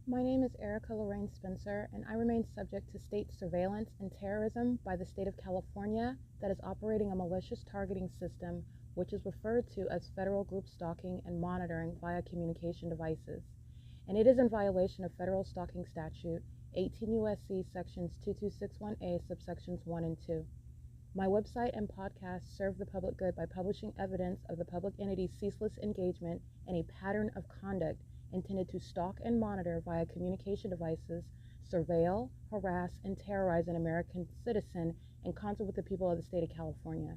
My name is Erica Lorraine Spencer, and I remain subject to state surveillance and terrorism by the state of California that is operating a malicious targeting system, which is referred to as federal group stalking and monitoring via communication devices. And it is in violation of federal stalking statute 18 U.S.C. sections 2261A subsections 1 and 2. My website and podcast serve the public good by publishing evidence of the public entity's ceaseless engagement in a pattern of conduct intended to stalk and monitor via communication devices, surveil, harass, and terrorize an American citizen in concert with the people of the state of California.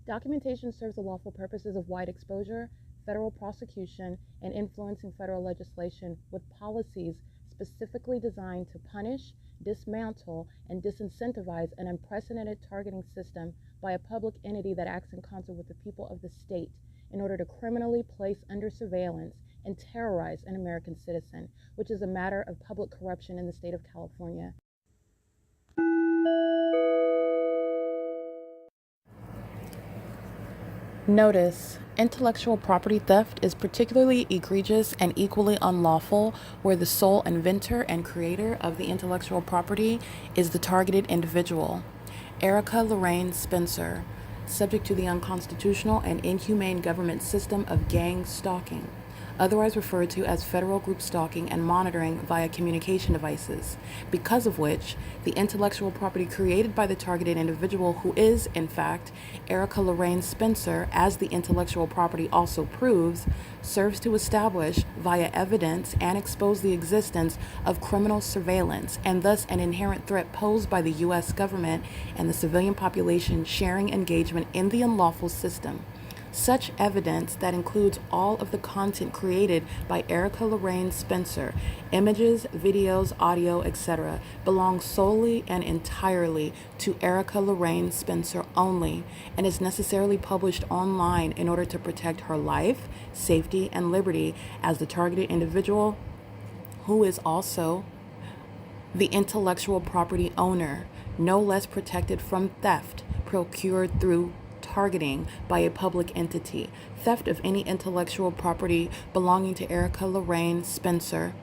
Documentation serves the lawful purposes of wide exposure, federal prosecution, and influencing federal legislation with policies specifically designed to punish, dismantle, and disincentivize an unprecedented targeting system by a public entity that acts in concert with the people of the state in order to criminally place under surveillance and terrorize an American citizen, which is a matter of public corruption in the state of California. Notice: intellectual property theft is particularly egregious and equally unlawful where the sole inventor and creator of the intellectual property is the targeted individual. Erica Lorraine Spencer, subject to the unconstitutional and inhumane government system of gang stalking, otherwise referred to as federal group stalking and monitoring via communication devices, because of which the intellectual property created by the targeted individual, who is, in fact, Erica Lorraine Spencer, as the intellectual property also proves, serves to establish via evidence and expose the existence of criminal surveillance and thus an inherent threat posed by the U.S. government and the civilian population sharing engagement in the unlawful system. Such evidence, that includes all of the content created by Erica Lorraine Spencer, images, videos, audio, etc., belongs solely and entirely to Erica Lorraine Spencer only and is necessarily published online in order to protect her life, safety, and liberty as the targeted individual, who is also the intellectual property owner, no less protected from theft procured through targeting by a public entity. Theft of any intellectual property belonging to Erica Lorraine Spencer,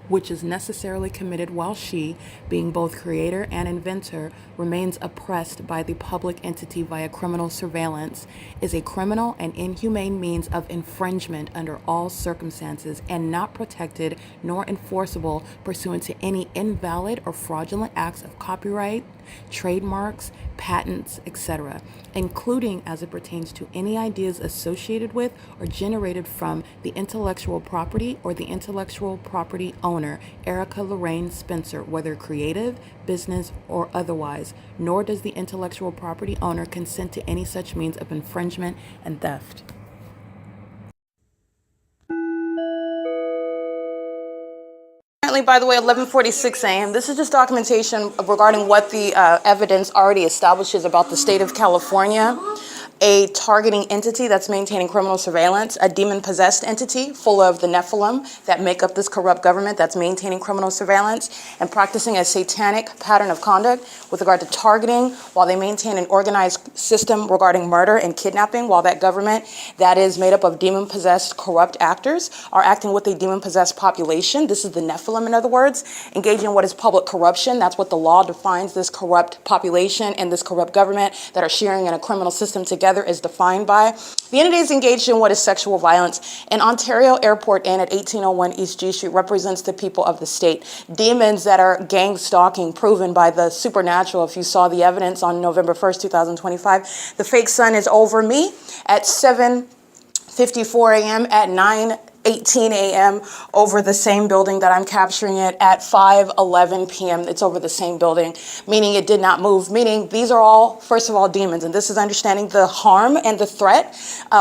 which is necessarily committed while she, being both creator and inventor, remains oppressed by the public entity via criminal surveillance, is a criminal and inhumane means of infringement under all circumstances and not protected nor enforceable pursuant to any invalid or fraudulent acts of copyright, trademarks, patents, etc., including as it pertains to any ideas associated with or generated from the intellectual property or the intellectual property owner, Erica Lorraine Spencer, whether creative, business, or otherwise, nor does the intellectual property owner consent to any such means of infringement and theft. Currently, by the way, 11:46 a.m. This is just documentation regarding what the evidence already establishes about the state of California. A targeting entity that's maintaining criminal surveillance, a demon-possessed entity full of the Nephilim that make up this corrupt government that's maintaining criminal surveillance and practicing a satanic pattern of conduct with regard to targeting while they maintain an organized system regarding murder and kidnapping, while that government that is made up of demon-possessed corrupt actors are acting with a demon-possessed population. This is the Nephilim, in other words, engaging in what is public corruption. That's what the law defines this corrupt population and this corrupt government that are sharing in a criminal system together is defined by. The entity is engaged in what is sexual violence. And Ontario Airport Inn at 1801 East G Street represents the people of the state. Demons that are gang stalking, proven by the supernatural. If you saw the evidence on November 1st, 2025, the fake sun is over me at 7:54 a.m. at 9:18 a.m. over the same building that I'm capturing it at 5:11 p.m. It's over the same building, meaning it did not move, meaning these are all, first of all, demons. And this is understanding the harm and the threat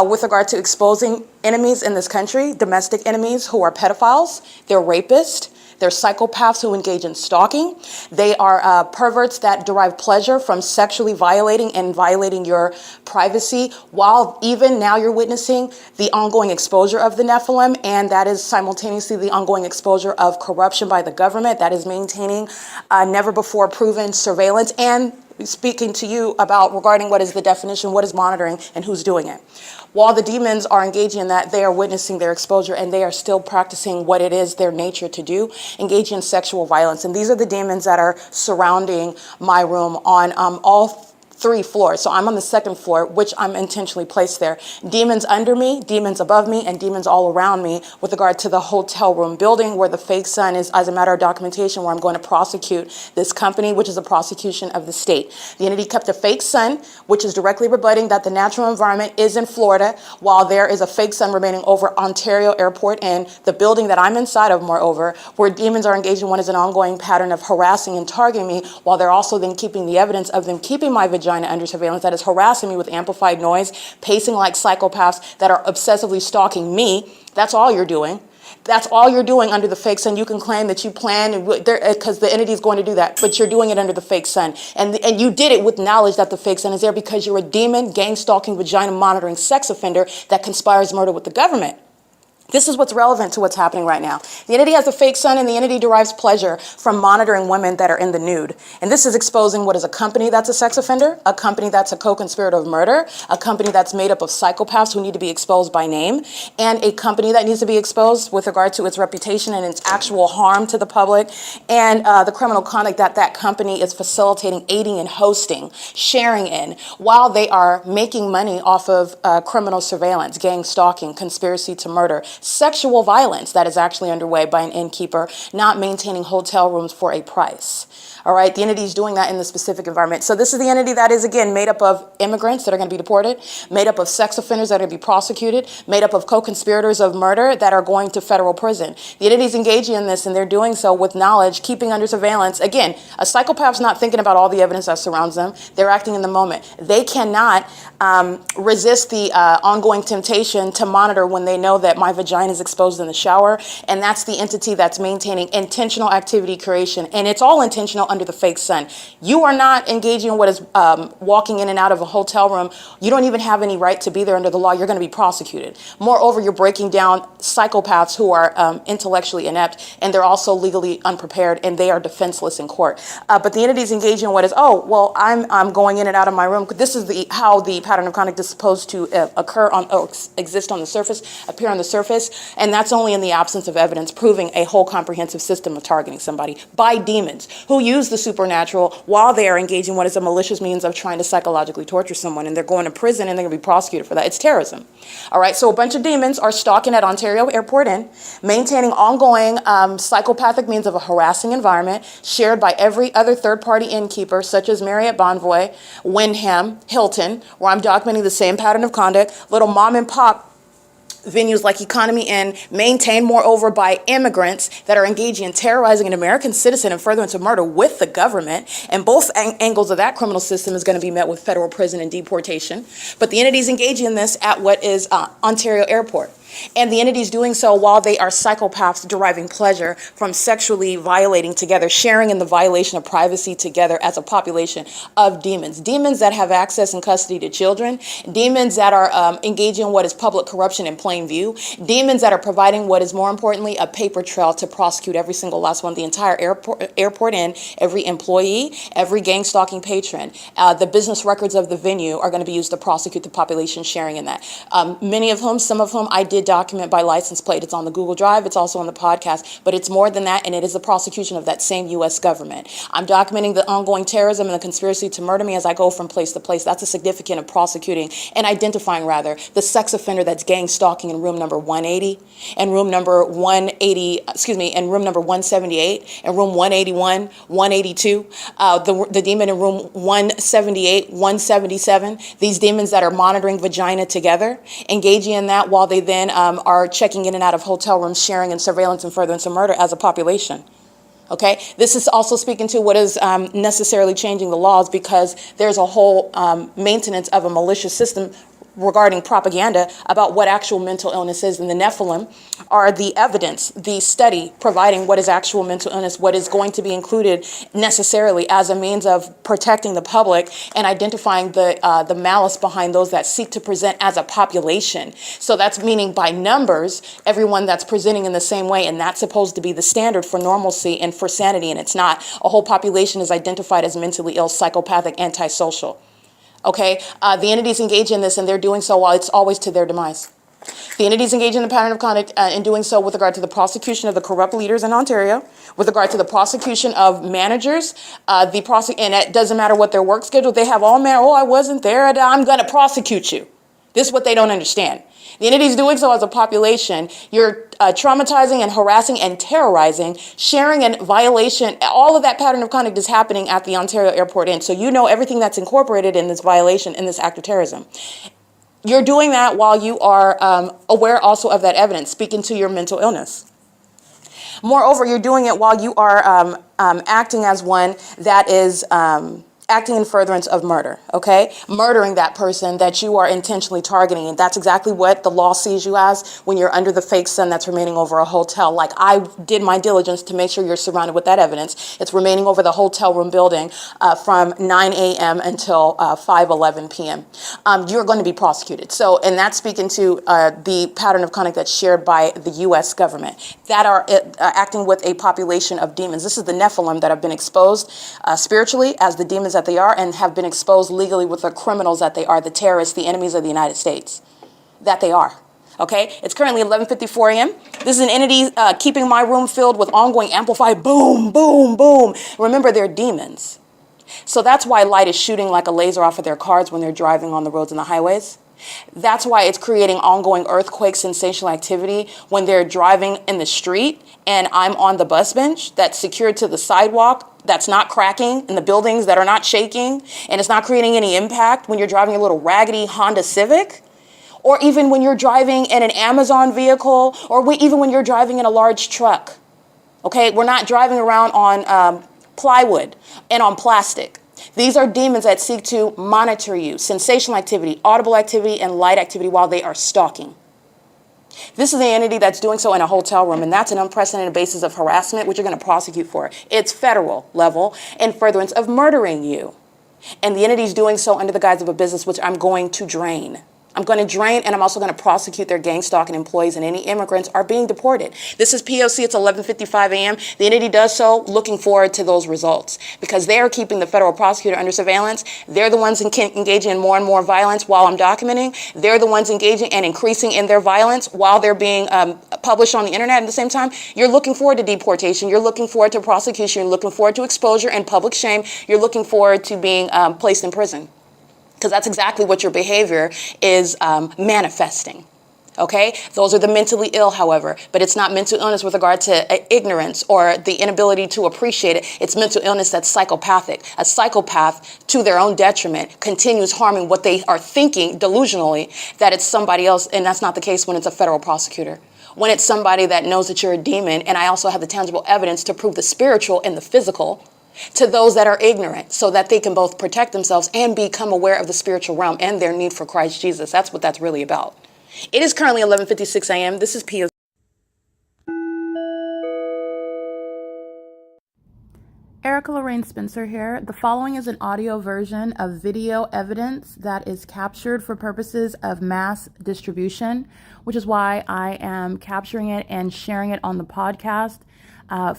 with regard to exposing enemies in this country, domestic enemies who are pedophiles, they're rapists, they're psychopaths who engage in stalking. They are perverts that derive pleasure from sexually violating and violating your privacy, while even now you're witnessing the ongoing exposure of the Nephilim, and that is simultaneously the ongoing exposure of corruption by the government that is maintaining never before proven surveillance and speaking to you about regarding what is the definition, what is monitoring, and who's doing it. While the demons are engaging in that, they are witnessing their exposure, and they are still practicing what it is their nature to do, engaging in sexual violence. And these are the demons that are surrounding my room on all 3 floors. So I'm on the 2nd floor, which I'm intentionally placed there. Demons under me, demons above me, and demons all around me with regard to the hotel room building where the fake sun is, as a matter of documentation, where I'm going to prosecute this company, which is a prosecution of the state. The entity kept a fake sun, which is directly rebutting that the natural environment is in Florida, while there is a fake sun remaining over Ontario Airport and the building that I'm inside of, moreover, where demons are engaged in what is an ongoing pattern of harassing and targeting me, while they're also then keeping the evidence of them keeping my vagina under surveillance, that is harassing me with amplified noise, pacing like psychopaths that are obsessively stalking me. That's all you're doing. That's all you're doing under the fake sun. You can claim that you plan because the entity is going to do that, but you're doing it under the fake sun. And you did it with knowledge that the fake sun is there because you're a demon, gang stalking, vagina monitoring sex offender that conspires murder with the government. This is what's relevant to what's happening right now. The entity has a fake sun, and the entity derives pleasure from monitoring women that are in the nude. And this is exposing what is a company that's a sex offender, a company that's a co-conspirator of murder, a company that's made up of psychopaths who need to be exposed by name, and a company that needs to be exposed with regard to its reputation and its actual harm to the public, and the criminal conduct that that company is facilitating, aiding, and hosting, sharing in, while they are making money off of criminal surveillance, gang stalking, conspiracy to murder, sexual violence that is actually underway by an innkeeper, not maintaining hotel rooms for a price. All right, the entity is doing that in the specific environment. So this is the entity that is, again, made up of immigrants that are going to be deported, made up of sex offenders that are going to be prosecuted, made up of co-conspirators of murder that are going to federal prison. The entity is engaging in this, and they're doing so with knowledge, keeping under surveillance. Again, a psychopath's not thinking about all the evidence that surrounds them. They're acting in the moment. They cannot resist the ongoing temptation to monitor when they know that my vagina is exposed in the shower, and that's the entity that's maintaining intentional activity creation, and it's all intentional under the fake sun. You are not engaging in what is walking in and out of a hotel room. You don't even have any right to be there under the law. You're going to be prosecuted. Moreover, you're breaking down psychopaths who are intellectually inept, and they're also legally unprepared, and they are defenseless in court. But the entity is engaging in what is, oh, well, I'm going in and out of my room. This is how the pattern of conduct is supposed to occur on or exist on the surface, appear on the surface, and that's only in the absence of evidence proving a whole comprehensive system of targeting somebody by demons who use the supernatural while they are engaging what is a malicious means of trying to psychologically torture someone, and they're going to prison and they're going to be prosecuted for that. It's terrorism. All right, so a bunch of demons are stalking at Ontario Airport Inn, maintaining ongoing psychopathic means of a harassing environment shared by every other third-party innkeeper, such as Marriott Bonvoy, Wyndham, Hilton, where I'm documenting the same pattern of conduct, little mom-and-pop venues like Economy Inn, maintained moreover by immigrants that are engaging in terrorizing an American citizen and furtherance of murder with the government, and both angles of that criminal system is going to be met with federal prison and deportation. But the entities engaging in this at what is Ontario Airport. And the entities doing so while they are psychopaths deriving pleasure from sexually violating together, sharing in the violation of privacy together as a population of demons. Demons that have access and custody to children. Demons that are engaging in what is public corruption in plain view. Demons that are providing what is more importantly a paper trail to prosecute every single last one. The entire airport inn, every employee, every gang stalking patron. The business records of the venue are going to be used to prosecute the population sharing in that. Some of whom I did document by license plate. It's on the Google Drive. It's also on the podcast. But it's more than that, and it is the prosecution of that same U.S. government. I'm documenting the ongoing terrorism and the conspiracy to murder me as I go from place to place. That's a significant of prosecuting and identifying, rather, the sex offender that's gang stalking in room number 180 and room number 178 and room 181, 182, the demon in room 178, 177, these demons that are monitoring vagina together, engaging in that while they then are checking in and out of hotel rooms, sharing in surveillance and furtherance of murder as a population. Okay, this is also speaking to what is necessarily changing the laws, because there's a whole maintenance of a malicious system regarding propaganda about what actual mental illness is. And the Nephilim are the evidence, the study providing what is actual mental illness, what is going to be included necessarily as a means of protecting the public and identifying the malice behind those that seek to present as a population. So that's meaning by numbers, everyone that's presenting in the same way, and that's supposed to be the standard for normalcy and for sanity, and it's not. A whole population is identified as mentally ill, psychopathic, antisocial. Okay, the entities engage in this, and they're doing so while it's always to their demise. The entities engage in the pattern of conduct in doing so with regard to the prosecution of the corrupt leaders in Ontario, with regard to the prosecution of managers, and it doesn't matter what their work schedule, they have all I wasn't there, I'm going to prosecute you. This is what they don't understand. The entities doing so as a population, you're traumatizing and harassing and terrorizing, sharing and violation. All of that pattern of conduct is happening at the Ontario Airport Inn. So you know everything that's incorporated in this violation, in this act of terrorism. You're doing that while you are aware also of that evidence, speaking to your mental illness. Moreover, you're doing it while you are acting as one that is acting in furtherance of murder, okay? Murdering that person that you are intentionally targeting. And that's exactly what the law sees you as when you're under the fake sun that's remaining over a hotel. Like, I did my diligence to make sure you're surrounded with that evidence. It's remaining over the hotel room building from 9 a.m. until 5:11 p.m. You're going to be prosecuted. So, and that's speaking to the pattern of conduct that's shared by the U.S. government that are acting with a population of demons. This is the Nephilim that have been exposed spiritually as the demons that they are, and have been exposed legally with the criminals that they are, the terrorists, the enemies of the United States that they are. Okay, it's currently 11:54 a.m. This is an entity keeping my room filled with ongoing amplified boom, boom, boom. Remember, they're demons. So that's why light is shooting like a laser off of their cars when they're driving on the roads and the highways. That's why it's creating ongoing earthquake sensational activity when they're driving in the street and I'm on the bus bench that's secured to the sidewalk, that's not cracking, in the buildings that are not shaking, and it's not creating any impact when you're driving a little raggedy Honda Civic, or even when you're driving in an Amazon vehicle, or even when you're driving in a large truck. Okay, we're not driving around on plywood and on plastic. These are demons that seek to monitor you, sensational activity, audible activity, and light activity while they are stalking. This is the entity that's doing so in a hotel room, and that's an unprecedented basis of harassment, which you're going to prosecute for. It's federal level in furtherance of murdering you. And the entity's doing so under the guise of a business, which I'm going to drain. I'm going to drain, and I'm also going to prosecute their gang stalking employees, and any immigrants are being deported. This is P.O.C. It's 11:55 a.m. The entity does so looking forward to those results because they are keeping the federal prosecutor under surveillance. They're the ones engaging in more and more violence while I'm documenting. They're the ones engaging and increasing in their violence while they're being published on the internet. At the same time, you're looking forward to deportation. You're looking forward to prosecution. You're looking forward to exposure and public shame. You're looking forward to being placed in prison. Because that's exactly what your behavior is manifesting. Okay? Those are the mentally ill, however, but it's not mental illness with regard to ignorance or the inability to appreciate it. It's mental illness that's psychopathic. A psychopath, to their own detriment, continues harming what they are thinking delusionally that it's somebody else, and that's not the case when it's a federal prosecutor. When it's somebody that knows that you're a demon, and I also have the tangible evidence to prove the spiritual and the physical, to those that are ignorant so that they can both protect themselves and become aware of the spiritual realm and their need for Christ Jesus. That's what that's really about. It is currently 11:56 a.m. This is P.O.C. Erica Lorraine Spencer here. The following is an audio version of video evidence that is captured for purposes of mass distribution, which is why I am capturing it and sharing it on the podcast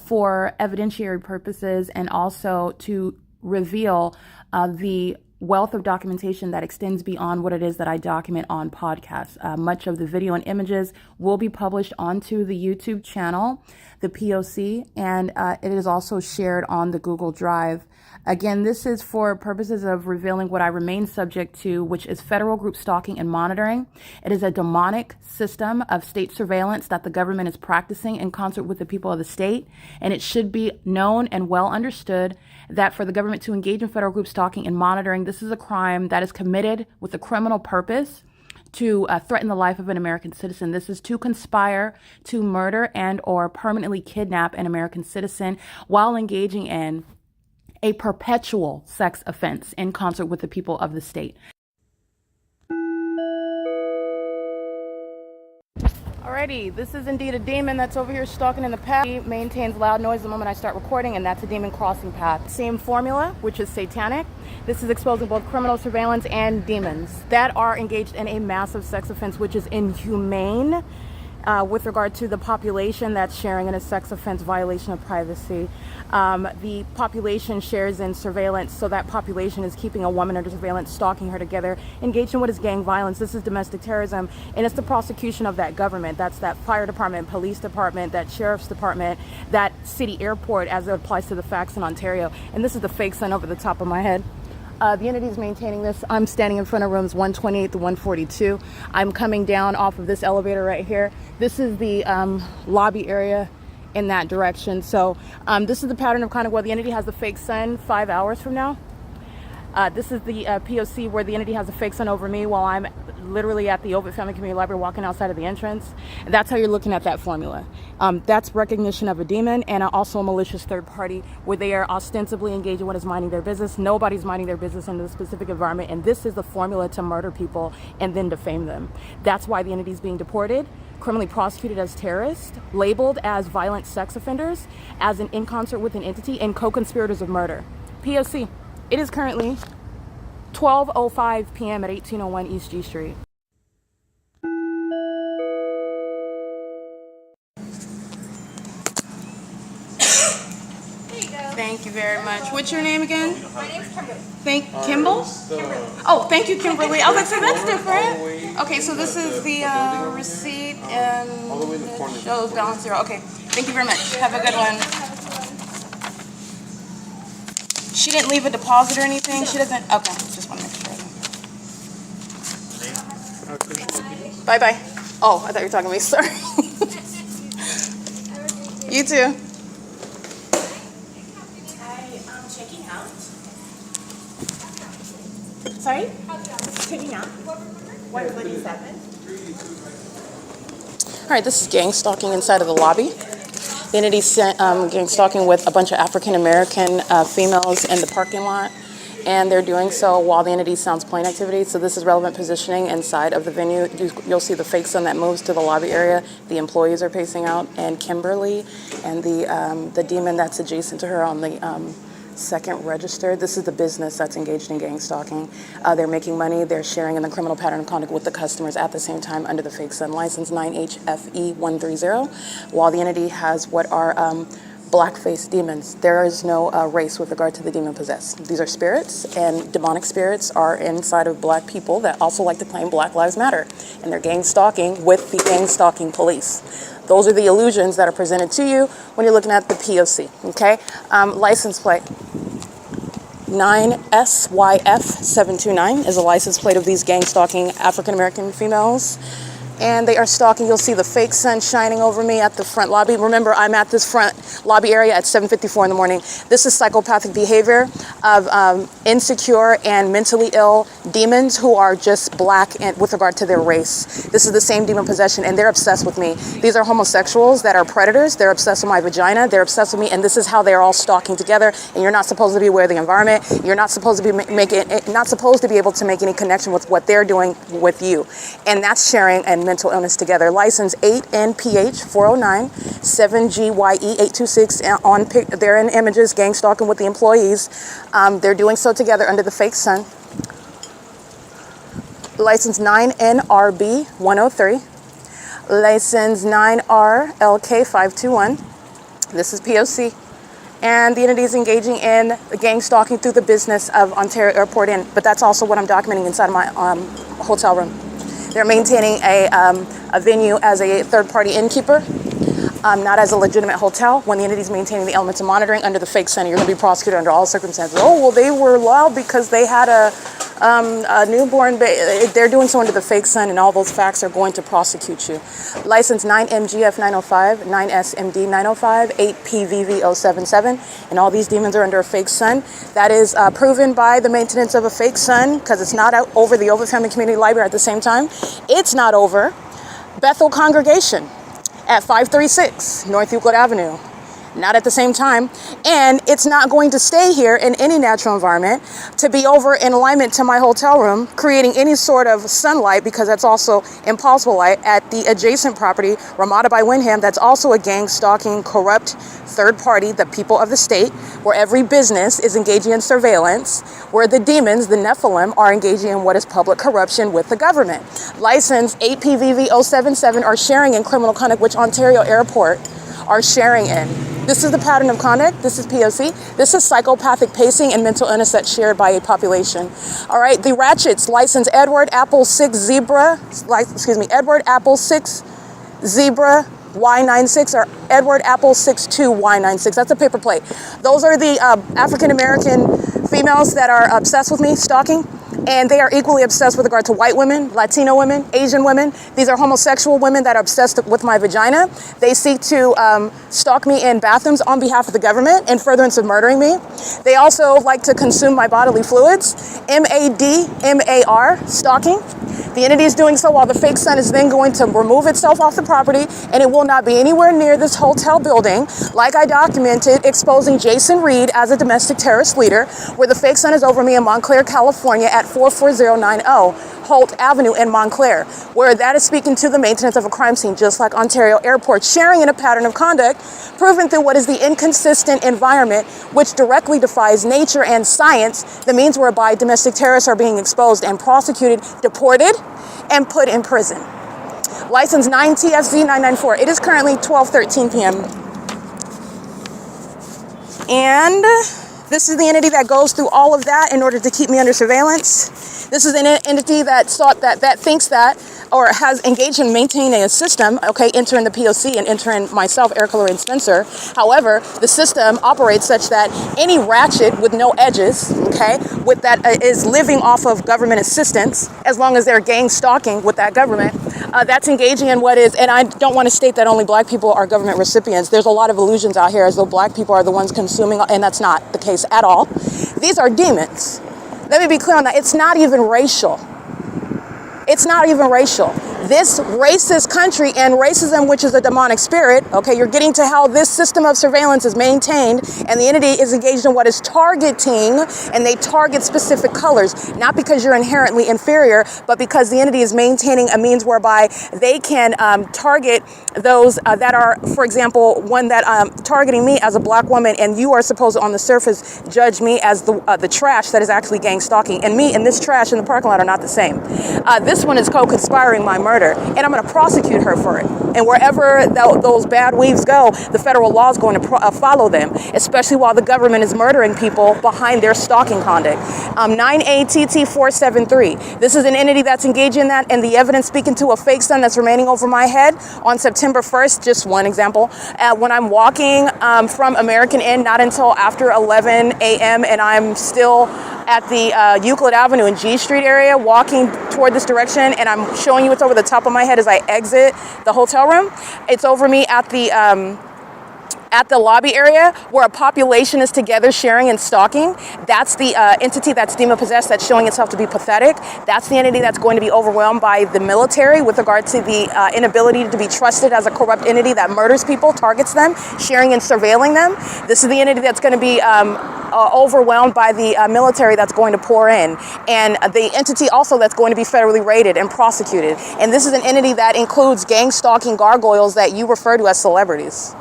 for evidentiary purposes and also to reveal the wealth of documentation that extends beyond what it is that I document on podcasts. Much of the video and images will be published onto the YouTube channel, the P.O.C., and it is also shared on the Google Drive. Again, this is for purposes of revealing what I remain subject to, which is federal group stalking and monitoring. It is a demonic system of state surveillance that the government is practicing in concert with the people of the state, and it should be known and well understood that for the government to engage in federal group stalking and monitoring, this is a crime that is committed with a criminal purpose to threaten the life of an American citizen. This is to conspire to murder and or permanently kidnap an American citizen while engaging in a perpetual sex offense in concert with the people of the state. Alrighty, this is indeed a demon that's over here stalking in the path. He maintains loud noise the moment I start recording, and that's a demon crossing path. Same formula, which is satanic. This is exposing both criminal surveillance and demons that are engaged in a massive sex offense, which is inhumane with regard to the population that's sharing in a sex offense violation of privacy. The population shares in surveillance, so that population is keeping a woman under surveillance, stalking her together, engaged in what is gang violence. This is domestic terrorism, and it's the prosecution of that government. That's that fire department, police department, that sheriff's department, that city airport as it applies to the facts in Ontario. And this is the fake sun over the top of my head. The entity is maintaining this. I'm standing in front of rooms 128 to 142. I'm coming down off of this elevator right here. This is the lobby area in that direction. So this is the pattern of kind of where the entity has the fake sun 5 hours from now. This is the P.O.C. where the entity has a fake sun over me while I'm literally at the OVITT Family Community Library walking outside of the entrance. And that's how you're looking at that formula. That's recognition of a demon and also a malicious third party where they are ostensibly engaged in what is minding their business. Nobody's minding their business in the specific environment. And this is the formula to murder people and then defame them. That's why the entity is being deported, criminally prosecuted as terrorists, labeled as violent sex offenders, as an in concert with an entity, and co-conspirators of murder. P.O.C. It is currently 12:05 p.m. at 1801 East G Street. Thank you very much. What's your name again? My name's Kimberly. Kimball? Kimberly. Oh, thank you, Kimberly. I was like, so that's different. Okay, so this is the receipt and it shows balance zero. Okay, thank you very much. Have a good one. She didn't leave a deposit or anything? She doesn't? Okay, just want to make sure. Bye-bye. Oh, I thought you were talking to me. Sorry. You too. Checking out. Sorry? Checking out. 127. All right, this is gang stalking inside of the lobby. The entity sent gang stalking with a bunch of African-American females in the parking lot, and they're doing so while the entity sounds playing activity. So this is relevant positioning inside of the venue. You'll see the fake sun that moves to the lobby area. The employees are pacing out, and Kimberly and the demon that's adjacent to her on the second register. This is the business that's engaged in gang stalking. They're making money. They're sharing in the criminal pattern of conduct with the customers at the same time under the fake sun license 9HFE130. While the entity has what are black-faced demons. There is no race with regard to the demon possessed. These are spirits, and demonic spirits are inside of black people that also like to claim Black Lives Matter. And they're gang stalking with the gang stalking police. Those are the illusions that are presented to you when you're looking at the P.O.C. Okay? License plate 9SYF729 is a license plate of these gang stalking African-American females. And they are stalking. You'll see the fake sun shining over me at the front lobby. Remember, I'm at this front lobby area at 7:54 in the morning. This is psychopathic behavior of insecure and mentally ill demons who are just black and with regard to their race. This is the same demon possession, and they're obsessed with me. These are homosexuals that are predators. They're obsessed with my vagina. They're obsessed with me, and this is how they're all stalking together. And you're not supposed to be aware of the environment. You're not supposed to be not supposed to be able to make any connection with what they're doing with you, and that's sharing and mental illness together. License 8NPH409 7GYE826 they're in images gang stalking with the employees. They're doing so together under the fake sun. License 9NRB103. License 9RLK521. This is P.O.C. And the entity is engaging in gang stalking through the business of Ontario Airport Inn, but that's also what I'm documenting inside of my hotel room. They're maintaining a venue as a third-party innkeeper, not as a legitimate hotel. When the entity is maintaining the elements of monitoring under the fake sun, you're going to be prosecuted under all circumstances. Oh, well, they were loud because they had a newborn baby. They're doing so under the fake sun, and all those facts are going to prosecute you. License 9MGF905, 9SMD905, 8PVV077, and all these demons are under a fake sun. That is proven by the maintenance of a fake sun, because it's not out over the OVITT Family Community Library at the same time. It's not over Bethel Congregation at 536 North Euclid Avenue. not at the same time, and it's not going to stay here in any natural environment to be over in alignment to my hotel room, creating any sort of sunlight, because that's also impossible light at the adjacent property, Ramada by Wyndham, that's also a gang stalking, corrupt third party, the people of the state, where every business is engaging in surveillance, where the demons, the Nephilim, are engaging in what is public corruption with the government. License 8PVV077 are sharing in criminal conduct, which Ontario Airport are sharing in. This is the pattern of conduct. This is P.O.C. This is psychopathic pacing and mental illness that's shared by a population. All right, the ratchets, license Edward Apple 6 Zebra, Edward Apple 6 Zebra Y96 or Edward Apple 62 Y96. That's a paper plate. Those are the African-American females that are obsessed with me, stalking. And they are equally obsessed with regard to white women, Latino women, Asian women. These are homosexual women that are obsessed with my vagina. They seek to stalk me in bathrooms on behalf of the government in furtherance of murdering me. They also like to consume my bodily fluids. MADMAR, stalking. The entity is doing so while the fake sun is then going to remove itself off the property, and it will not be anywhere near this hotel building, like I documented, exposing Jason Reed as a domestic terrorist leader, where the fake sun is over me in Montclair, California at 44090 Holt Avenue in Montclair, where that is speaking to the maintenance of a crime scene, just like Ontario Airport, sharing in a pattern of conduct proven through what is the inconsistent environment, which directly defies nature and science, the means whereby domestic terrorists are being exposed and prosecuted, deported, and put in prison. License 9TFZ994. It is currently 12:13 p.m. And this is the entity that goes through all of that in order to keep me under surveillance. This is an entity that thinks that, or has engaged in maintaining a system, okay, entering the P.O.C. and entering myself, Erica Lorraine Spencer. However, the system operates such that any ratchet with no edges, okay, with that is living off of government assistance, as long as they're gang stalking with that government, that's engaging in what is, and I don't want to state that only black people are government recipients. There's a lot of illusions out here as though black people are the ones consuming, and that's not the case at all. These are demons. Let me be clear on that. It's not even racial. It's not even racial. This racist country and racism, which is a demonic spirit, okay, you're getting to how this system of surveillance is maintained, and the entity is engaged in what is targeting, and they target specific colors, not because you're inherently inferior, but because the entity is maintaining a means whereby they can target those that are, for example, one that targeting me as a black woman, and you are supposed to, on the surface, judge me as the trash that is actually gang stalking, and me and this trash in the parking lot are not the same. This one is co-conspiring my murder, and I'm going to prosecute her for it. And wherever those bad weaves go, the federal law is going to follow them, especially while the government is murdering people behind their stalking conduct. 9ATT473. This is an entity that's engaged in that, and the evidence speaking to a fake sun that's remaining over my head on September 1st, just one example, when I'm walking from American Inn, not until after 11 a.m., and I'm still at the Euclid Avenue and G Street area, walking toward this direction, and I'm showing you what's over the top of my head as I exit the hotel room. It's over me at the lobby area, where a population is together sharing and stalking. That's the entity that's demon-possessed, that's showing itself to be pathetic. That's the entity that's going to be overwhelmed by the military with regard to the inability to be trusted as a corrupt entity that murders people, targets them, sharing and surveilling them. This is the entity that's going to be overwhelmed by the military that's going to pour in, and the entity also that's going to be federally raided and prosecuted. And this is an entity that includes gang stalking gargoyles that you refer to as celebrities.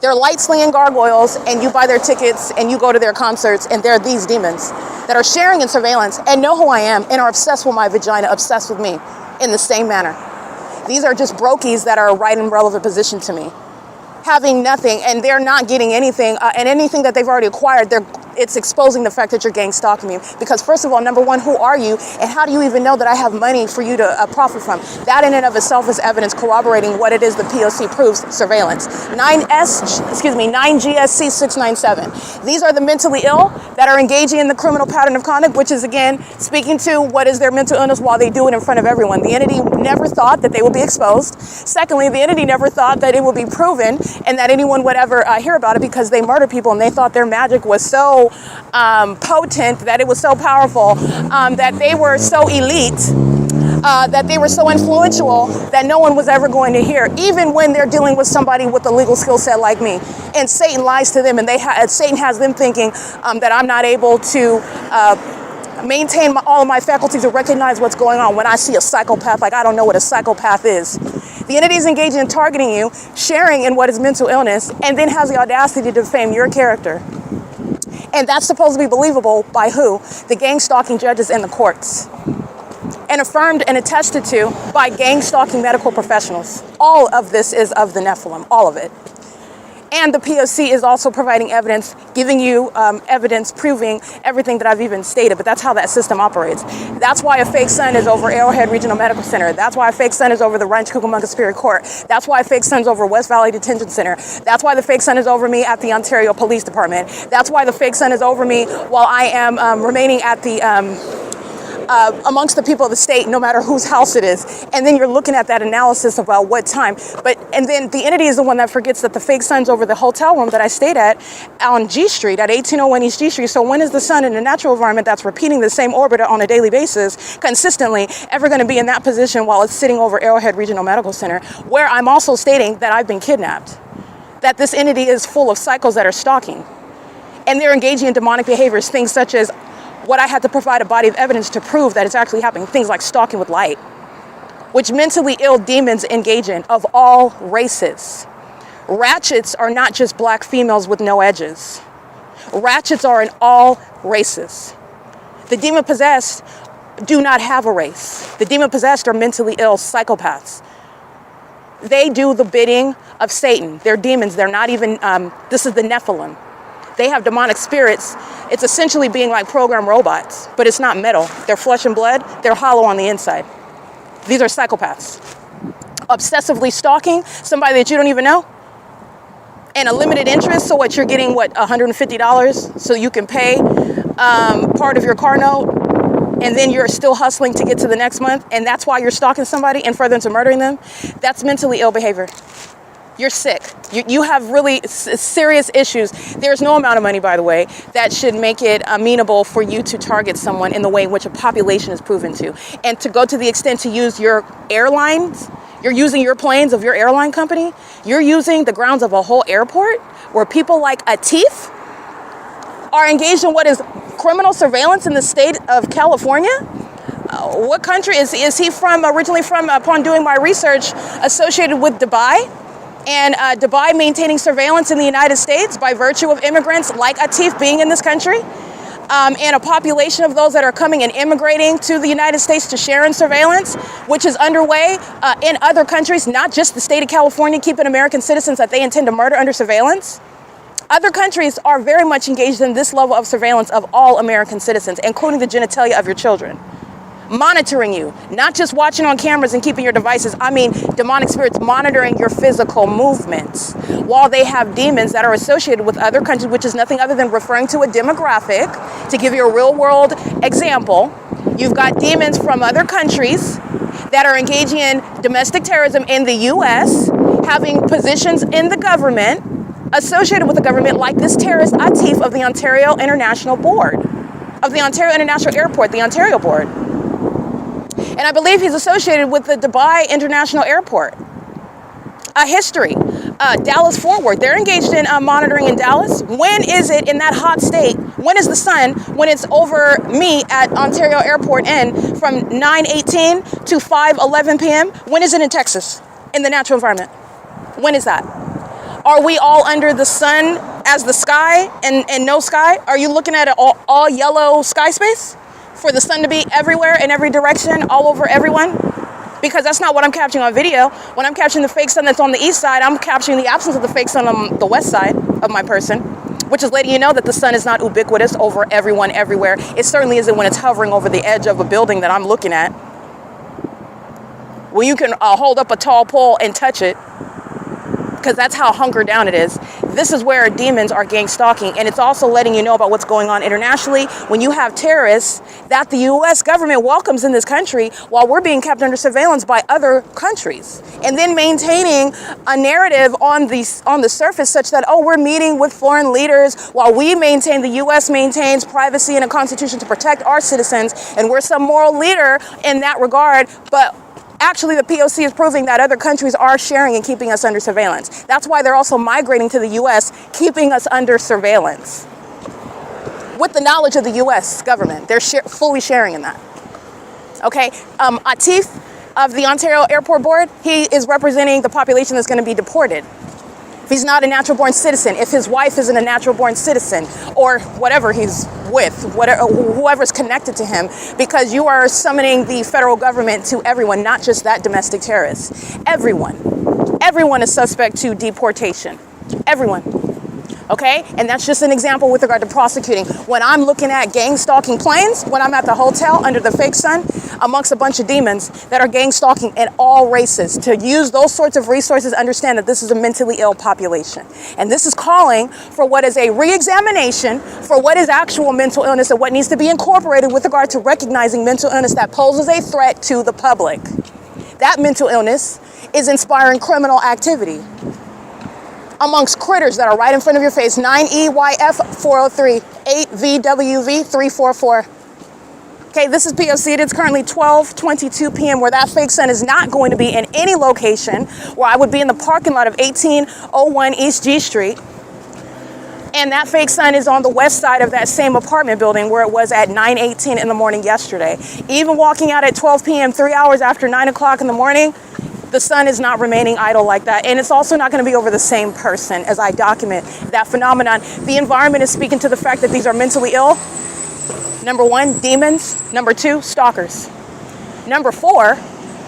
They're light-slinging gargoyles, and you buy their tickets and you go to their concerts, and they're these demons that are sharing in surveillance and know who I am and are obsessed with my vagina, obsessed with me in the same manner. These are just brokies that are right in relevant position to me, having nothing, and they're not getting anything, and anything that they've already acquired, it's exposing the fact that you're gang stalking me. Because first of all, number one, who are you, and how do you even know that I have money for you to profit from? That in and of itself is evidence corroborating what it is the P.O.C. proves: surveillance. 9GSC 697. These are the mentally ill that are engaging in the criminal pattern of conduct, which is again speaking to what is their mental illness while they do it in front of everyone. The entity never thought that they would be exposed. Secondly, the entity never thought that it would be proven and that anyone would ever hear about it, because they murder people and they thought their magic was so potent, that it was so powerful, that they were so elite, that they were so influential that no one was ever going to hear, even when they're dealing with somebody with a legal skill set like me. And Satan lies to them, and Satan has them thinking that I'm not able to maintain all of my faculties to recognize what's going on when I see a psychopath. Like, I don't know what a psychopath is. The entity is engaging in targeting you, sharing in what is mental illness, and then has the audacity to defame your character. And that's supposed to be believable by who? The gang stalking judges in the courts. And affirmed and attested to by gang stalking medical professionals. All of this is of the Nephilim, all of it. And the P.O.C is also providing evidence, giving you evidence proving everything that I've even stated, but that's how that system operates. That's why a fake son is over Arrowhead Regional Medical Center. That's why a fake son is over the Ranch Cucamonga Superior Court. That's why a fake son's over West Valley Detention Center. That's why the fake son is over me at the Ontario Police Department. That's why the fake son is over me while I am remaining at the amongst the people of the state, no matter whose house it is. And then you're looking at that analysis about what time. And then the entity is the one that forgets that the fake sun's over the hotel room that I stayed at on G Street, at 1801 East G Street. So when is the sun in a natural environment that's repeating the same orbit on a daily basis, consistently, ever going to be in that position while it's sitting over Arrowhead Regional Medical Center, where I'm also stating that I've been kidnapped, that this entity is full of psychos that are stalking. And they're engaging in demonic behaviors, things such as what I had to provide a body of evidence to prove that it's actually happening, things like stalking with light, which mentally ill demons engage in, of all races. Ratchets are not just black females with no edges. Ratchets are in all races. The demon-possessed do not have a race. The demon-possessed are mentally ill psychopaths. They do the bidding of Satan. They're demons. They're not even, this is the Nephilim. They have demonic spirits. It's essentially being like programmed robots, but it's not metal. They're flesh and blood. They're hollow on the inside. These are psychopaths. Obsessively stalking somebody that you don't even know. And a limited interest, so what, you're getting, what, $150 so you can pay part of your car note, and then you're still hustling to get to the next month, and that's why you're stalking somebody and further into murdering them? That's mentally ill behavior. You're sick. You have really serious issues. There's no amount of money, by the way, that should make it amenable for you to target someone in the way in which a population is proven to. And to go to the extent to use your airlines, you're using your planes of your airline company, you're using the grounds of a whole airport where people like Atif are engaged in what is criminal surveillance in the state of California? What country is he from? Originally from, upon doing my research, associated with Dubai. And Dubai maintaining surveillance in the United States by virtue of immigrants like Atif being in this country, and a population of those that are coming and immigrating to the United States to share in surveillance, which is underway in other countries, not just the state of California, keeping American citizens that they intend to murder under surveillance. Other countries are very much engaged in this level of surveillance of all American citizens, including the genitalia of your children. Monitoring you, not just watching on cameras and keeping your devices. I mean, demonic spirits monitoring your physical movements while they have demons that are associated with other countries, which is nothing other than referring to a demographic. To give you a real world example, you've got demons from other countries that are engaging in domestic terrorism in the U.S., having positions in the government, associated with the government, like this terrorist Atif of the Ontario International Board, of the Ontario International Airport, the Ontario Board. And I believe he's associated with the Dubai International Airport. A history, Dallas Forward, they're engaged in monitoring in Dallas. When is it in that hot state? When is the sun, when it's over me at Ontario Airport N from 9:18 to 5:11 p.m.? When is it in Texas, in the natural environment? When is that? Are we all under the sun as the sky and no sky? Are you looking at an all yellow sky space? For the sun to be everywhere in every direction, all over everyone? Because that's not what I'm capturing on video. When I'm capturing the fake sun that's on the east side, I'm capturing the absence of the fake sun on the west side of my person, which is letting you know that the sun is not ubiquitous over everyone everywhere. It certainly isn't when it's hovering over the edge of a building that I'm looking at. Well, you can hold up a tall pole and touch it, because that's how hunkered down it is. This is where demons are gang stalking, and it's also letting you know about what's going on internationally when you have terrorists that the U.S. government welcomes in this country while we're being kept under surveillance by other countries, and then maintaining a narrative on the surface such that, oh, we're meeting with foreign leaders while the U.S. maintains privacy and a constitution to protect our citizens, and we're some moral leader in that regard, but actually, the P.O.C. is proving that other countries are sharing and keeping us under surveillance. That's why they're also migrating to the U.S., keeping us under surveillance. With the knowledge of the U.S. government, they're fully sharing in that. Okay, Atif of the Ontario Airport Board, he is representing the population that's going to be deported. If he's not a natural-born citizen, if his wife isn't a natural-born citizen, or whatever he's with, whoever's connected to him, because you are summoning the federal government to everyone, not just that domestic terrorist. Everyone is suspect to deportation. Everyone. Okay? And that's just an example with regard to prosecuting. When I'm looking at gang stalking planes, when I'm at the hotel under the fake sun, amongst a bunch of demons that are gang stalking in all races, to use those sorts of resources, understand that this is a mentally ill population. And this is calling for what is a re-examination for what is actual mental illness and what needs to be incorporated with regard to recognizing mental illness that poses a threat to the public. That mental illness is inspiring criminal activity amongst critters that are right in front of your face. 9EYF 403, 8VWV 344. Okay, this is P.O.C. It's currently 12:22 p.m. where that fake sun is not going to be in any location where I would be in the parking lot of 1801 East G Street. And that fake sun is on the west side of that same apartment building where it was at 9:18 in the morning yesterday. Even walking out at 12 p.m., 3 hours after 9 o'clock in the morning, the sun is not remaining idle like that. And it's also not going to be over the same person as I document that phenomenon. The environment is speaking to the fact that these are mentally ill. Number 1, demons. Number 2, stalkers. Number 4,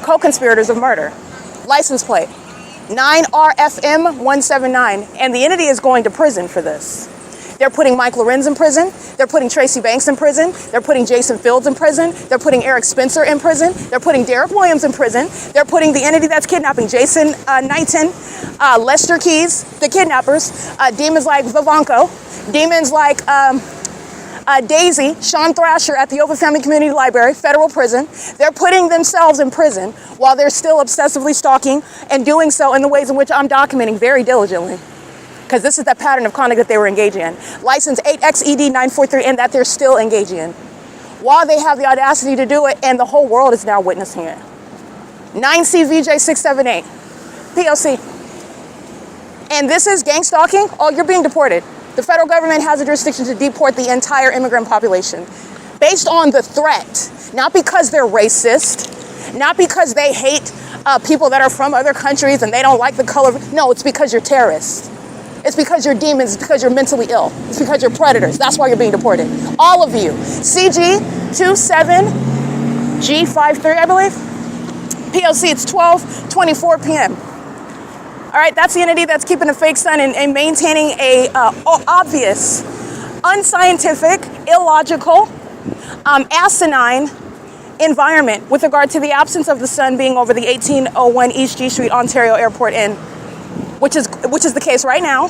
co-conspirators of murder. License plate 9RFM179. And the entity is going to prison for this. They're putting Mike LORENZ in prison. They're putting Tracy Banks in prison. They're putting Jason Fields in prison. They're putting Eric Spencer in prison. They're putting Derek Williams in prison. They're putting the entity that's kidnapping Jason Knighton, Lester Keys, the kidnappers, demons like Vivanco, demons like Daisy, Sean Thrasher at the Ovitt Family Community Library, federal prison. They're putting themselves in prison while they're still obsessively stalking and doing so in the ways in which I'm documenting very diligently. Because this is the pattern of conduct that they were engaging in. License 8XED943, and that they're still engaging in. While they have the audacity to do it, and the whole world is now witnessing it. 9CVJ678, P.O.C. And this is gang stalking. Oh, you're being deported. The federal government has a jurisdiction to deport the entire immigrant population based on the threat, not because they're racist, not because they hate people that are from other countries and they don't like the color. No, it's because you're terrorists. It's because you're demons. It's because you're mentally ill. It's because you're predators. That's why you're being deported. All of you. CG27G53, I believe. P.O.C. It's 12:24 p.m. All right, that's the entity that's keeping a fake sun and maintaining a obvious, unscientific, illogical, asinine environment with regard to the absence of the sun being over the 1801 East G Street, Ontario Airport Inn, which is the case right now.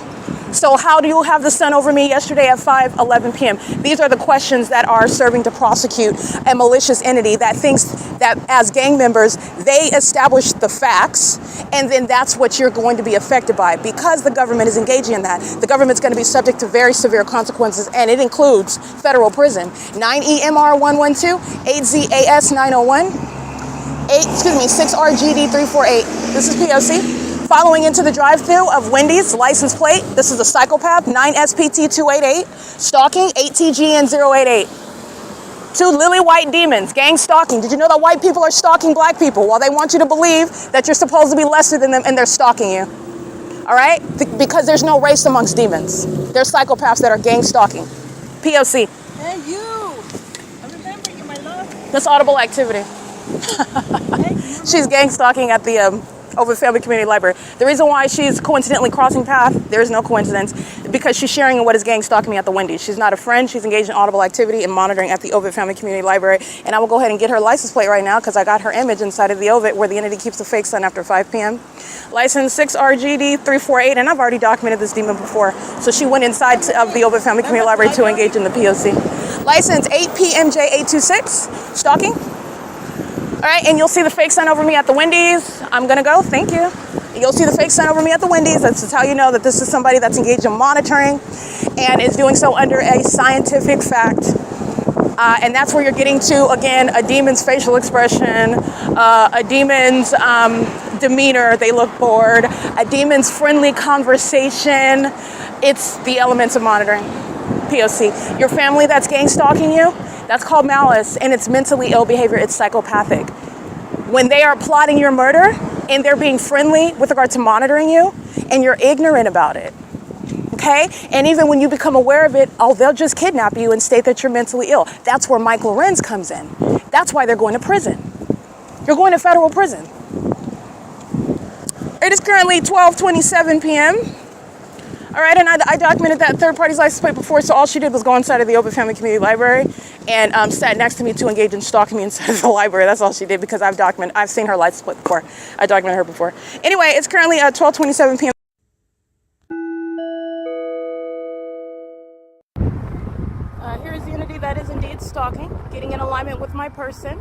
So how do you have the sun over me yesterday at 5:11 p.m.? These are the questions that are serving to prosecute a malicious entity that thinks that as gang members, they establish the facts, and then that's what you're going to be affected by. Because the government is engaging in that, the government's going to be subject to very severe consequences, and it includes federal prison. 9EMR112, 8ZAS901, 6RGD348. This is P.O.C. Following into the drive-thru of Wendy's, license plate. This is a psychopath, 9SPT288. Stalking, 8TGN088. 2 lily white demons, gang stalking. Did you know that white people are stalking black people? Well, they want you to believe that you're supposed to be lesser than them and they're stalking you. All right? Because there's no race amongst demons. They're psychopaths that are gang stalking. P.O.C. Hey, you! I remember you, my love. That's audible activity. She's gang stalking at the OVITT Family Community Library. The reason why she's coincidentally crossing path, there is no coincidence, because she's sharing in what is gang stalking me at the Wendy's. She's not a friend. She's engaged in audible activity and monitoring at the OVITT Family Community Library. And I will go ahead and get her license plate right now because I got her image inside of the OVITT where the entity keeps the fake sun after 5 p.m. License 6RGD348, and I've already documented this demon before. So she went inside of the OVITT Family Community Library to engage in the P.O.C. License 8PMJ826, stalking. All right, and you'll see the fake sun over me at the Wendy's. I'm gonna go, thank you. You'll see the fake sun over me at the Wendy's. That's how you know that this is somebody that's engaged in monitoring and is doing so under a scientific fact. And that's where you're getting to, again, a demon's facial expression, a demon's demeanor, they look bored, a demon's friendly conversation. It's the elements of monitoring, P.O.C. Your family that's gang stalking you, that's called malice, and it's mentally ill behavior, it's psychopathic. When they are plotting your murder and they're being friendly with regard to monitoring you and you're ignorant about it, okay? And even when you become aware of it, they'll just kidnap you and state that you're mentally ill. That's where Mike LORENZ comes in. That's why they're going to prison. You're going to federal prison. It is currently 12:27 p.m. All right, and I documented that third party's license plate before, so all she did was go inside of the OVITT Family Community Library and sat next to me to engage in stalking me inside of the library. That's all she did because I've seen her license plate before. I documented her before. Anyway, it's currently 12:27 p.m. Here's the entity that is indeed stalking, getting in alignment with my person.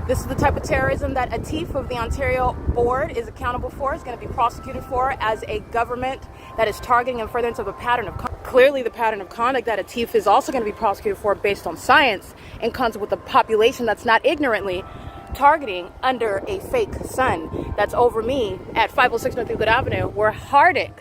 This is the type of terrorism that a TIF of the Ontario Board is accountable for, is going to be prosecuted for as a government that is targeting and furtherance of a pattern of clearly the pattern of conduct that a TIF is also going to be prosecuted for based on science in concept with a population that's not ignorantly targeting under a fake sun that's over me at 506 North Euclid Avenue, where Hardick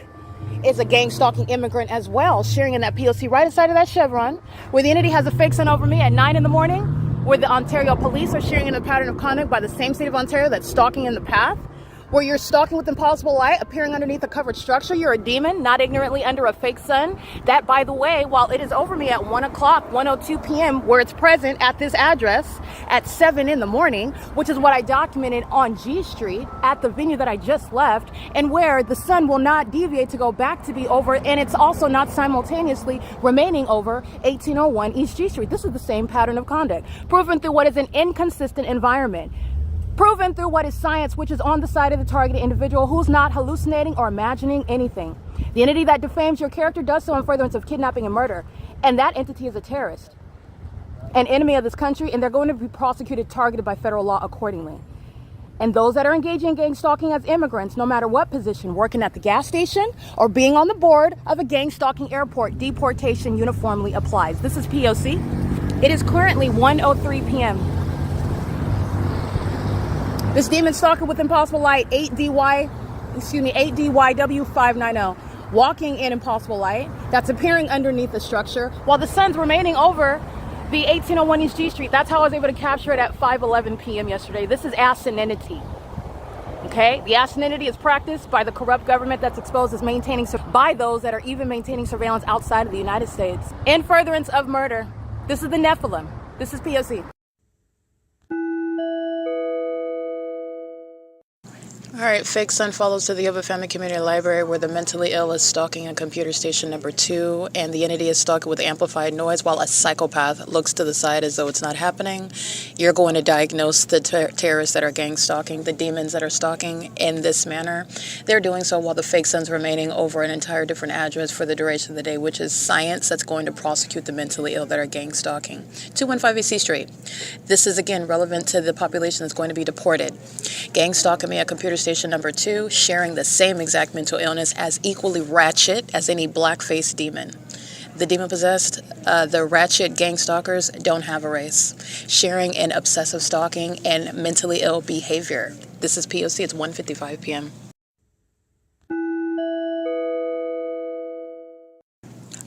is a gang stalking immigrant as well, sharing in that P.O.C. right inside of that Chevron, where the entity has a fake sun over me at 9 in the morning, where the Ontario police are sharing in a pattern of conduct by the same state of Ontario that's stalking in the path, where you're stalking with impossible light, appearing underneath a covered structure. You're a demon, not ignorantly under a fake sun. That, by the way, while it is over me at 1 o'clock, 1:02 p.m., where it's present at this address at 7 in the morning, which is what I documented on G Street at the venue that I just left, and where the sun will not deviate to go back to be over, and it's also not simultaneously remaining over 1801 East G Street. This is the same pattern of conduct, proven through what is an inconsistent environment. Proven through what is science, which is on the side of the targeted individual who's not hallucinating or imagining anything. The entity that defames your character does so in furtherance of kidnapping and murder. And that entity is a terrorist, an enemy of this country, and they're going to be prosecuted, targeted by federal law accordingly. And those that are engaging in gang stalking as immigrants, no matter what position, working at the gas station or being on the board of a gang stalking airport, deportation uniformly applies. This is P.O.C. It is currently 1:03 p.m. This demon stalker with impossible light, 8DYW590, walking in impossible light, that's appearing underneath the structure, while the sun's remaining over the 1801 East G Street. That's how I was able to capture it at 5:11 p.m. yesterday. This is asininity. Okay? The asininity is practiced by the corrupt government that's exposed as by those that are even maintaining surveillance outside of the United States in furtherance of murder. This is the Nephilim. This is P.O.C. All right, fake son follows to the OVITT Family Community Library where the mentally ill is stalking at computer station number 2, and the entity is stalking with amplified noise while a psychopath looks to the side as though it's not happening. You're going to diagnose the terrorists that are gang stalking, the demons that are stalking in this manner. They're doing so while the fake son's remaining over an entire different address for the duration of the day, which is science that's going to prosecute the mentally ill that are gang stalking. 215 AC Street. This is, again, relevant to the population that's going to be deported. Gang stalking me at computer station number 2, sharing the same exact mental illness as equally ratchet as any black-faced demon. The demon-possessed, the ratchet gang stalkers don't have a race. Sharing in obsessive stalking and mentally ill behavior. This is P.O.C. It's 1:55 p.m.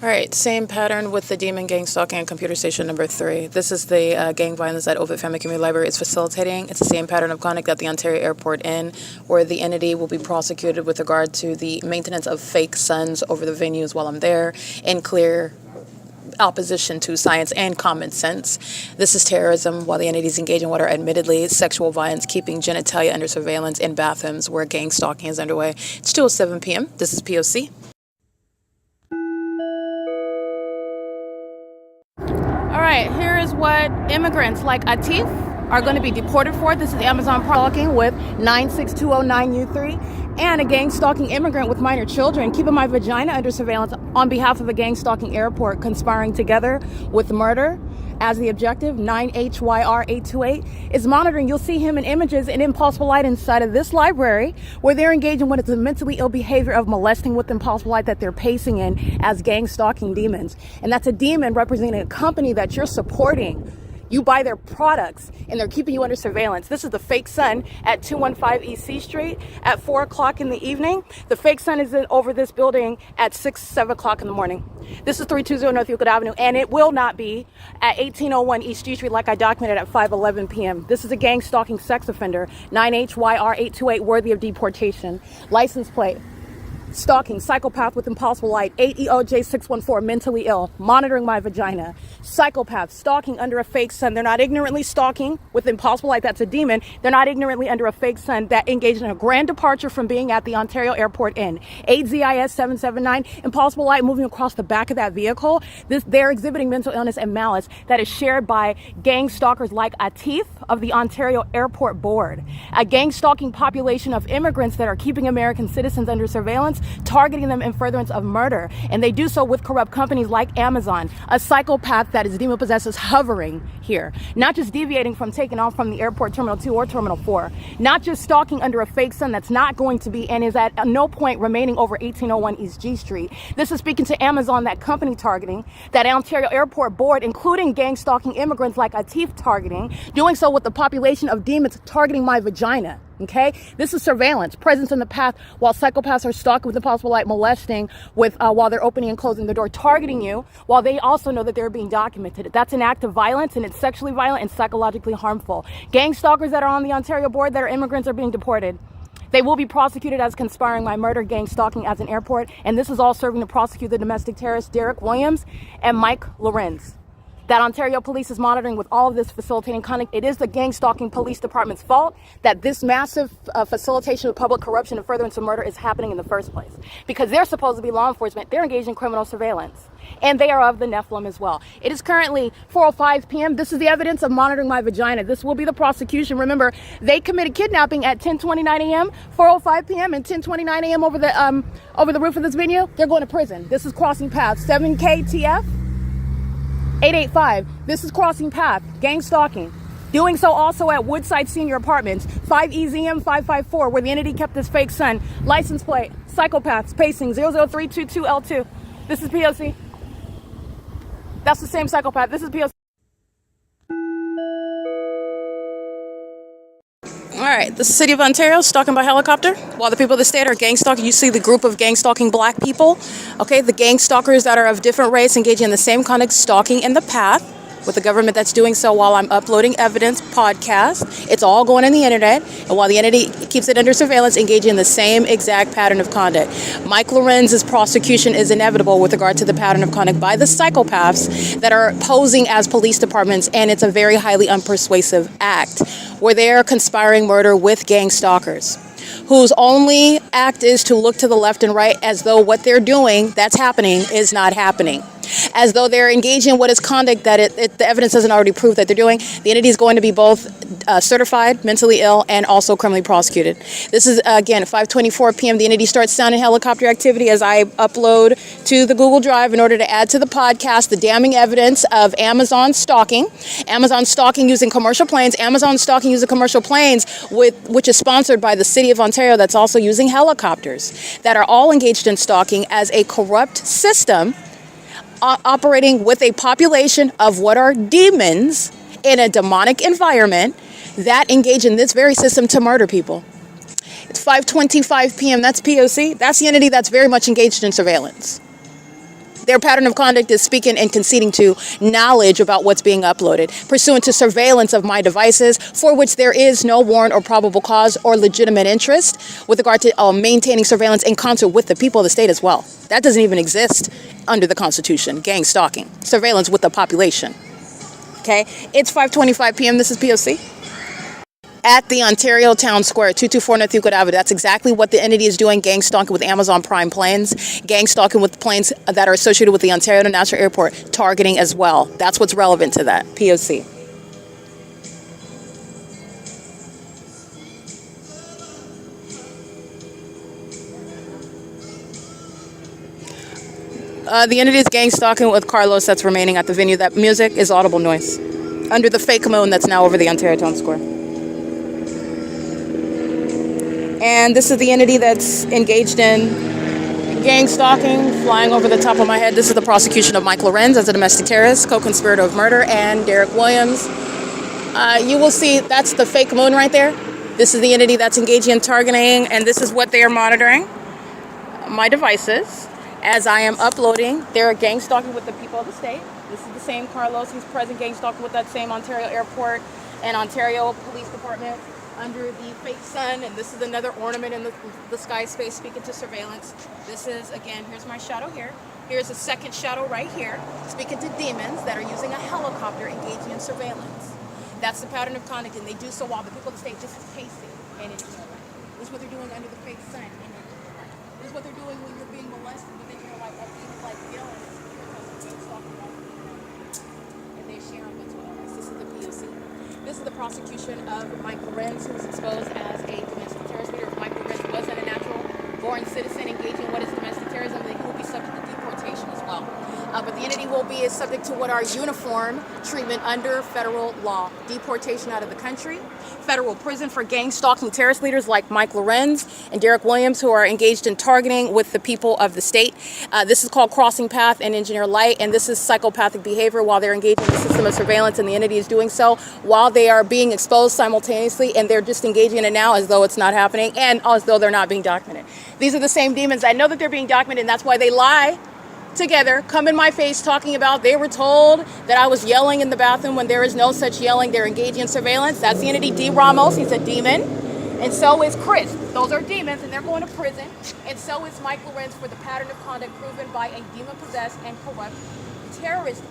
All right, same pattern with the demon gang stalking at computer station number 3. This is the gang violence that OVITT Family Community Library is facilitating. It's the same pattern of conduct at the Ontario Airport Inn, where the entity will be prosecuted with regard to the maintenance of fake suns over the venues while I'm there, and clear opposition to science and common sense. This is terrorism, while the entities engage in what are admittedly sexual violence, keeping genitalia under surveillance in bathrooms where gang stalking is underway. It's 2:07 p.m. This is P.O.C. All right, here is what immigrants like Atif are going to be deported for. This is Amazon Stalking with 96209U3 and a gang stalking immigrant with minor children, keeping my vagina under surveillance on behalf of a gang stalking airport, conspiring together with murder as the objective. 9HYR828 is monitoring. You'll see him in images in Impossible Light inside of this library, where they're engaging with the mentally ill behavior of molesting with Impossible Light that they're pacing in as gang stalking demons. And that's a demon representing a company that you're supporting. You buy their products and they're keeping you under surveillance. This is the fake sun at 215 E.C. Street at 4 o'clock in the evening. The fake sun is over this building at 7 o'clock in the morning. This is 320 North Euclid Avenue, and it will not be at 1801 East G Street like I documented at 5:11 p.m. This is a gang stalking sex offender, 9HYR828, worthy of deportation. License plate. Stalking, psychopath with Impossible Light, 8EOJ614, mentally ill, monitoring my vagina. Psychopath, stalking under a fake sun. They're not ignorantly stalking with Impossible Light, that's a demon. They're not ignorantly under a fake sun that engaged in a grand departure from being at the Ontario Airport Inn. 8ZIS 779, Impossible Light moving across the back of that vehicle. They're exhibiting mental illness and malice that is shared by gang stalkers like Atif of the Ontario Airport Board. A gang stalking population of immigrants that are keeping American citizens under surveillance, targeting them in furtherance of murder. And they do so with corrupt companies like Amazon. A psychopath that is demon-possessed is hovering here. Not just deviating from taking off from the airport Terminal 2 or Terminal 4. Not just stalking under a fake sun that's not going to be and is at no point remaining over 1801 East G Street. This is speaking to Amazon, that company targeting, that Ontario Airport Board, including gang stalking immigrants like Atif targeting, doing so with the population of demons targeting my vagina. Okay, this is surveillance, presence in the path while psychopaths are stalking with Impossible Light, molesting with while they're opening and closing the door, targeting you while they also know that they're being documented. That's an act of violence, and it's sexually violent and psychologically harmful. Gang stalkers that are on the Ontario board that are immigrants are being deported. They will be prosecuted as conspiring by murder, gang stalking as an airport, and this is all serving to prosecute the domestic terrorists Derek Williams and Mike Lorenz. That Ontario police is monitoring with all of this facilitating conduct. It is the gang stalking police department's fault that this massive facilitation of public corruption and furtherance of murder is happening in the first place. Because they're supposed to be law enforcement, they're engaged in criminal surveillance. And they are of the Nephilim as well. It is currently 4:05 p.m. This is the evidence of monitoring my vagina. This will be the prosecution. Remember, they committed kidnapping at 10:29 a.m., 4:05 p.m., and 10:29 a.m. over the roof of this venue. They're going to prison. This is crossing paths. 7KTF. 885, this is crossing path, gang stalking. Doing so also at Woodside Senior Apartments, 5EZM 554, where the entity kept this fake sun. License plate, psychopaths, pacing 00322L2. This is P.O.C. That's the same psychopath. This is P.O.C. All right, the city of Ontario, stalking by helicopter. While the people of the state are gang stalking, you see the group of gang stalking black people. Okay, the gang stalkers that are of different race engaging in the same conduct, stalking in the path with the government that's doing so while I'm uploading evidence, podcast. It's all going on the internet. And while the entity keeps it under surveillance, engaging in the same exact pattern of conduct. Mike Lorenz's prosecution is inevitable with regard to the pattern of conduct by the psychopaths that are posing as police departments, and it's a very highly unpersuasive act where they're conspiring murder with gang stalkers, whose only act is to look to the left and right as though what they're doing that's happening is not happening. As though they're engaging in what is conduct that the evidence doesn't already prove that they're doing. The entity is going to be both certified, mentally ill, and also criminally prosecuted. This is, again, 5:24 p.m. The entity starts sounding helicopter activity as I upload to the Google Drive in order to add to the podcast the damning evidence of Amazon stalking. Amazon stalking using commercial planes. Amazon stalking using commercial planes, which is sponsored by the city of Ontario, that's also using helicopters, that are all engaged in stalking as a corrupt system operating with a population of what are demons in a demonic environment that engage in this very system to murder people. It's 5:25 p.m. That's P.O.C. That's the entity that's very much engaged in surveillance. Their pattern of conduct is speaking and conceding to knowledge about what's being uploaded, pursuant to surveillance of my devices, for which there is no warrant or probable cause or legitimate interest with regard to maintaining surveillance in concert with the people of the state as well. That doesn't even exist under the Constitution, gang stalking, surveillance with the population. Okay, it's 5:25 p.m. This is P.O.C. at the Ontario Town Square, 224 North Euclid Avenue. That's exactly what the entity is doing, gang stalking with Amazon Prime planes, gang stalking with planes that are associated with the Ontario International Airport, targeting as well. That's what's relevant to that, P.O.C. The entity is gang stalking with Carlos that's remaining at the venue. That music is audible noise under the fake moon that's now over the Ontario Town Square. And this is the entity that's engaged in gang stalking, flying over the top of my head. This is the prosecution of Mike LORENZ as a domestic terrorist, co-conspirator of murder, and Derek Williams. You will see that's the fake moon right there. This is the entity that's engaging in targeting, and this is what they are monitoring. My devices. As I am uploading, they're gang stalking with the people of the state. This is the same Carlos who's present gang stalking with that same Ontario Airport and Ontario Police Department under the fake sun. And this is another ornament in the sky space speaking to surveillance. This is, again, here's my shadow here. Here's a second shadow right here speaking to demons that are using a helicopter engaging in surveillance. That's the pattern of conduct, and they do so while the people of the state just is pacing and enjoying. This is what they're doing under the fake sun. This is what they're doing when you're being molested. Yelling because of stalking, and they share them with us. This is the P.O.C. This is the prosecution of Mike LORENZ, who was exposed as a domestic terrorist leader. If Mike LORENZ wasn't a natural born citizen engaging in what is domestic terrorism, then he will be subject to deportation as well. But the entity will be subject to what are uniform treatment under federal law. Deportation out of the country, federal prison for gang stalking terrorist leaders like Mike LORENZ and Derek Williams, who are engaged in targeting with the people of the state. This is called crossing path and engineer light, and this is psychopathic behavior while they're engaged in the system of surveillance, and the entity is doing so while they are being exposed simultaneously, and they're just engaging in it now as though it's not happening and as though they're not being documented. These are the same demons. I know that they're being documented, and that's why they lie together, come in my face talking about they were told that I was yelling in the bathroom when there is no such yelling. They're engaging in surveillance. That's the entity D. Ramos. He's a demon. And so is Chris. Those are demons, and they're going to prison. And so is Mike LORENZ for the pattern of conduct proven by a demon-possessed and corrupt terrorist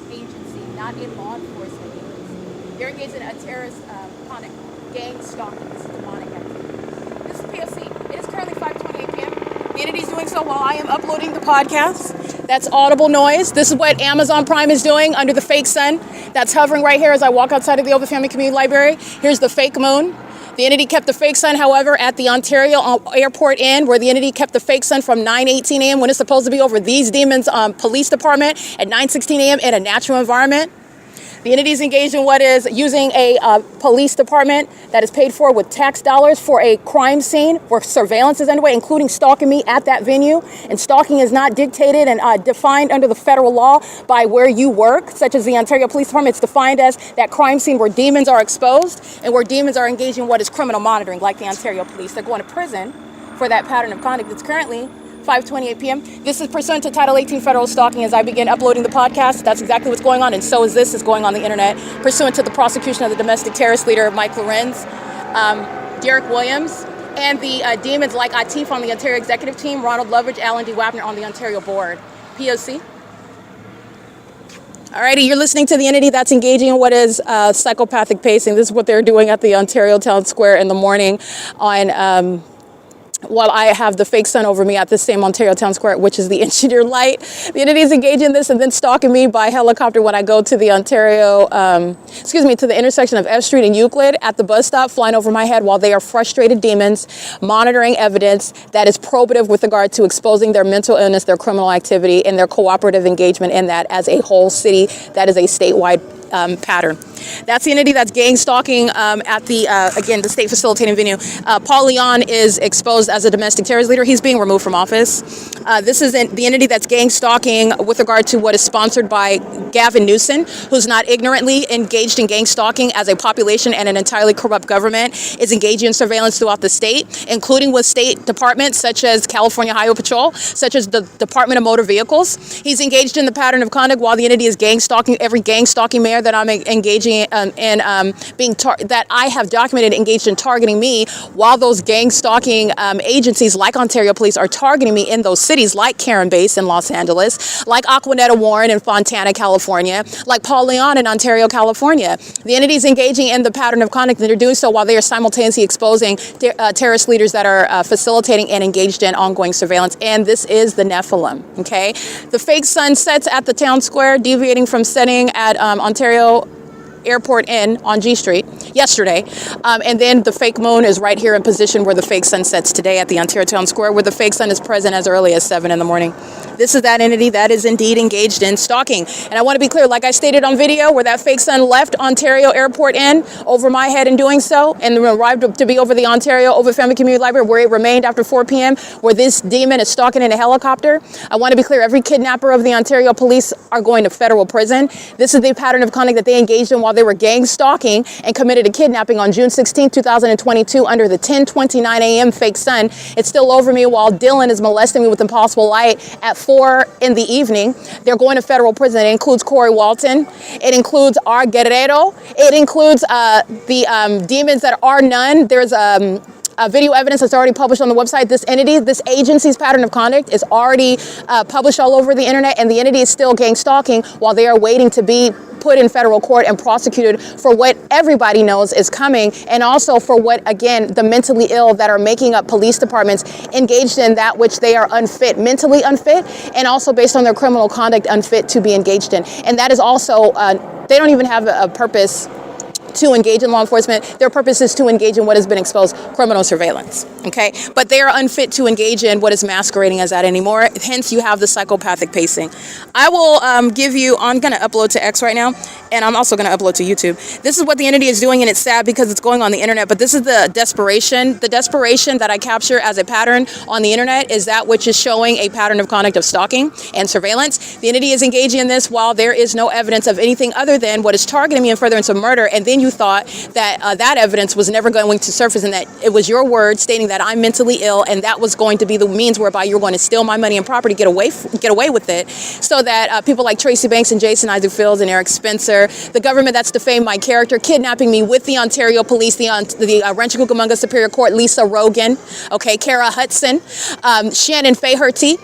agency, not a law enforcement agency. They're engaged in a terrorist conduct, gang stalking. This is demonic activity. This is P.O.C. It is currently 5:28 p.m. The entity's doing so while I am uploading the podcast. That's audible noise. This is what Amazon Prime is doing under the fake sun. That's hovering right here as I walk outside of the OVITT Family Community Library. Here's the fake moon. The entity kept the fake sun, however, at the Ontario Airport Inn, where the entity kept the fake sun from 9:18 a.m. when it's supposed to be over these demons' police department at 9:16 a.m. in a natural environment. The entity is engaged in what is using a police department that is paid for with tax dollars for a crime scene where surveillance is underway, including stalking me at that venue. And stalking is not dictated and defined under the federal law by where you work, such as the Ontario Police Department. It's defined as that crime scene where demons are exposed and where demons are engaged in what is criminal monitoring, like the Ontario Police. They're going to prison for that pattern of conduct. It's currently 5:28 p.m. This is pursuant to Title 18 federal stalking. As I begin uploading the podcast, that's exactly what's going on, and so is this is going on the internet, pursuant to the prosecution of the domestic terrorist leader, Mike LORENZ, Derek Williams, and the demons like Atif on the Ontario executive team, Ronald Loveridge, Alan D. WAPNER on the Ontario board. P.O.C. Alrighty, you're listening to the entity that's engaging in what is psychopathic pacing. This is what they're doing at the Ontario Town Square in the morning on while I have the fake sun over me at this same Ontario Town Square, which is the engineer light. The entity is engaging in this and then stalking me by helicopter when I go to the to the intersection of F Street and Euclid at the bus stop, flying over my head while they are frustrated demons, monitoring evidence that is probative with regard to exposing their mental illness, their criminal activity, and their cooperative engagement in that as a whole city. That is a statewide pattern. That's the entity that's gang stalking at the, again, the state facilitating venue. Paul Leon is exposed as a domestic terrorist leader. He's being removed from office. This is the entity that's gang stalking with regard to what is sponsored by Gavin Newsom, who's not ignorantly engaged in gang stalking as a population and an entirely corrupt government is engaging in surveillance throughout the state, including with state departments such as California Highway Patrol, such as the Department of Motor Vehicles. He's engaged in the pattern of conduct while the entity is gang stalking every gang stalking mayor that I'm engaging in, that I have documented engaged in targeting me, while those gang stalking agencies like Ontario Police are targeting me in those cities like Karen Base in Los Angeles, like Aquanetta Warren in Fontana, California, like Paul Leon in Ontario, California. The entity is engaging in the pattern of conduct, and they're doing so while they are simultaneously exposing terrorist leaders that are facilitating and engaged in ongoing surveillance. And this is the Nephilim, okay? The fake sun sets at the town square, deviating from setting at Ontario Airport Inn on G Street yesterday, and then the fake moon is right here in position where the fake sun sets today at the Ontario Town Square, where the fake sun is present as early as 7 in the morning. This is that entity that is indeed engaged in stalking. And I want to be clear, like I stated on video, where that fake sun left Ontario Airport Inn over my head in doing so, and arrived to be over the Ontario OVITT Family Community Library, where it remained after 4 p.m., where this demon is stalking in a helicopter. I want to be clear, every kidnapper of the Ontario police are going to federal prison. This is the pattern of conduct that they engaged in while they were gang stalking and committed a kidnapping on June 16, 2022 under the 10:29 a.m. fake sun. It's still over me while Dylan is molesting me with impossible light at 4 in the evening. They're going to federal prison. It includes Corey Walton. It includes our Guerrero. It includes the demons that are none. There's video evidence that's already published on the website. This entity, this agency's pattern of conduct is already published all over the internet, and the entity is still gang stalking while they are waiting to be put in federal court and prosecuted for what everybody knows is coming, and also for what, again, the mentally ill that are making up police departments engaged in that which they are unfit, mentally unfit, and also based on their criminal conduct unfit to be engaged in. And that is also, they don't even have a purpose to engage in law enforcement. Their purpose is to engage in what has been exposed, criminal surveillance, okay? But they are unfit to engage in what is masquerading as that anymore. Hence, you have the psychopathic pacing. I will give you, I'm going to upload to X right now, and I'm also going to upload to YouTube. This is what the entity is doing, and it's sad because it's going on the internet, but this is the desperation. The desperation that I capture as a pattern on the internet is that which is showing a pattern of conduct of stalking and surveillance. The entity is engaging in this while there is no evidence of anything other than what is targeting me in furtherance of murder, and then you thought that that evidence was never going to surface, and that it was your word stating that I'm mentally ill, and that was going to be the means whereby you're going to steal my money and property, get away with it, so that people like Tracy Banks and Jason Isaac Fields and Eric Spencer, the government that's defamed my character, kidnapping me with the Ontario Police, the Rancho Cucamonga Superior Court, Lisa Rogan, okay, Kara Hudson, Shannon Faherty.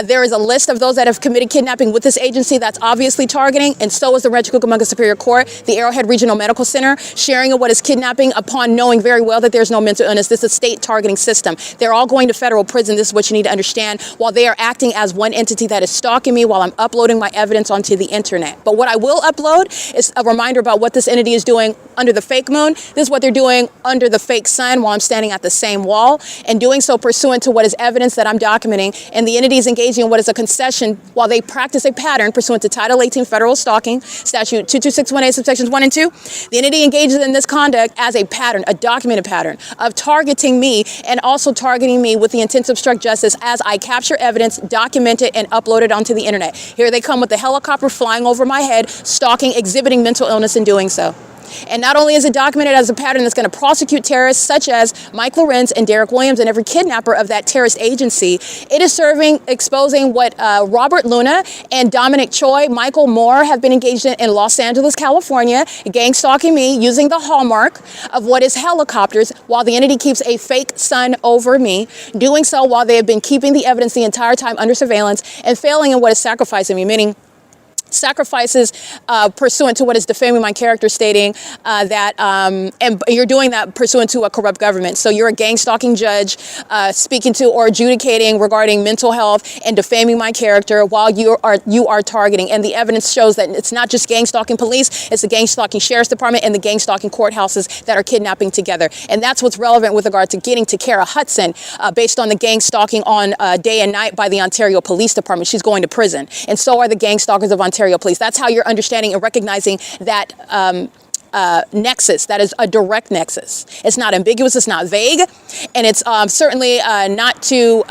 There is a list of those that have committed kidnapping with this agency that's obviously targeting, and so is the Rancho Cucamonga Superior Court, the Arrowhead Regional Medical Center, sharing of what is kidnapping upon knowing very well that there's no mental illness. This is a state targeting system. They're all going to federal prison. This is what you need to understand, while they are acting as one entity that is stalking me while I'm uploading my evidence onto the internet. But what I will upload is a reminder about what this entity is doing under the fake moon. This is what they're doing under the fake sun while I'm standing at the same wall, and doing so pursuant to what is evidence that I'm documenting, and the entity is engaging in what is a concession while they practice a pattern pursuant to Title 18 federal stalking statute 22618 subsections 1 and 2. The entity engages in this conduct as a pattern, a documented pattern of targeting me, and also targeting me with the intent to obstruct justice as I capture evidence, document it, and upload it onto the internet. Here they come with the helicopter flying over my head, stalking, exhibiting mental illness in doing so. And not only is it documented as a pattern that's going to prosecute terrorists such as Mike Lorenz and Derek Williams and every kidnapper of that terrorist agency, it is exposing what Robert Luna and Dominic Choi, Michael Moore have been engaged in Los Angeles, California, gang stalking me using the hallmark of what is helicopters, while the entity keeps a fake sun over me, doing so while they have been keeping the evidence the entire time under surveillance and failing in what is sacrificing me, meaning sacrifices pursuant to what is defaming my character, stating that, and you're doing that pursuant to a corrupt government. So you're a gang stalking judge speaking to or adjudicating regarding mental health and defaming my character while you are targeting. And the evidence shows that it's not just gang stalking police, it's the gang stalking sheriff's department and the gang stalking courthouses that are kidnapping together. And that's what's relevant with regard to getting to Kara Hudson based on the gang stalking on day and night by the Ontario Police Department. She's going to prison. And so are the gang stalkers of Ontario Police. That's how you're understanding and recognizing that nexus that is a direct nexus. It's not ambiguous, it's not vague, and it's certainly not too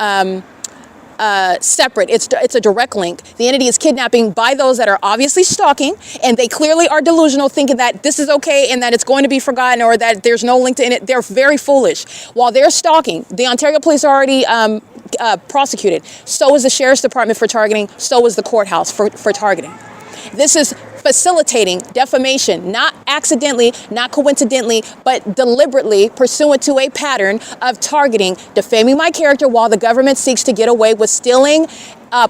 separate. It's a direct link. The entity is kidnapping by those that are obviously stalking, and they clearly are delusional, thinking that this is okay and that it's going to be forgotten or that there's no link to it. They're very foolish. While they're stalking, the Ontario police are already prosecuted. So is the Sheriff's Department for targeting. So is the courthouse for targeting. This is facilitating defamation, not accidentally, not coincidentally, but deliberately pursuant to a pattern of targeting, defaming my character while the government seeks to get away with stealing,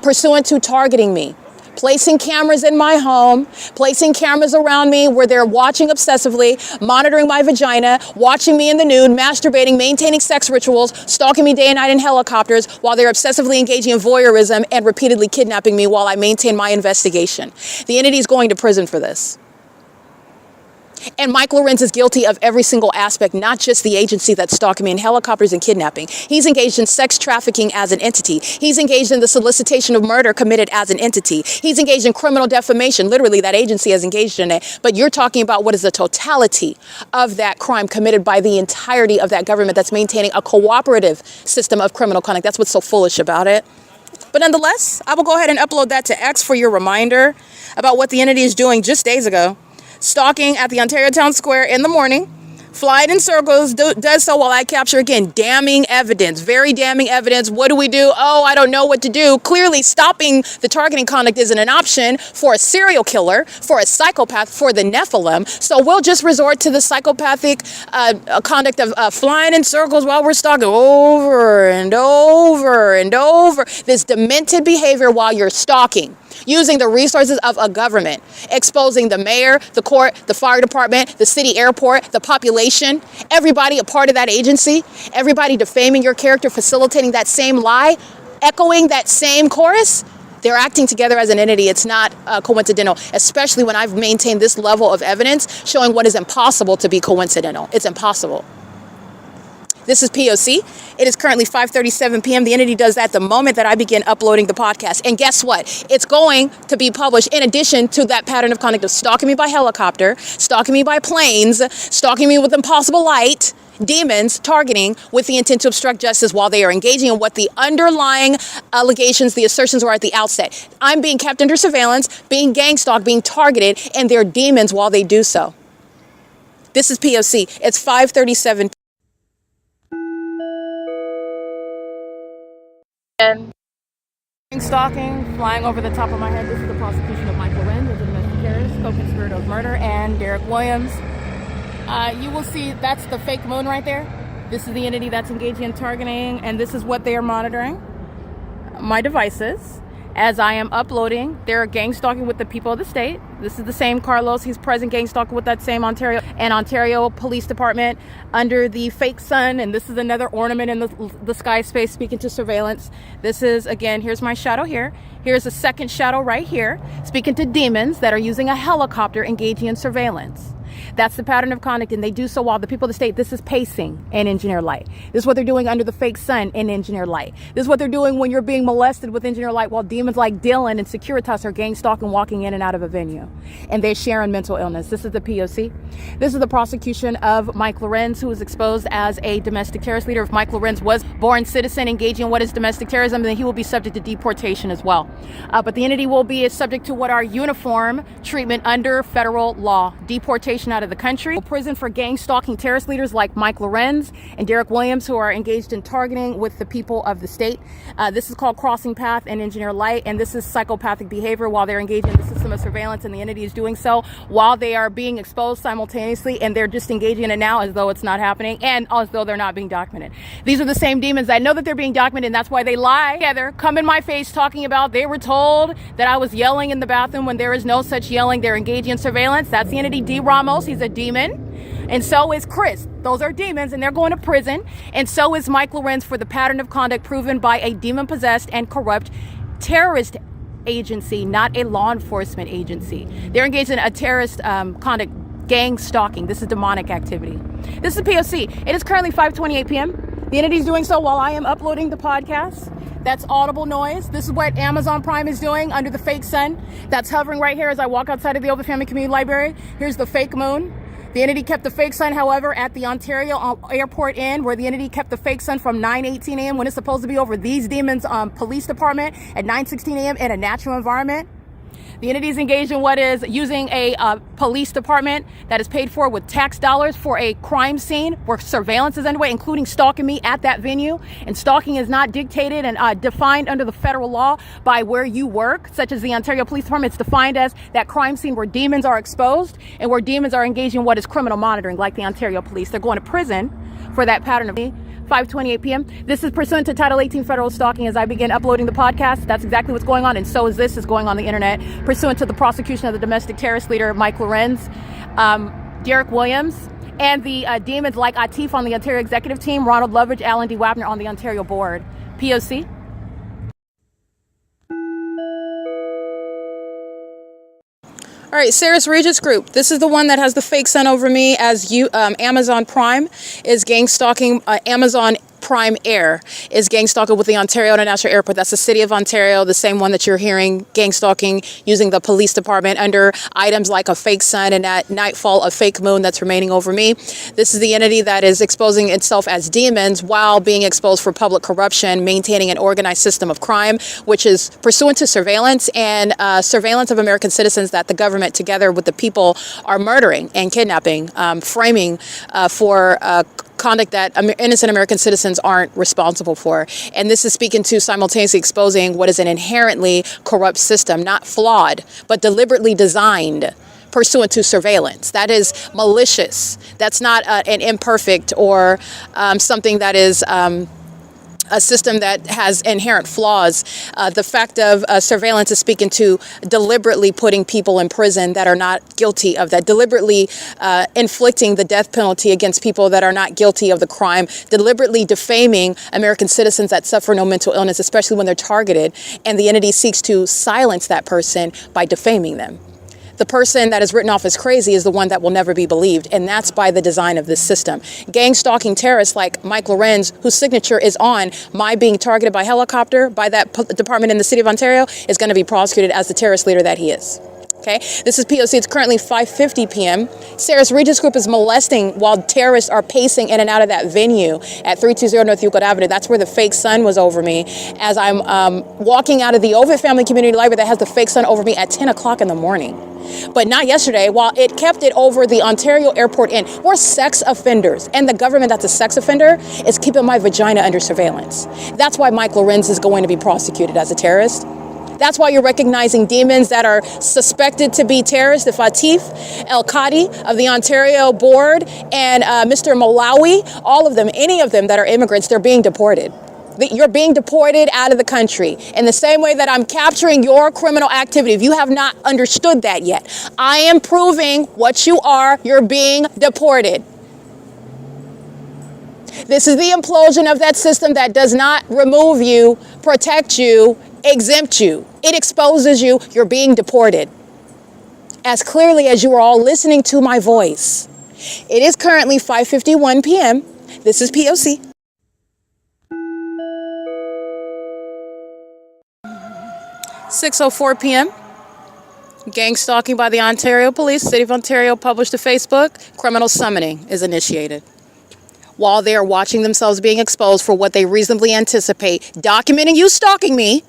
pursuant to targeting me. Placing cameras in my home, placing cameras around me where they're watching obsessively, monitoring my vagina, watching me in the nude, masturbating, maintaining sex rituals, stalking me day and night in helicopters while they're obsessively engaging in voyeurism and repeatedly kidnapping me while I maintain my investigation. The entity is going to prison for this. And Mike LORENZ is guilty of every single aspect, not just the agency that's stalking me in helicopters and kidnapping. He's engaged in sex trafficking as an entity. He's engaged in the solicitation of murder committed as an entity. He's engaged in criminal defamation. Literally, that agency has engaged in it. But you're talking about what is the totality of that crime committed by the entirety of that government that's maintaining a cooperative system of criminal conduct. That's what's so foolish about it. But nonetheless, I will go ahead and upload that to X for your reminder about what the entity is doing just days ago. Stalking at the Ontario Town Square in the morning, flying in circles, does so while I capture, again, damning evidence, very damning evidence. What do we do? Oh, I don't know what to do. Clearly, stopping the targeting conduct isn't an option for a serial killer, for a psychopath, for the Nephilim. So we'll just resort to the psychopathic conduct of flying in circles while we're stalking over and over and over. This demented behavior while you're stalking, using the resources of a government, exposing the mayor, the court, the fire department, the city airport, the population, everybody a part of that agency, everybody defaming your character, facilitating that same lie, echoing that same chorus. They're acting together as an entity. It's not coincidental, especially when I've maintained this level of evidence showing what is impossible to be coincidental. It's impossible. This is P.O.C. It is currently 5:37 p.m. The entity does that the moment that I begin uploading the podcast. And guess what? It's going to be published in addition to that pattern of conduct of stalking me by helicopter, stalking me by planes, stalking me with impossible light, demons, targeting with the intent to obstruct justice while they are engaging in what the underlying allegations, the assertions were at the outset. I'm being kept under surveillance, being gang stalked, being targeted, and they're demons while they do so. This is P.O.C. It's 5:37 p.m. And stalking, flying over the top of my head. This is the prosecution of Mike LORENZ as a domestic terrorist, co-conspirator of murder, and Derek Williams. You will see that's the fake moon right there. This is the entity that's engaging in targeting, and this is what they are monitoring. My devices. As I am uploading, they're gang stalking with the people of the state. This is the same Carlos. He's present gang stalking with that same Ontario Police Department under the fake sun. And this is another ornament in the sky space speaking to surveillance. This is, again, here's my shadow here. Here's a second shadow right here speaking to demons that are using a helicopter engaging in surveillance. That's the pattern of conduct, and they do so while the people of the state, this is pacing in engineer light. This is what they're doing under the fake sun in engineer light. This is what they're doing when you're being molested with engineer light while demons like Dylan and Securitas are gang stalking, walking in and out of a venue. And they're sharing mental illness. This is the P.O.C. This is the prosecution of Mike LORENZ, who was exposed as a domestic terrorist leader. If Mike LORENZ was born citizen engaging in what is domestic terrorism, then he will be subject to deportation as well. But the entity will be subject to what are uniform treatment under federal law. Deportation out of the country, prison for gang stalking terrorist leaders like Mike LORENZ and Derek Williams, who are engaged in targeting with the people of the state. This is called crossing path and engineer light, and this is psychopathic behavior while they're engaged in the system of surveillance, and the entity is doing so while they are being exposed simultaneously, and they're just engaging in it now as though it's not happening and as though they're not being documented. These are the same demons that know that they're being documented, and that's why they lie together, come in my face talking about they were told that I was yelling in the bathroom when there is no such yelling. They're engaging in surveillance. That's the entity D. Ramos. He's a demon. And so is Chris. Those are demons, and they're going to prison. And so is Mike LORENZ for the pattern of conduct proven by a demon-possessed and corrupt terrorist agency, not a law enforcement agency. They're engaged in a terrorist conduct, gang stalking. This is demonic activity. This is P.O.C. It is currently 5:28 p.m. The entity is doing so while I am uploading the podcast. That's audible noise. This is what Amazon Prime is doing under the fake sun. That's hovering right here as I walk outside of the Ovitt Family Community Library. Here's the fake moon. The entity kept the fake sun, however, at the Ontario Airport Inn, where the entity kept the fake sun from 9:18 a.m. when it's supposed to be over these demons' police department at 9:16 a.m. in a natural environment. The entity is engaged in what is using a police department that is paid for with tax dollars for a crime scene where surveillance is underway, including stalking me at that venue. And stalking is not dictated and defined under the federal law by where you work, such as the Ontario Police Department. It's defined as that crime scene where demons are exposed and where demons are engaged in what is criminal monitoring, like the Ontario Police. They're going to prison for that pattern of 5:28 p.m. This is pursuant to Title 18 federal stalking. As I begin uploading the podcast, that's exactly what's going on, and so is this is going on the internet, pursuant to the prosecution of the domestic terrorist leader, Mike LORENZ, Derek Williams, and the demons like Atif on the Ontario executive team, Ronald Loveridge, Alan D. WAPNER on the Ontario board. P.O.C. All right, Sarah's Regis Group. This is the one that has the fake sun over me as Amazon Prime is gang stalking. Amazon Prime Air is gang stalking with the Ontario International Airport. That's the city of Ontario, the same one that you're hearing gang stalking using the police department under items like a fake sun and at nightfall a fake moon that's remaining over me. This is the entity that is exposing itself as demons while being exposed for public corruption, maintaining an organized system of crime, which is pursuant to surveillance and surveillance of American citizens that the government together with the people are murdering and kidnapping, framing for conduct that innocent American citizens aren't responsible for. And this is speaking to simultaneously exposing what is an inherently corrupt system, not flawed, but deliberately designed pursuant to surveillance. That is malicious. That's not an imperfect or something that is a system that has inherent flaws. The fact of surveillance is speaking to deliberately putting people in prison that are not guilty of that, deliberately inflicting the death penalty against people that are not guilty of the crime, deliberately defaming American citizens that suffer no mental illness, especially when they're targeted, and the entity seeks to silence that person by defaming them. The person that is written off as crazy is the one that will never be believed, and that's by the design of this system. Gang stalking terrorists like Mike LORENZ, whose signature is on my being targeted by helicopter by that department in the city of Ontario, is going to be prosecuted as the terrorist leader that he is. Okay, this is P.O.C. It's currently 5:50 p.m. Sarah's Regis Group is molesting while terrorists are pacing in and out of that venue at 320 North Euclid Avenue. That's where the fake sun was over me as I'm walking out of the OVITT Family Community Library that has the fake sun over me at 10 o'clock in the morning. But not yesterday, while it kept it over the Ontario Airport Inn. We're sex offenders, and the government that's a sex offender is keeping my vagina under surveillance. That's why Mike LORENZ is going to be prosecuted as a terrorist. That's why you're recognizing demons that are suspected to be terrorists, the Atif El-Khadi of the Ontario board and Mr. Malawi, all of them, any of them that are immigrants, they're being deported. You're being deported out of the country in the same way that I'm capturing your criminal activity. If you have not understood that yet, I am proving what you are. You're being deported. This is the implosion of that system that does not remove you, protect you, exempt you. It exposes you. You're being deported. As clearly as you are all listening to my voice. It is currently 5:51 p.m. This is P.O.C. 6:04 p.m. Gang stalking by the Ontario Police. City of Ontario published to Facebook. Criminal summoning is initiated. While they are watching themselves being exposed for what they reasonably anticipate, documenting you stalking me,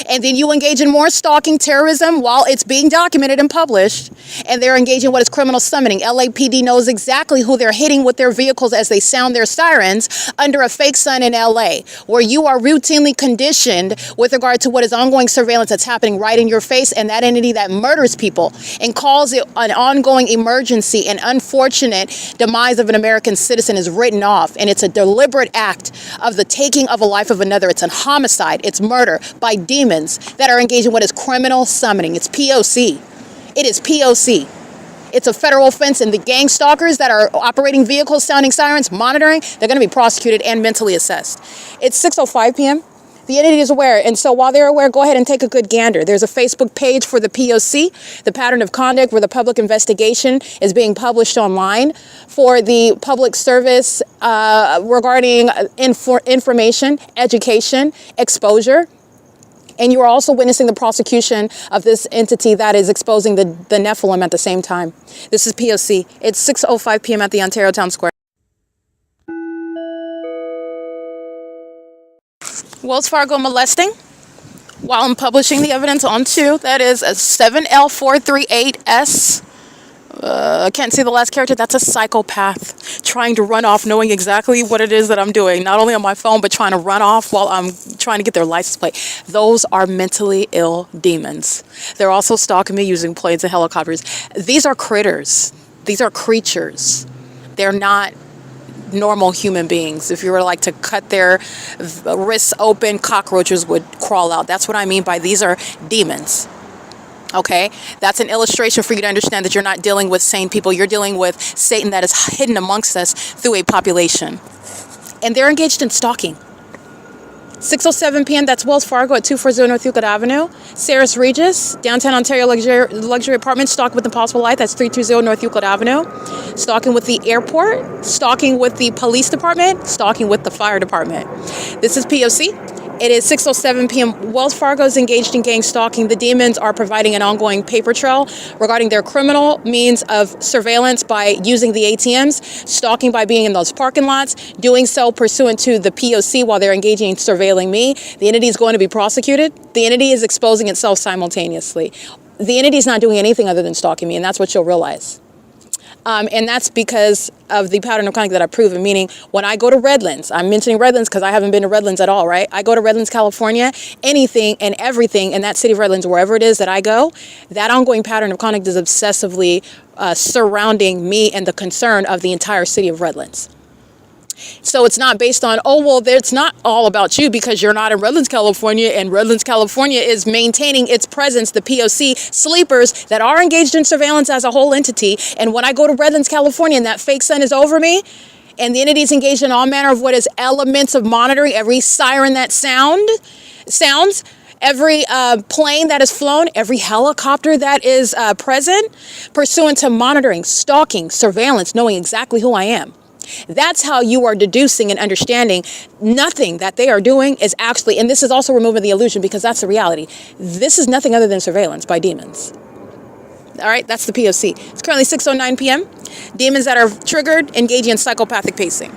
and then you engage in more stalking terrorism while it's being documented and published, and they're engaging in what is criminal summoning. LAPD knows exactly who they're hitting with their vehicles as they sound their sirens under a fake sun in LA, where you are routinely conditioned with regard to what is ongoing surveillance that's happening right in your face, and that entity that murders people and calls it an ongoing emergency and unfortunate demise of an American citizen is written off, and it's a deliberate act of the taking of a life of another. It's a homicide. It's murder by demons that are engaged in what is criminal summoning. It's P.O.C. It is P.O.C. It's a federal offense, and the gang stalkers that are operating vehicles, sounding sirens, monitoring, they're going to be prosecuted and mentally assessed. It's 6:05 p.m. The entity is aware, and so while they're aware, go ahead and take a good gander. There's a Facebook page for the P.O.C., the pattern of conduct, where the public investigation is being published online for the public service regarding information, education, exposure, And you are also witnessing the prosecution of this entity that is exposing the Nephilim at the same time. This is P.O.C. It's 6:05 p.m. at the Ontario Town Square. Wells Fargo molesting while I'm publishing the evidence onto, that is a 7L438S. I can't see the last character. That's a psychopath trying to run off, knowing exactly what it is that I'm doing, not only on my phone, but trying to run off while I'm trying to get their license plate. Those are mentally ill demons. They're also stalking me using planes and helicopters. These are critters. These are creatures. They're not normal human beings. If you were like to cut their wrists open, cockroaches would crawl out. That's what I mean by these are demons. Okay, that's an illustration for you to understand that you're not dealing with sane people. You're dealing with Satan that is hidden amongst us through a population. And they're engaged in stalking. 6:07 p.m. That's Wells Fargo at 240 North Euclid Avenue. Sarah's Regis, downtown Ontario luxury apartment, stalking with Impossible Light. That's 320 North Euclid Avenue. Stalking with the airport, stalking with the police department, stalking with the fire department. This is P.O.C. It is 6:07 p.m. Wells Fargo is engaged in gang stalking. The demons are providing an ongoing paper trail regarding their criminal means of surveillance by using the ATMs, stalking by being in those parking lots, doing so pursuant to the P.O.C. while they're engaging in surveilling me. The entity is going to be prosecuted. The entity is exposing itself simultaneously. The entity is not doing anything other than stalking me, and that's what you'll realize. And that's because of the pattern of conduct that I've proven, meaning when I go to Redlands, I'm mentioning Redlands because I haven't been to Redlands at all, right? I go to Redlands, California, anything and everything in that city of Redlands, wherever it is that I go, that ongoing pattern of conduct is obsessively surrounding me and the concern of the entire city of Redlands. So it's not based on, oh, well, it's not all about you because you're not in Redlands, California, and Redlands, California is maintaining its presence, the P.O.C. sleepers that are engaged in surveillance as a whole entity. And when I go to Redlands, California, and that fake sun is over me, and the entity is engaged in all manner of what is elements of monitoring, every siren that sounds, every plane that is flown, every helicopter that is present, pursuant to monitoring, stalking, surveillance, knowing exactly who I am. That's how you are deducing and understanding nothing that they are doing is actually, and this is also removing the illusion because that's the reality. This is nothing other than surveillance by demons. All right, that's the P.O.C. It's currently 6:09 p.m. Demons that are triggered, engaging in psychopathic pacing.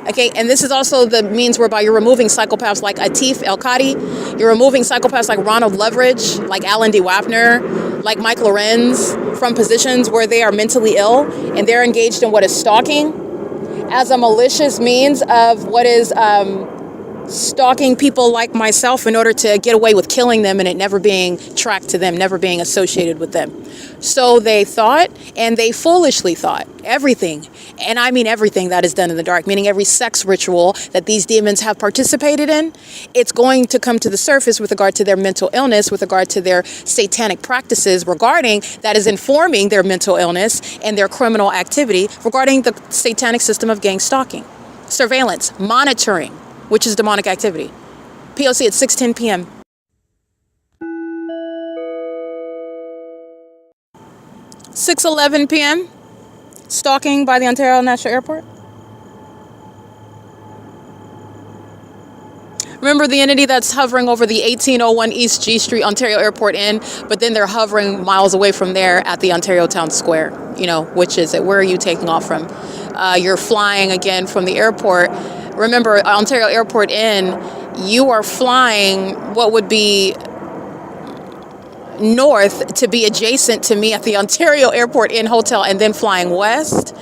Okay, and this is also the means whereby you're removing psychopaths like Atif El-Kadi. You're removing psychopaths like Ronald Leverage, like Alan D. Wapner, like Mike Lorenz from positions where they are mentally ill and they're engaged in what is stalking as a malicious means of what is stalking people like myself in order to get away with killing them and it never being tracked to them, never being associated with them. So they thought, and they foolishly thought, everything, and I mean everything that is done in the dark, meaning every sex ritual that these demons have participated in, it's going to come to the surface with regard to their mental illness, with regard to their satanic practices regarding that is informing their mental illness and their criminal activity regarding the satanic system of gang stalking, surveillance, monitoring, which is demonic activity. P.O.C. at 6:10 p.m. (6:11 p.m.) Stalking by the Ontario National Airport. Remember the entity that's hovering over the 1801 East G Street Ontario Airport Inn, but then they're hovering miles away from there at the Ontario Town Square. You know, which is it? Where are you taking off from? You're flying again from the airport. Remember, Ontario Airport Inn, you are flying what would be north to be adjacent to me at the Ontario Airport Inn Hotel and then flying west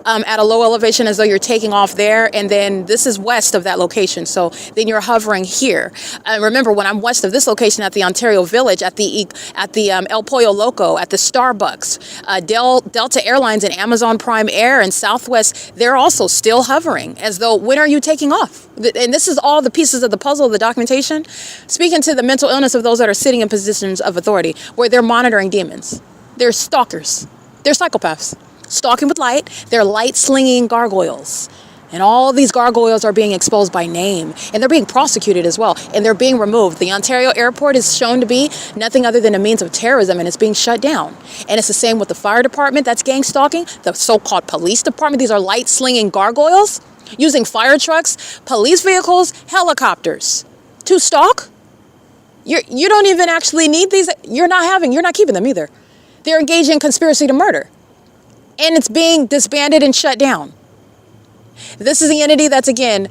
at a low elevation as though you're taking off there. And then this is west of that location. So then you're hovering here. Remember, when I'm west of this location at the Ontario Village, at the El Pollo Loco, at the Starbucks, Delta Airlines and Amazon Prime Air and Southwest, they're also still hovering as though, when are you taking off? And this is all the pieces of the puzzle of the documentation, speaking to the mental illness of those that are sitting in positions of authority, where they're monitoring demons. They're stalkers. They're psychopaths. Stalking with light. They're light-slinging gargoyles. And all these gargoyles are being exposed by name. And they're being prosecuted as well. And they're being removed. The Ontario Airport is shown to be nothing other than a means of terrorism, and it's being shut down. And it's the same with the fire department that's gang stalking. The so-called police department. These are light-slinging gargoyles using fire trucks, police vehicles, helicopters to stalk. You don't even actually need these. You're not keeping them either. They're engaged in conspiracy to murder. And it's being disbanded and shut down. This is the entity that's, again,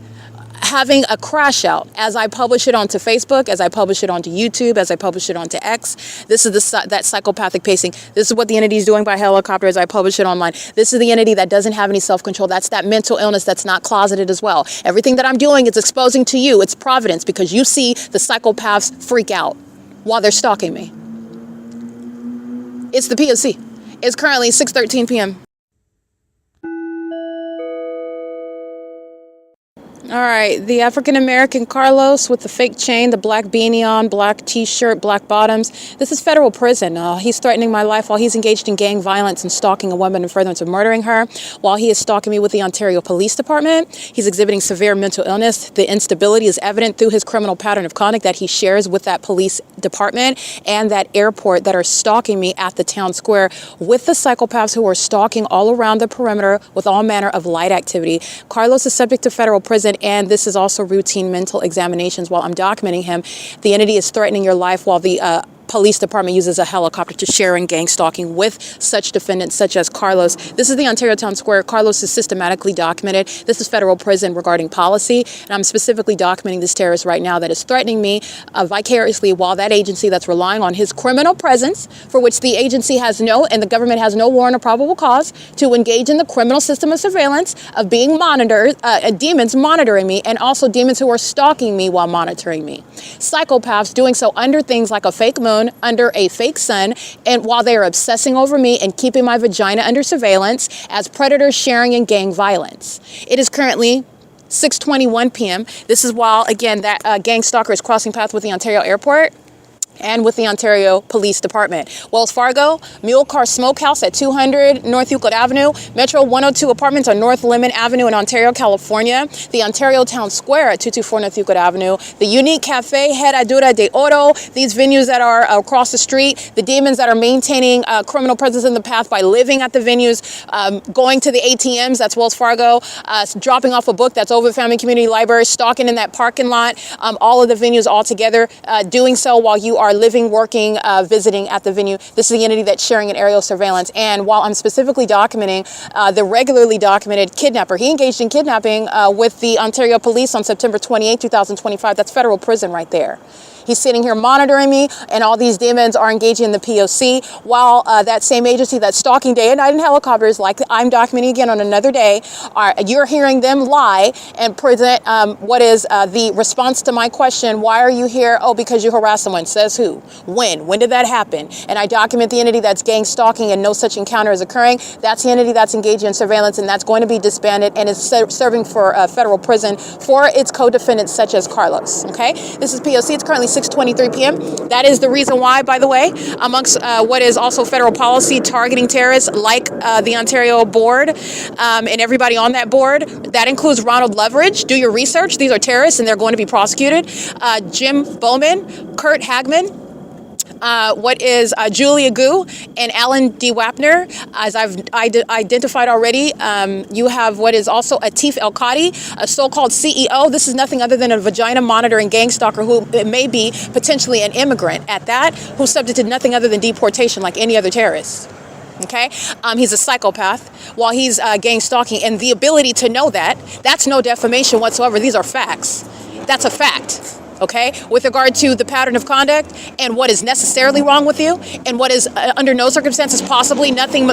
having a crash out as I publish it onto Facebook, as I publish it onto YouTube, as I publish it onto X. This is that psychopathic pacing. This is what the entity is doing by helicopter as I publish it online. This is the entity that doesn't have any self-control. That's that mental illness that's not closeted as well. Everything that I'm doing is exposing to you. It's providence, because you see the psychopaths freak out while they're stalking me. It's the P.O.C. It's currently 6:13 p.m. All right, the African-American Carlos with the fake chain, the black beanie on, black t-shirt, black bottoms. This is federal prison. He's threatening my life while he's engaged in gang violence and stalking a woman in furtherance of murdering her. While he is stalking me with the Ontario Police Department, he's exhibiting severe mental illness. The instability is evident through his criminal pattern of conduct that he shares with that police department and that airport that are stalking me at the town square with the psychopaths who are stalking all around the perimeter with all manner of light activity. Carlos is subject to federal prison, and this is also routine mental examinations while I'm documenting him. The entity is threatening your life while the police department uses a helicopter to share in gang stalking with such defendants such as Carlos. This is the Ontario Town Square. Carlos is systematically documented. This is federal prison regarding policy, and I'm specifically documenting this terrorist right now that is threatening me vicariously while that agency that's relying on his criminal presence, for which the agency has and the government has no warrant or probable cause to engage in the criminal system of surveillance of being monitored, demons monitoring me, and also demons who are stalking me while monitoring me. Psychopaths doing so under things like a fake moon, under a fake sun, and while they are obsessing over me and keeping my vagina under surveillance as predators sharing in gang violence. It is currently 6:21 p.m. This is while, again, that gang stalker is crossing paths with the Ontario Airport and with the Ontario Police Department. Wells Fargo, Mule Car Smokehouse at 200 North Euclid Avenue, Metro 102 Apartments on North Lemon Avenue in Ontario, California, the Ontario Town Square at 224 North Euclid Avenue, the Unique Cafe, Herradura de Oro, these venues that are across the street, the demons that are maintaining criminal presence in the path by living at the venues, going to the ATMs, that's Wells Fargo, dropping off a book, that's OVITT Family Community Library, stalking in that parking lot, all of the venues all together, doing so while you are living, working, visiting at the venue. This is the entity that's sharing an aerial surveillance. And while I'm specifically documenting the regularly documented kidnapper, he engaged in kidnapping with the Ontario Police on September 28, 2025. That's federal prison right there. He's sitting here monitoring me, and all these demons are engaging in the P.O.C. while that same agency that's stalking day and night in helicopters, like I'm documenting again on another day, you're hearing them lie and present what is the response to my question, why are you here? Oh, because you harassed someone. Says who? When? When did that happen? And I document the entity that's gang stalking and no such encounter is occurring. That's the entity that's engaged in surveillance, and that's going to be disbanded and is serving for federal prison for its co-defendants such as Carlos. Okay? This is P.O.C. It's currently 6:23 p.m. That is the reason why, by the way, amongst what is also federal policy targeting terrorists like the Ontario board and everybody on that board, that includes Ronald Leverage. Do your research. These are terrorists and they're going to be prosecuted. Jim Bowman, Kurt Hagman, what is Julia Gu and Alan D. WAPNER. As I've identified already, you have what is also Atif El-Qadi, a so-called CEO. This is nothing other than a vagina monitoring gang stalker who may be potentially an immigrant at that, who's subject to nothing other than deportation like any other terrorist. Okay, he's a psychopath while he's gang stalking, and the ability to know that's no defamation whatsoever. These are facts. That's a fact. Okay, with regard to the pattern of conduct and what is necessarily wrong with you, and what is under no circumstances possibly nothing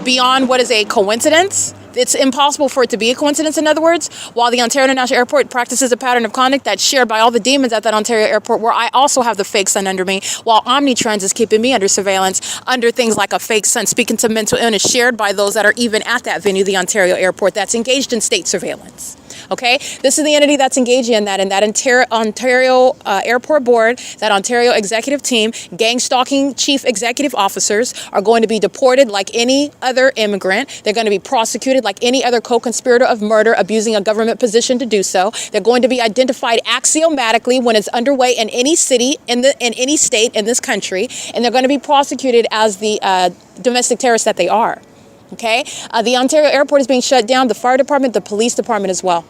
beyond what is a coincidence. It's impossible for it to be a coincidence, in other words, while the Ontario International Airport practices a pattern of conduct that's shared by all the demons at that Ontario airport, where I also have the fake sun under me, while Omnitrends is keeping me under surveillance, under things like a fake sun, speaking to mental illness shared by those that are even at that venue, the Ontario airport, that's engaged in state surveillance. Okay, this is the entity that's engaging in that, and that Ontario Airport Board, that Ontario executive team, gang stalking chief executive officers are going to be deported like any other immigrant. They're going to be prosecuted like any other co-conspirator of murder, abusing a government position to do so. They're going to be identified axiomatically when it's underway in any city, in any state in this country, and they're going to be prosecuted as the domestic terrorists that they are. Okay, the Ontario airport is being shut down, the fire department, the police department as well.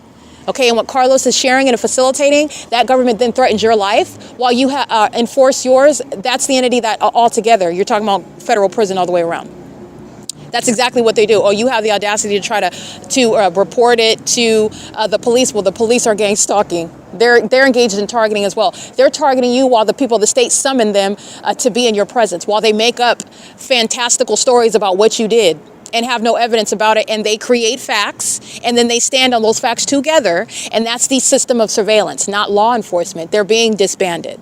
Okay, and what Carlos is sharing and facilitating, that government then threatens your life while you enforce yours. That's the entity that altogether, you're talking about federal prison all the way around. That's exactly what they do. Oh, you have the audacity to try to report it to the police. Well, the police are gang stalking. They're engaged in targeting as well. They're targeting you while the people of the state summon them to be in your presence, while they make up fantastical stories about what you did and have no evidence about it, and they create facts, and then they stand on those facts together, and that's the system of surveillance, not law enforcement. They're being disbanded.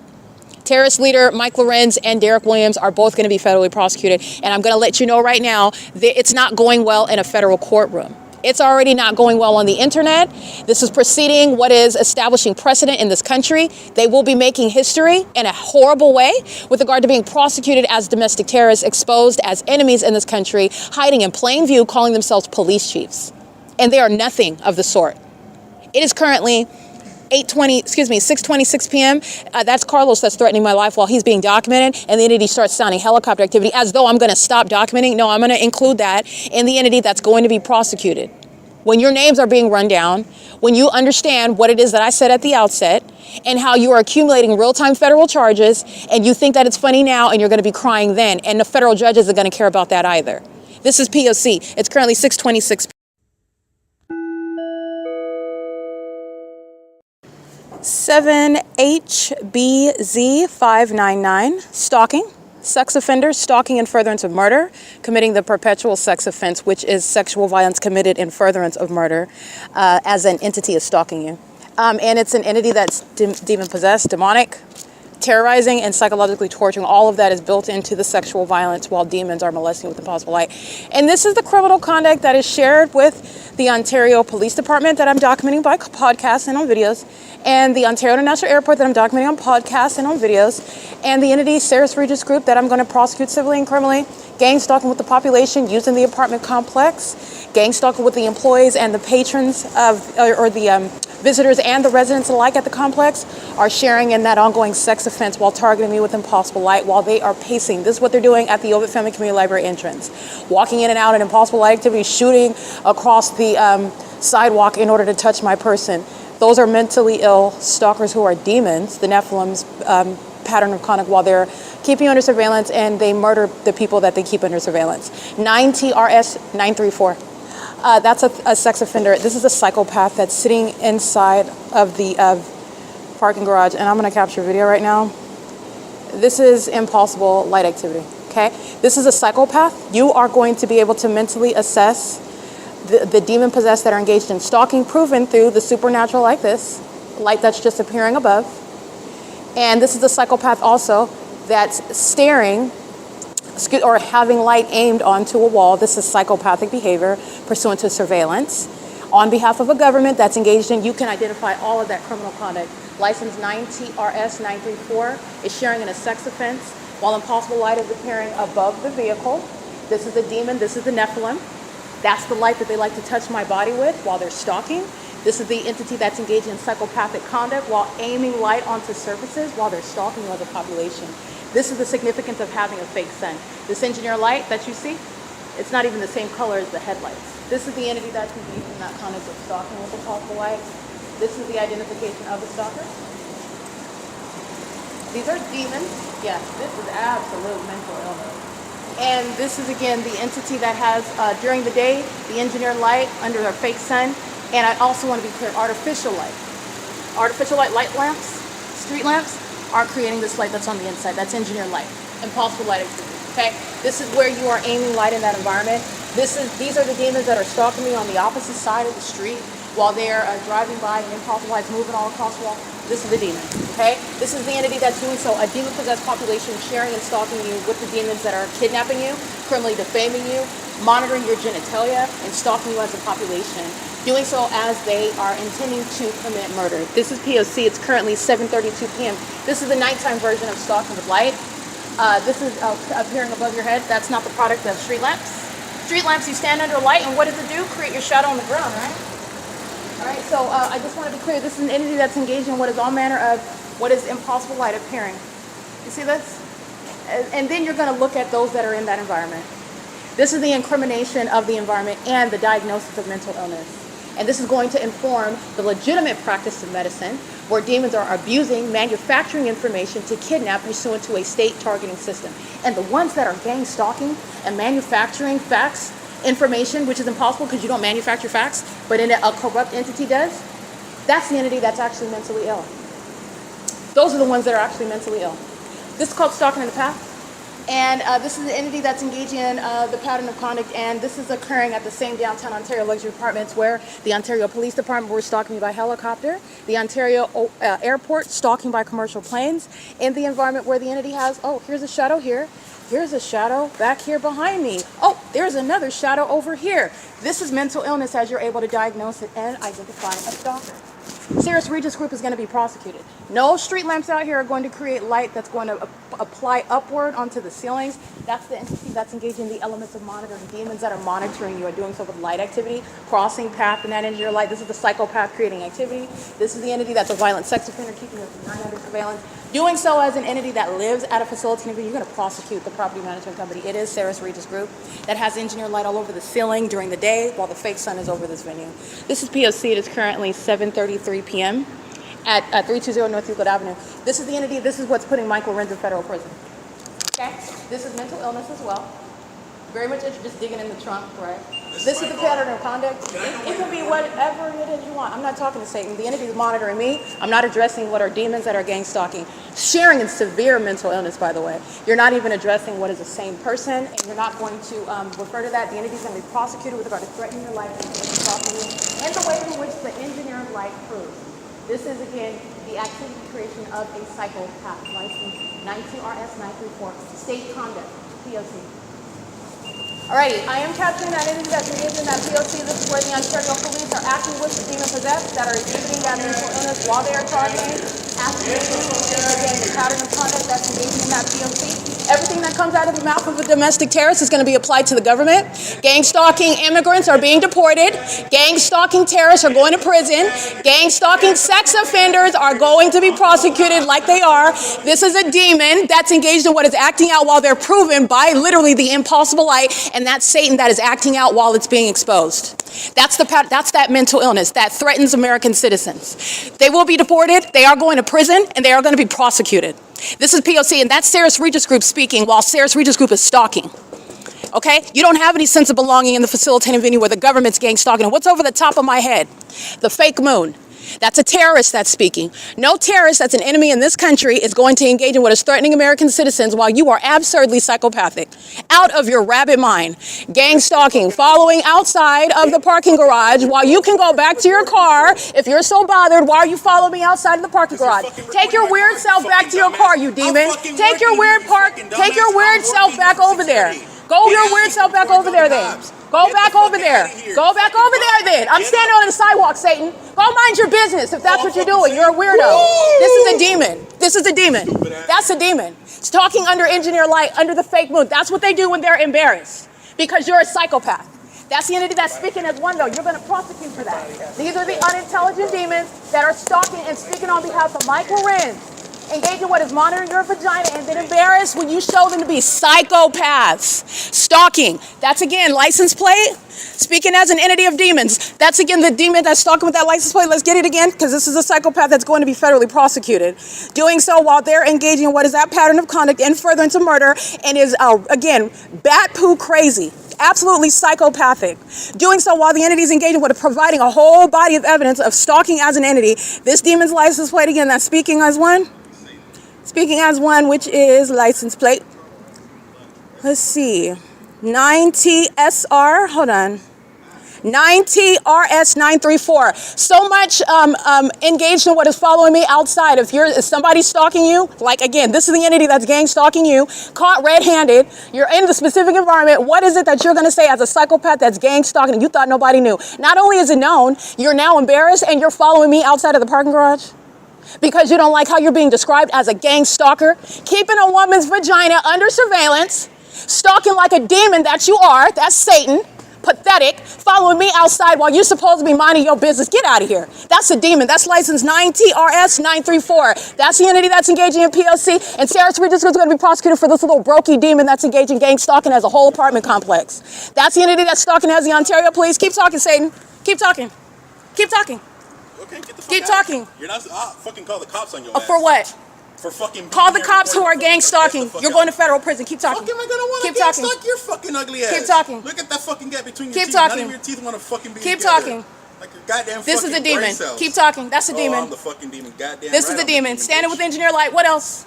Terrorist leader Mike Lorenz and Derek Williams are both going to be federally prosecuted, and I'm going to let you know right now that it's not going well in a federal courtroom. It's already not going well on the internet. This is preceding what is establishing precedent in this country. They will be making history in a horrible way with regard to being prosecuted as domestic terrorists, exposed as enemies in this country, hiding in plain view, calling themselves police chiefs. And they are nothing of the sort. It is currently 6:26 p.m. That's Carlos that's threatening my life while he's being documented, and the entity starts sounding helicopter activity as though I'm going to stop documenting. No, I'm going to include that in the entity that's going to be prosecuted. When your names are being run down, when you understand what it is that I said at the outset and how you are accumulating real-time federal charges, and you think that it's funny now and you're going to be crying then, and the federal judge isn't going to care about that either. This is P.O.C. It's currently 6:26 p.m. 7HBZ599, stalking, sex offender, stalking in furtherance of murder, committing the perpetual sex offense, which is sexual violence committed in furtherance of murder, as an entity is stalking you. And it's an entity that's demon-possessed, demonic, terrorizing and psychologically torturing. All of that is built into the sexual violence while demons are molesting with impossible light. And this is the criminal conduct that is shared with the Ontario Police Department that I'm documenting by podcast and on videos, and the Ontario International Airport that I'm documenting on podcasts and on videos, and the entity Sarah's Regis Group that I'm going to prosecute civilly and criminally, gang stalking with the population used in the apartment complex, gang stalking with the employees and the patrons of, or the visitors and the residents alike at the complex are sharing in that ongoing sex offense while targeting me with impossible light while they are pacing. This is what they're doing at the OVITT Family Community Library entrance. Walking in and out in impossible light activity, shooting across the sidewalk in order to touch my person. Those are mentally ill stalkers who are demons, the Nephilim's pattern of conduct while they're keeping you under surveillance, and they murder the people that they keep under surveillance. 9TRS 934. That's a sex offender. This is a psychopath that's sitting inside of the parking garage, and I'm going to capture video right now. This is impossible light activity, okay? This is a psychopath. You are going to be able to mentally assess the demon-possessed that are engaged in stalking, proven through the supernatural like this, light that's just appearing above. And this is the psychopath also that's staring or having light aimed onto a wall. This is psychopathic behavior pursuant to surveillance on behalf of a government that's engaged in, you can identify all of that criminal conduct. License 9TRS 934 is sharing in a sex offense while impossible light is appearing above the vehicle. This is the demon, this is the Nephilim. That's the light that they like to touch my body with while they're stalking. This is the entity that's engaged in psychopathic conduct while aiming light onto surfaces while they're stalking you as a population. This is the significance of having a fake sun. This engineer light that you see, it's not even the same color as the headlights. This is the entity that's engaged in that conduct of stalking with the possible light. This is the identification of the stalker. These are demons. Yes, this is absolute mental illness. And this is, again, the entity that has, during the day, the engineer light under their fake sun. And I also want to be clear, artificial light. Artificial light lamps, street lamps, are creating this light that's on the inside. That's engineer light, impossible light activity, okay? This is where you are aiming light in that environment. These are the demons that are stalking me on the opposite side of the street while they're driving by and impossible lights moving all across the wall. This is the demon, okay? This is the entity that's doing so. A demon-possessed population sharing and stalking you with the demons that are kidnapping you, criminally defaming you, monitoring your genitalia, and stalking you as a population. Doing so as they are intending to commit murder. This is P.O.C. It's currently 7:32 p.m. This is the nighttime version of stalking with light. This is appearing above your head. That's not the product of street lamps. Street lamps, you stand under light, and what does it do? Create your shadow on the ground, right? All right, so I just want to be clear. This is an entity that's engaged in what is all manner of what is impossible light appearing. You see this? And then you're going to look at those that are in that environment. This is the incrimination of the environment and the diagnosis of mental illness. And this is going to inform the legitimate practice of medicine, where demons are abusing, manufacturing information to kidnap pursuant to a state targeting system. And the ones that are gang stalking and manufacturing facts, information, which is impossible because you don't manufacture facts, but in a corrupt entity does, that's the entity that's actually mentally ill. Those are the ones that are actually mentally ill. This is called stalking in the path. And this is the entity that's engaging in the pattern of conduct, and this is occurring at the same downtown Ontario luxury apartments where the Ontario Police Department were stalking me by helicopter, the Ontario Airport stalking by commercial planes, in the environment where the entity has, oh, here's a shadow here, here's a shadow back here behind me, oh, there's another shadow over here. This is mental illness as you're able to diagnose it and identify a stalker. CEASELESS Regis Group is going to be prosecuted. No street lamps out here are going to create light that's going to apply upward onto the ceilings. That's the entity that's engaging the elements of monitoring. Demons that are monitoring you are doing so with light activity, crossing path in that engineer light. This is the psychopath creating activity. This is the entity that's a violent sex offender keeping us under surveillance. Doing so as an entity that lives at a facility, you're going to prosecute the property management company. It is CEASELESS Regis Group that has engineer light all over the ceiling during the day while the fake sun is over this venue. This is P.O.C. It is currently 7:33 p.m. at 320 North Euclid Avenue. This is the entity, this is what's putting Michael LORENZ in federal prison. Okay? This is mental illness as well. Very much just digging in the trunk, right? This is the pattern of conduct. It can be whatever it is you want. I'm not talking to Satan. The entity is monitoring me. I'm not addressing what are demons that are gang stalking. Sharing in severe mental illness, by the way. You're not even addressing what is a sane person, and you're not going to refer to that. The entity is going to be prosecuted with regard to threatening your life and stalking you, and the way in which the engineer of life proves. This is, again, the activity creation of a psychopath. License 19 RS 934, state conduct, P.O.C. Alrighty, I am capturing that entity that's engaged in that P.O.C. This is where the Ontario police are acting with the demon possessed that are exhibiting that mental illness while they are targeting, activating, again, the pattern of conduct that's engaging in that P.O.C. Everything that comes out of the mouth of a domestic terrorist is going to be applied to the government. Gang stalking immigrants are being deported. Gang stalking terrorists are going to prison. Gang stalking sex offenders are going to be prosecuted like they are. This is a demon that's engaged in what is acting out while they're proven by literally the impossible light, and that's Satan that is acting out while it's being exposed. That's that mental illness that threatens American citizens. They will be deported, they are going to prison, and they are going to be prosecuted. This is P.O.C., and that's CEASELESS Regis Group speaking while CEASELESS Regis Group is stalking. Okay? You don't have any sense of belonging in the facilitating venue where the government's gang stalking. And what's over the top of my head? The fake moon. That's a terrorist that's speaking. No terrorist that's an enemy in this country is going to engage in what is threatening American citizens while you are absurdly psychopathic. Out of your rabbit mind. Gang stalking, following outside of the parking garage while you can go back to your car. If you're so bothered, why are you following me outside of the parking garage? Take your weird self back to your car, you demon. Take your weird self back over there. Go your weird self back over there then. Go back over there. Go back over there then. I'm standing on the sidewalk, Satan. Go mind your business if that's what you're doing. You're a weirdo. This is a demon. This is a demon. That's a demon. It's talking under engineer light, under the fake moon. That's what they do when they're embarrassed because you're a psychopath. That's the entity that's speaking as one, though. You're going to prosecute for that. These are the unintelligent demons that are stalking and speaking on behalf of Michael LORENZ. Engaging what is monitoring your vagina and then embarrassed when you show them to be psychopaths. Stalking. That's, again, license plate. Speaking as an entity of demons. That's, again, the demon that's stalking with that license plate. Let's get it again, because this is a psychopath that's going to be federally prosecuted. Doing so while they're engaging in what is that pattern of conduct in furtherance of murder and is, again, bat poo crazy. Absolutely psychopathic. Doing so while the entity is engaging with providing a whole body of evidence of stalking as an entity. This demon's license plate, again, that's speaking as one. Speaking as one, which is license plate. Let's see. 9TSR, hold on. 9TRS934. So much engaged in what is following me outside. If somebody's stalking you, like again, this is the entity that's gang stalking you, caught red-handed, you're in the specific environment, what is it that you're going to say as a psychopath that's gang stalking and you thought nobody knew? Not only is it known, you're now embarrassed and you're following me outside of the parking garage? Because you don't like how you're being described as a gang stalker, keeping a woman's vagina under surveillance, stalking like a demon that you are, that's Satan, pathetic, following me outside while you're supposed to be minding your business. Get out of here. That's a demon. That's license 9TRS934. That's the entity that's engaging in P.O.C. And CEASELESS Regis is going to be prosecuted for this little brokey demon that's engaging gang stalking as a whole apartment complex. That's the entity that's stalking as the Ontario police. Keep talking, Satan. Keep talking. Keep talking. Okay, get the fuck Keep out. talking. You're not. I'll fucking call the cops on your ass. For what? For fucking. Call the cops who are gang stalking. You're going to federal prison. Keep talking. Fuck am I gonna want to Keep gang talking. stalk your fucking ugly ass? Keep talking. Look at that fucking gap between your Keep teeth. talking. None of your teeth want to fucking be Keep together. talking. Like a goddamn This is fucking the demon. brain cells. Keep talking. That's the Oh, demon. I'm the fucking demon. Goddamn. This right, is the I'm demon. Standing bitch. with engineer light. What else?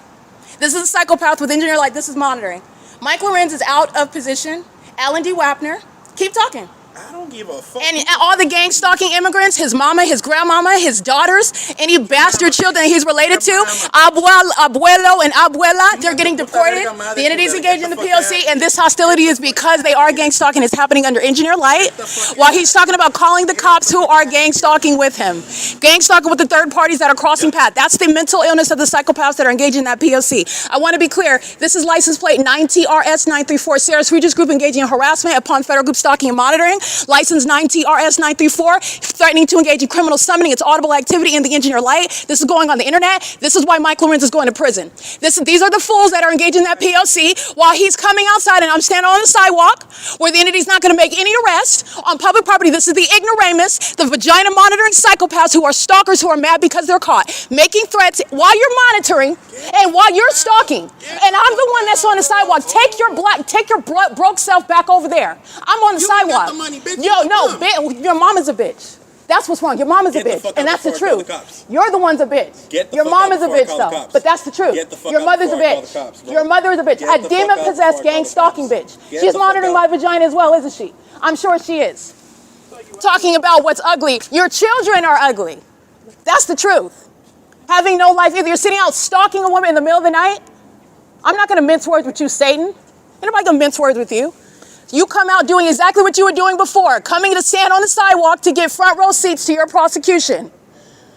This is a psychopath with engineer light. This is monitoring. Mike Lorenz is out of position. Alan D. WAPNER. Keep talking. I don't give a fuck. And all the gang stalking immigrants, his mama, his grandmama, his daughters, any bastard children he's related to, abuelo and abuela, they're getting deported. The entities engaged in the P.O.C. and this hostility is because they are gang stalking. It's happening under engineer light while he's talking about calling the cops who are gang stalking with him. Gang stalking with the third parties that are crossing path. That's the mental illness of the psychopaths that are engaged in that P.O.C. I want to be clear. This is license plate 9TRS934. Sarah's Regis Group engaging in harassment upon federal group stalking and monitoring. License 9TRS934, threatening to engage in criminal summoning. It's audible activity in the engineer light. This is going on the internet. This is why Mike Lorenz is going to prison. These are the fools that are engaged in that P.O.C. while he's coming outside and I'm standing on the sidewalk where the entity's not going to make any arrest on public property. This is the ignoramus, the vagina monitoring psychopaths who are stalkers who are mad because they're caught making threats while you're monitoring and while you're stalking. And I'm the one that's on the sidewalk. Take your broke self back over there. I'm on the sidewalk. Got the money, bitch. Yo, no, your mom is a bitch. That's what's wrong. Your mom is a Get the bitch, fuck and out that's the before I call the truth. cops. You're the one's a bitch. Get the Your fuck mom out is a before I bitch, call the though. cops. But that's the truth. Get the fuck Your out mother's a before I call bitch. the cops, bro. Your mother is a bitch. Get A the fuck demon out before I possessed, call gang the stalking cops. bitch. Get She's the fuck monitoring out. my vagina as well, isn't she? I'm sure she is. Talking about what's ugly. Your children are ugly. That's the truth. Having no life either. You're sitting out stalking a woman in the middle of the night. I'm not going to mince words with you, Satan. Ain't nobody going to mince words with you. You come out doing exactly what you were doing before, coming to stand on the sidewalk to get front row seats to your prosecution.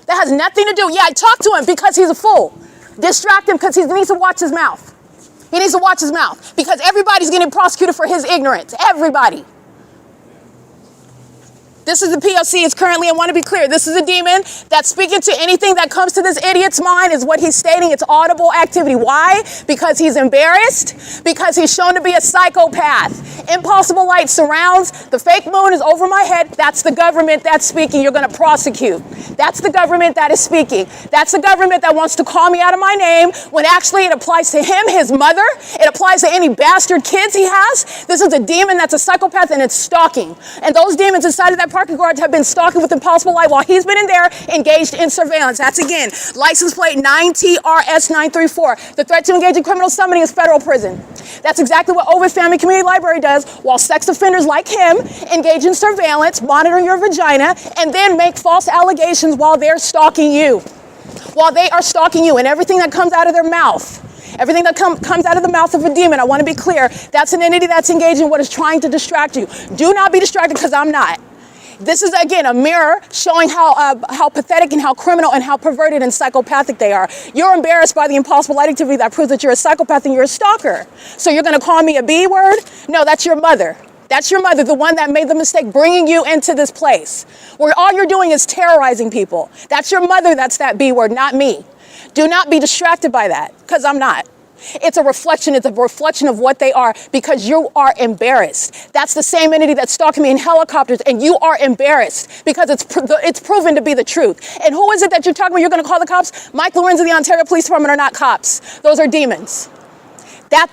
That has nothing to do. Yeah, I talked to him because he's a fool. Distract him because he needs to watch his mouth. He needs to watch his mouth because everybody's getting prosecuted for his ignorance. Everybody. This is the P.O.C. It's currently, I want to be clear, this is a demon that's speaking to anything that comes to this idiot's mind is what he's stating. It's audible activity. Why? Because he's embarrassed, because he's shown to be a psychopath. Impossible light surrounds. The fake moon is over my head. That's the government that's speaking. You're going to prosecute. That's the government that is speaking. That's the government that wants to call me out of my name when actually it applies to him, his mother. It applies to any bastard kids he has. This is a demon that's a psychopath and it's stalking. And those demons inside of that parking garage have been stalking with impossible light while he's been in there engaged in surveillance. That's again, license plate 9TRS934. The threat to engage in criminal summoning is federal prison. That's exactly what OVITT Family Community Library does while sex offenders like him engage in surveillance, monitoring your vagina, and then make false allegations while they're stalking you. While they are stalking you and everything that comes out of their mouth. Everything that comes out of the mouth of a demon, I want to be clear, that's an entity that's engaged in what is trying to distract you. Do not be distracted because I'm not. This is, again, a mirror showing how pathetic and how criminal and how perverted and psychopathic they are. You're embarrassed by the impossible light activity that proves that you're a psychopath and you're a stalker. So you're going to call me a B word? No, that's your mother. That's your mother, the one that made the mistake bringing you into this place where all you're doing is terrorizing people. That's your mother that's that B word, not me. Do not be distracted by that because I'm not. It's a reflection of what they are because you are embarrassed. That's the same entity that's stalking me in helicopters and you are embarrassed because it's proven to be the truth. And who is it that you're talking about? You're going to call the cops? Mike Lorenz of the Ontario Police Department are not cops. Those are demons. That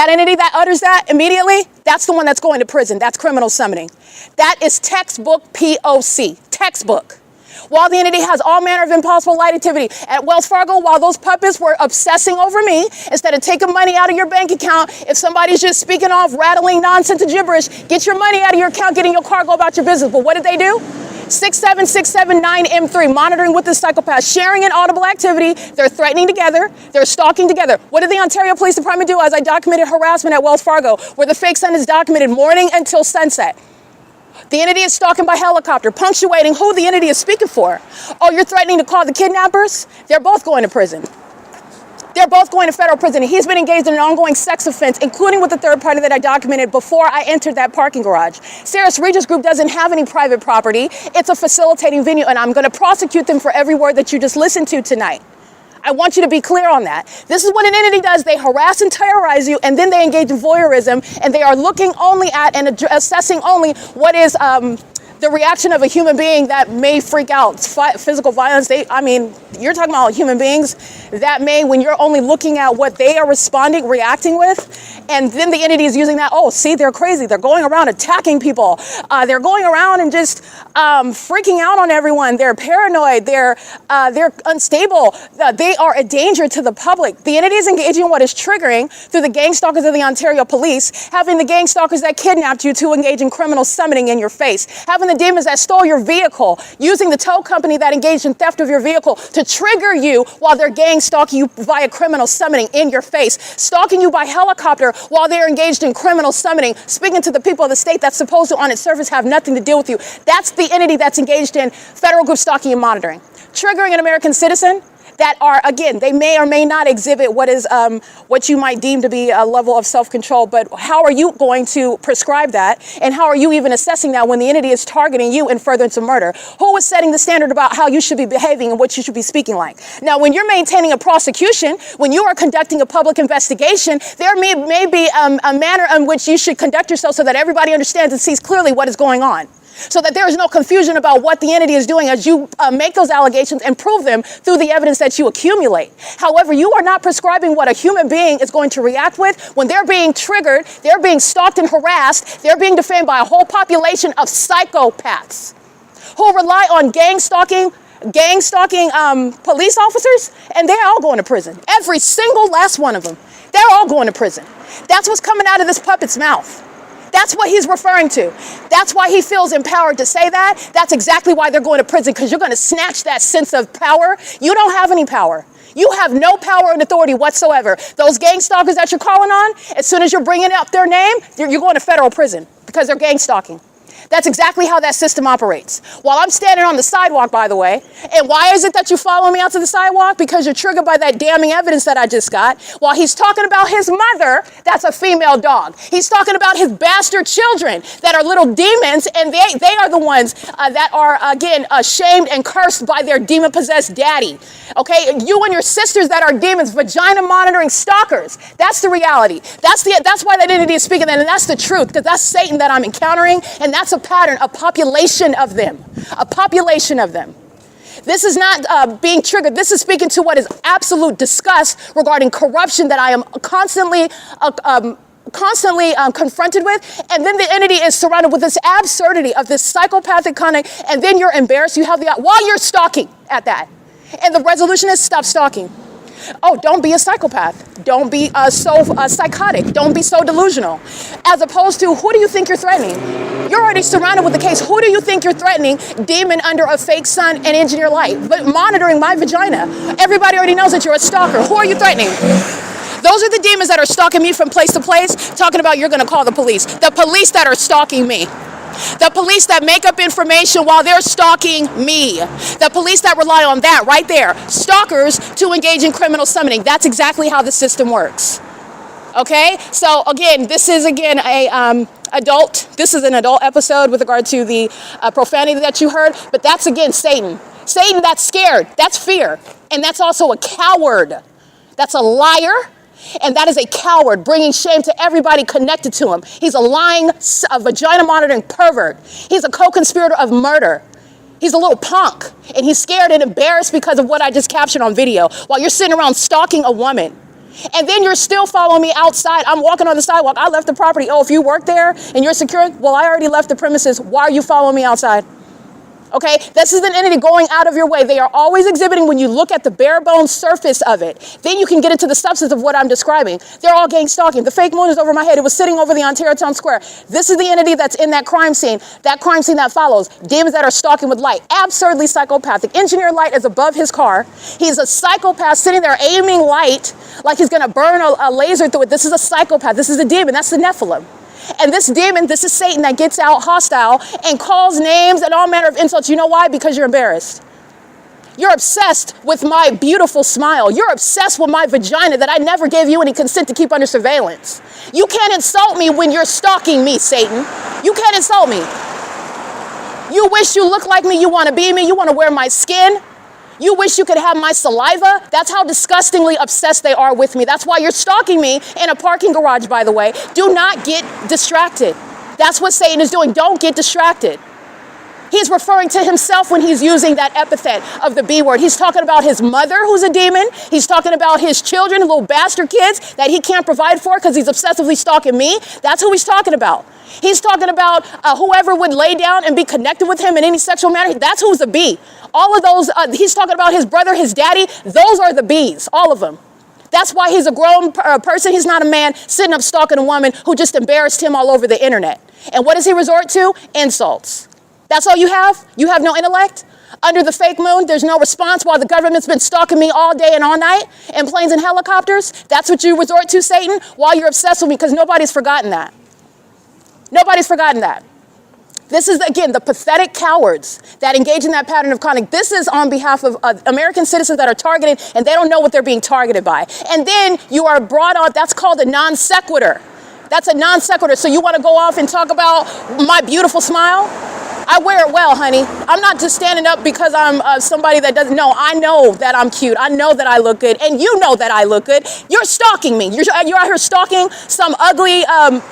entity that utters that immediately, that's the one that's going to prison. That's criminal summoning. That is textbook P.O.C. Textbook. While the entity has all manner of impossible light activity. At Wells Fargo, while those puppets were obsessing over me, instead of taking money out of your bank account, if somebody's just speaking off, rattling nonsense and gibberish, get your money out of your account, get in your car, go about your business. But what did they do? 67679M3, monitoring with the psychopath, sharing inaudible activity. They're threatening together. They're stalking together. What did the Ontario Police Department do as I documented harassment at Wells Fargo, where the fake sun is documented morning until sunset? The entity is stalking by helicopter, punctuating who the entity is speaking for. Oh, you're threatening to call the kidnappers? They're both going to prison. They're both going to federal prison. And he's been engaged in an ongoing sex offense, including with the third party that I documented before I entered that parking garage. Sarah's Regis Group doesn't have any private property. It's a facilitating venue, and I'm going to prosecute them for every word that you just listened to tonight. I want you to be clear on that. This is what an entity does. They harass and terrorize you, and then they engage in voyeurism, and they are looking only at and assessing only what is the reaction of a human being that may freak out. Physical violence, you're talking about human beings that may, when you're only looking at what they are reacting with, and then the entity is using that, oh, see, they're crazy. They're going around attacking people. They're going around and just freaking out on everyone. They're paranoid. They're unstable. They are a danger to the public. The entity is engaging in what is triggering through the gang stalkers of the Ontario Police, having the gang stalkers that kidnapped you to engage in criminal summoning in your face, having the demons that stole your vehicle, using the tow company that engaged in theft of your vehicle to trigger you while they're gang stalking you via criminal summoning in your face, stalking you by helicopter while they're engaged in criminal summoning, speaking to the people of the state that's supposed to on its surface have nothing to do with you. That's the entity that's engaged in federal group stalking and monitoring. Triggering an American citizen that are, again, they may or may not exhibit what you might deem to be a level of self-control, but how are you going to prescribe that? And how are you even assessing that when the entity is targeting you in furtherance of murder? Who is setting the standard about how you should be behaving and what you should be speaking like? Now, when you're maintaining a prosecution, when you are conducting a public investigation, there may be a manner in which you should conduct yourself so that everybody understands and sees clearly what is going on, so that there is no confusion about what the entity is doing as you make those allegations and prove them through the evidence that you accumulate. However, you are not prescribing what a human being is going to react with when they're being triggered, they're being stalked and harassed, they're being defamed by a whole population of psychopaths who rely on gang stalking police officers, and they're all going to prison. Every single last one of them. They're all going to prison. That's what's coming out of this puppet's mouth. That's what he's referring to. That's why he feels empowered to say that. That's exactly why they're going to prison, because you're going to snatch that sense of power. You don't have any power. You have no power and authority whatsoever. Those gang stalkers that you're calling on, as soon as you're bringing up their name, you're going to federal prison because they're gang stalking. That's exactly how that system operates. While I'm standing on the sidewalk, by the way, and why is it that you follow me out to the sidewalk? Because you're triggered by that damning evidence that I just got. While he's talking about his mother, that's a female dog. He's talking about his bastard children that are little demons, and they are the ones that are, again, shamed and cursed by their demon-possessed daddy. Okay, you and your sisters that are demons, vagina monitoring stalkers. That's the reality. That's why that entity is speaking that, and that's the truth, because that's Satan that I'm encountering, and that's a pattern, a population of them. A population of them. This is not being triggered. This is speaking to what is absolute disgust regarding corruption that I am constantly confronted with, and then the entity is surrounded with this absurdity of this psychopathic conduct, and then you're embarrassed. You have while you're stalking at that, and the resolution is stop stalking. Oh, don't be a psychopath. Don't be so psychotic. Don't be so delusional. As opposed to, who do you think you're threatening? You're already surrounded with the case. Who do you think you're threatening? Demon under a fake sun and engineer light, but monitoring my vagina. Everybody already knows that you're a stalker. Who are you threatening? Those are the demons that are stalking me from place to place, talking about you're going to call the police. The police that are stalking me. The police that make up information while they're stalking me. The police that rely on that right there. Stalkers to engage in criminal summoning. That's exactly how the system works. Okay? So again, this is again this is an adult episode with regard to the profanity that you heard, but that's again Satan. Satan that's scared. That's fear. And that's also a coward. That's a liar. And that is a coward, bringing shame to everybody connected to him. He's a lying, vagina monitoring pervert. He's a co-conspirator of murder. He's a little punk, and he's scared and embarrassed because of what I just captured on video while you're sitting around stalking a woman. And then you're still following me outside. I'm walking on the sidewalk. I left the property. Oh, if you work there and you're secure, well, I already left the premises. Why are you following me outside? Okay, this is an entity going out of your way. They are always exhibiting when you look at the bare bones surface of it. Then you can get into the substance of what I'm describing. They're all gang stalking. The fake moon is over my head. It was sitting over the Ontario Town Square. This is the entity that's in that crime scene that follows. Demons that are stalking with light. Absurdly psychopathic. Engineer light is above his car. He's a psychopath sitting there aiming light like he's going to burn a laser through it. This is a psychopath. This is a demon. That's the Nephilim. And this demon, this is Satan that gets out hostile and calls names and all manner of insults. You know why? Because you're embarrassed. You're obsessed with my beautiful smile. You're obsessed with my vagina that I never gave you any consent to keep under surveillance. You can't insult me when you're stalking me, Satan. You can't insult me. You wish you look like me. You want to be me. You want to wear my skin. You wish you could have my saliva. That's how disgustingly obsessed they are with me. That's why you're stalking me in a parking garage, by the way. Do not get distracted. That's what Satan is doing. Don't get distracted. He's referring to himself when he's using that epithet of the B word. He's talking about his mother, who's a demon. He's talking about his children, little bastard kids that he can't provide for because he's obsessively stalking me. That's who he's talking about. He's talking about whoever would lay down and be connected with him in any sexual manner. That's who's a B. All of those, he's talking about his brother, his daddy. Those are the Bs, all of them. That's why he's a grown person. He's not a man sitting up stalking a woman who just embarrassed him all over the internet. And what does he resort to? Insults. That's all you have? You have no intellect? Under the fake moon, there's no response while the government's been stalking me all day and all night in planes and helicopters? That's what you resort to, Satan, while you're obsessed with me, because nobody's forgotten that. Nobody's forgotten that. This is, again, the pathetic cowards that engage in that pattern of conduct. This is on behalf of American citizens that are targeted, and they don't know what they're being targeted by. And then you are brought on, that's called a non sequitur. That's a non sequitur. So you want to go off and talk about my beautiful smile? I wear it well, honey. I'm not just standing up because I'm somebody that doesn't know. I know that I'm cute. I know that I look good. And you know that I look good. You're stalking me. You're out here stalking some ugly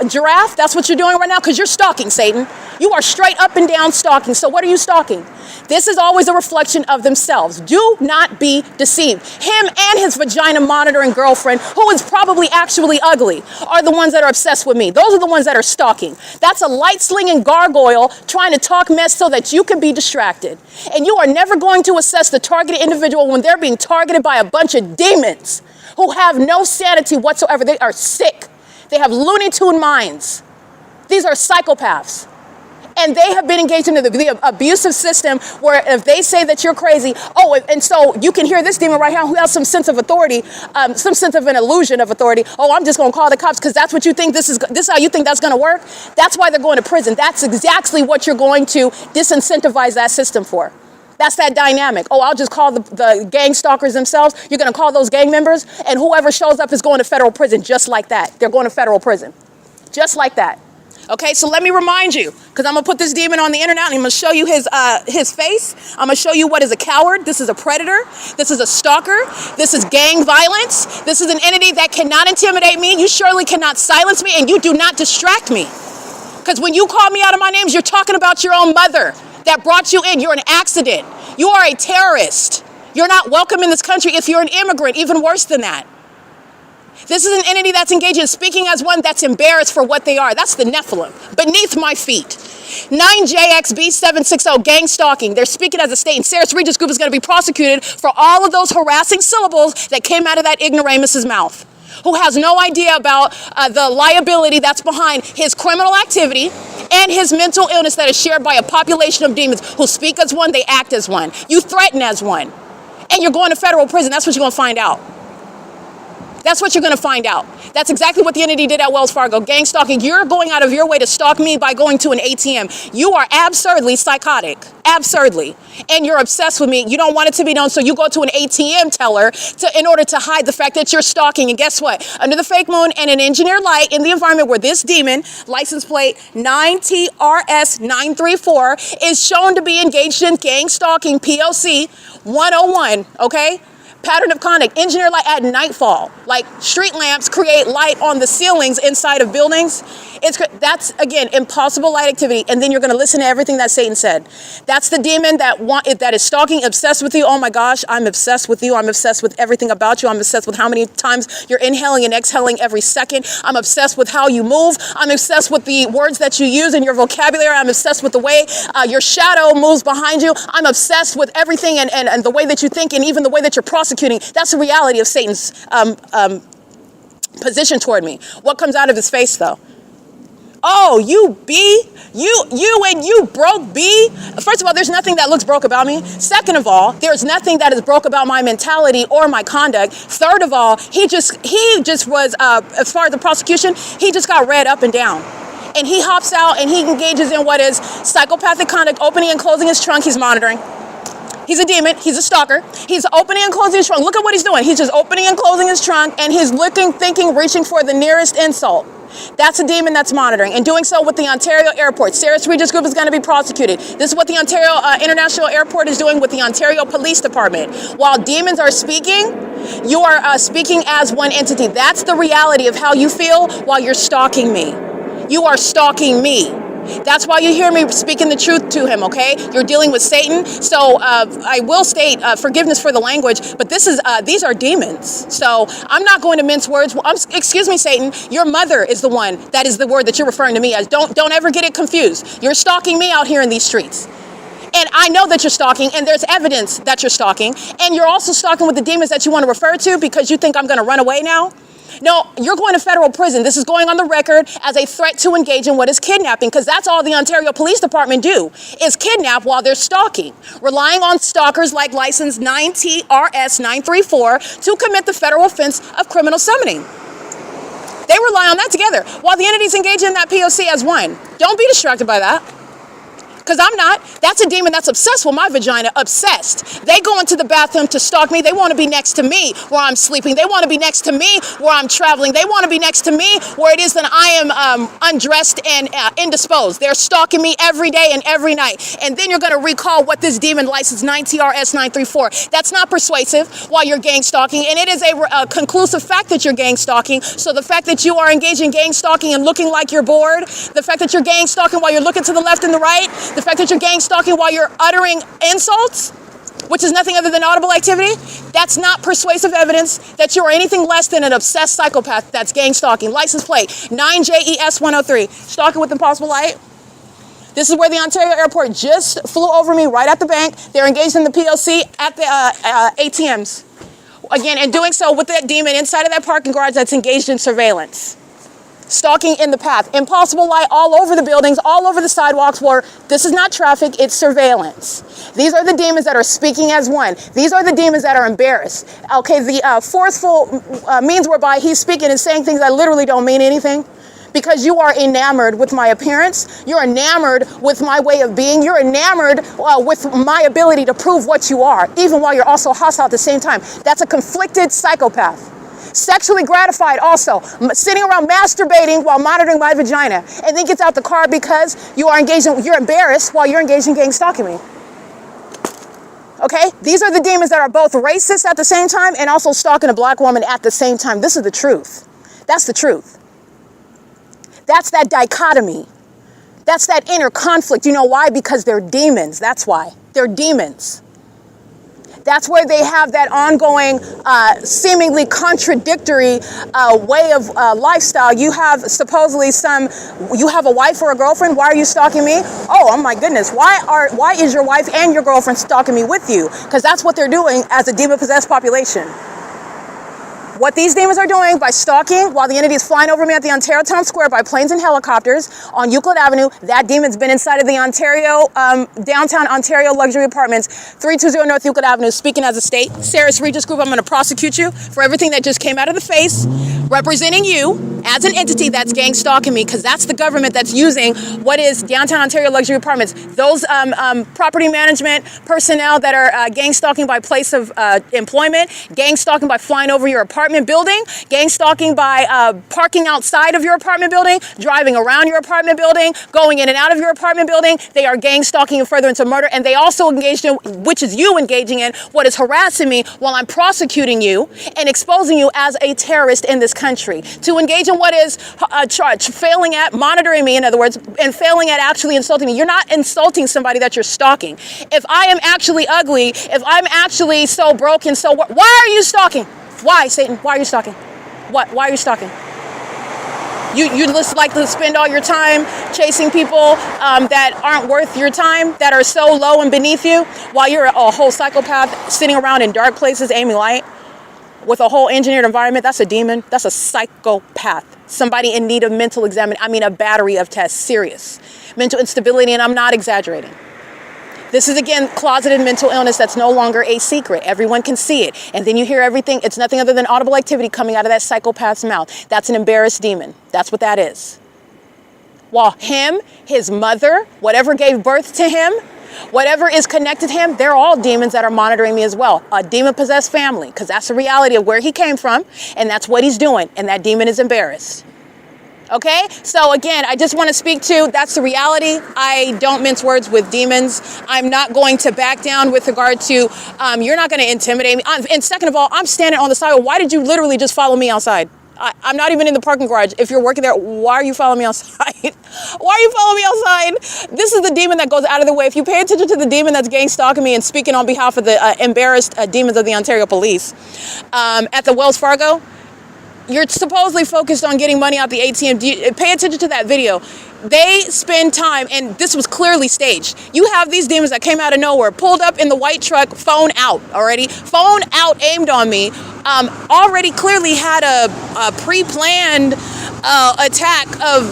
giraffe. That's what you're doing right now because you're stalking, Satan. You are straight up and down stalking. So what are you stalking? This is always a reflection of themselves. Do not be deceived. Him and his vagina monitoring girlfriend, who is probably actually ugly, are the ones that are obsessed with me. Those are the ones that are stalking. That's a light slinging gargoyle trying to talk mess so that you can be distracted. And you are never going to assess the targeted individual when they're being targeted by a bunch of demons who have no sanity whatsoever. They are sick. They have Looney Tune minds. These are psychopaths. And they have been engaged in the abusive system where if they say that you're crazy, and so you can hear this demon right here who has some sense of authority, some sense of an illusion of authority. Oh, I'm just going to call the cops because that's what you think this is how you think that's going to work. That's why they're going to prison. That's exactly what you're going to disincentivize that system for. That's that dynamic. Oh, I'll just call the gang stalkers themselves. You're going to call those gang members, and whoever shows up is going to federal prison just like that. They're going to federal prison. Just like that. Okay, so let me remind you, because I'm going to put this demon on the internet and I'm going to show you his face. I'm going to show you what is a coward. This is a predator. This is a stalker. This is gang violence. This is an entity that cannot intimidate me. You surely cannot silence me, and you do not distract me. Because when you call me out of my names, you're talking about your own mother that brought you in. You're an accident. You are a terrorist. You're not welcome in this country if you're an immigrant, even worse than that. This is an entity that's engaged in speaking as one that's embarrassed for what they are. That's the Nephilim, beneath my feet. 9JXB760, gang stalking. They're speaking as a state, and Sarah's Regis Group is going to be prosecuted for all of those harassing syllables that came out of that ignoramus's mouth, who has no idea about the liability that's behind his criminal activity and his mental illness that is shared by a population of demons who speak as one, they act as one. You threaten as one, and you're going to federal prison. That's what you're going to find out. That's what you're going to find out. That's exactly what the entity did at Wells Fargo. Gang stalking. You're going out of your way to stalk me by going to an ATM. You are absurdly psychotic. Absurdly. And you're obsessed with me. You don't want it to be known, so you go to an ATM teller in order to hide the fact that you're stalking. And guess what? Under the fake moon and an engineered light in the environment where this demon, license plate 9TRS934, is shown to be engaged in gang stalking, P.O.C. 101, okay? Pattern of conduct, engineer light at nightfall. Like street lamps create light on the ceilings inside of buildings. That's, again, impossible light activity. And then you're going to listen to everything that Satan said. That's the demon that is stalking, obsessed with you. Oh my gosh, I'm obsessed with you. I'm obsessed with everything about you. I'm obsessed with how many times you're inhaling and exhaling every second. I'm obsessed with how you move. I'm obsessed with the words that you use in your vocabulary. I'm obsessed with the way your shadow moves behind you. I'm obsessed with everything and the way that you think and even the way that you're prosecuting. That's the reality of Satan's position toward me. What comes out of his face, though? Oh, you B? You broke B? First of all, there's nothing that looks broke about me. Second of all, there's nothing that is broke about my mentality or my conduct. Third of all, he just was, as far as the prosecution, he just got read up and down. And he hops out and he engages in what is psychopathic conduct, opening and closing his trunk. He's monitoring. He's a demon. He's a stalker. He's opening and closing his trunk. Look at what he's doing. He's just opening and closing his trunk, and he's looking, thinking, reaching for the nearest insult. That's a demon that's monitoring, and doing so with the Ontario Airport. Sarah's Regis Group is going to be prosecuted. This is what the Ontario International Airport is doing with the Ontario Police Department. While demons are speaking, you are speaking as one entity. That's the reality of how you feel while you're stalking me. You are stalking me. That's why you hear me speaking the truth to him, okay? You're dealing with Satan. So I will state forgiveness for the language, but these are demons. So I'm not going to mince words. Excuse me, Satan, your mother is the one that is the word that you're referring to me as. Don't ever get it confused. You're stalking me out here in these streets. And I know that you're stalking, and there's evidence that you're stalking. And you're also stalking with the demons that you want to refer to because you think I'm going to run away now. No, you're going to federal prison. This is going on the record as a threat to engage in what is kidnapping, because that's all the Ontario Police Department do, is kidnap while they're stalking, relying on stalkers like license 9TRS 934 to commit the federal offense of criminal summoning. They rely on that together while the entities engage in that P.O.C. as one. Don't be distracted by that. Because I'm not. That's a demon that's obsessed with my vagina, obsessed. They go into the bathroom to stalk me. They want to be next to me where I'm sleeping. They want to be next to me where I'm traveling. They want to be next to me where it is that I am undressed and indisposed. They're stalking me every day and every night. And then you're going to recall what this demon license 9TRS 934. That's not persuasive while you're gang stalking. And it is a conclusive fact that you're gang stalking. So the fact that you are engaging in gang stalking and looking like you're bored, the fact that you're gang stalking while you're looking to the left and the right, the fact that you're gang stalking while you're uttering insults, which is nothing other than audible activity, that's not persuasive evidence that you are anything less than an obsessed psychopath that's gang stalking. License plate 9JES 103. Stalking with impossible light. This is where the Ontario airport just flew over me right at the bank. They're engaged in the P.O.C. at the ATMs. Again, and doing so with that demon inside of that parking garage that's engaged in surveillance. Stalking in the path. Impossible light all over the buildings, all over the sidewalks where this is not traffic, it's surveillance. These are the demons that are speaking as one. These are the demons that are embarrassed. Okay, the forceful means whereby he's speaking and saying things that literally don't mean anything. Because you are enamored with my appearance. You're enamored with my way of being. You're enamored with my ability to prove what you are, even while you're also hostile at the same time. That's a conflicted psychopath. Sexually gratified also, sitting around masturbating while monitoring my vagina, and then gets out the car because you're embarrassed while you're engaged in gang stalking me. Okay? These are the demons that are both racist at the same time and also stalking a black woman at the same time. This is the truth. That's the truth. That's that dichotomy. That's that inner conflict. You know why? Because they're demons. That's why. They're demons. That's where they have that ongoing, seemingly contradictory way of lifestyle. You have supposedly you have a wife or a girlfriend. Why are you stalking me? Oh my goodness. Why is your wife and your girlfriend stalking me with you? Because that's what they're doing as a demon-possessed population. What these demons are doing by stalking while the entity is flying over me at the Ontario Town Square by planes and helicopters on Euclid Avenue, that demon's been inside of the Ontario, downtown Ontario luxury apartments, 320 North Euclid Avenue, speaking as a state. Sarah's Regis Group, I'm going to prosecute you for everything that just came out of the face, representing you as an entity that's gang stalking me, because that's the government that's using what is downtown Ontario luxury apartments. Those property management personnel that are gang stalking by place of employment, gang stalking by flying over your apartment building, gang stalking by parking outside of your apartment building, driving around your apartment building, going in and out of your apartment building. They are gang stalking and furtherance of murder, and they also engaged in, which is you engaging in, what is harassing me while I'm prosecuting you and exposing you as a terrorist in this country. To engage in what is failing at monitoring me, in other words, and failing at actually insulting me. You're not insulting somebody that you're stalking. If I am actually ugly, if I'm actually so broken, so why are you stalking? Why, Satan? Why are you stalking? What? Why are you stalking? You just like to spend all your time chasing people that aren't worth your time, that are so low and beneath you, while you're a whole psychopath sitting around in dark places aiming light with a whole engineered environment. That's a demon. That's a psychopath. Somebody in need of mental examination. A battery of tests. Serious mental instability, and I'm not exaggerating. This is, again, closeted mental illness that's no longer a secret. Everyone can see it. And then you hear everything. It's nothing other than audible activity coming out of that psychopath's mouth. That's an embarrassed demon. That's what that is. While him, his mother, whatever gave birth to him, whatever is connected to him, they're all demons that are monitoring me as well. A demon-possessed family, because that's the reality of where he came from, and that's what he's doing. And that demon is embarrassed. Okay, so again, I just want to speak to, that's the reality. I don't mince words with demons. I'm not going to back down with regard to, you're not going to intimidate me. And second of all, I'm standing on the sidewalk. Why did you literally just follow me outside? I'm not even in the parking garage. If you're working there, why are you following me outside? Why are you following me outside? This is the demon that goes out of the way. If you pay attention to the demon that's gang stalking me and speaking on behalf of the embarrassed demons of the Ontario Police at the Wells Fargo, you're supposedly focused on getting money out the ATM. Pay attention to that video. They spend time, and this was clearly staged. You have these demons that came out of nowhere, pulled up in the white truck, phone out already, phone out, aimed on me, already clearly had a pre-planned attack of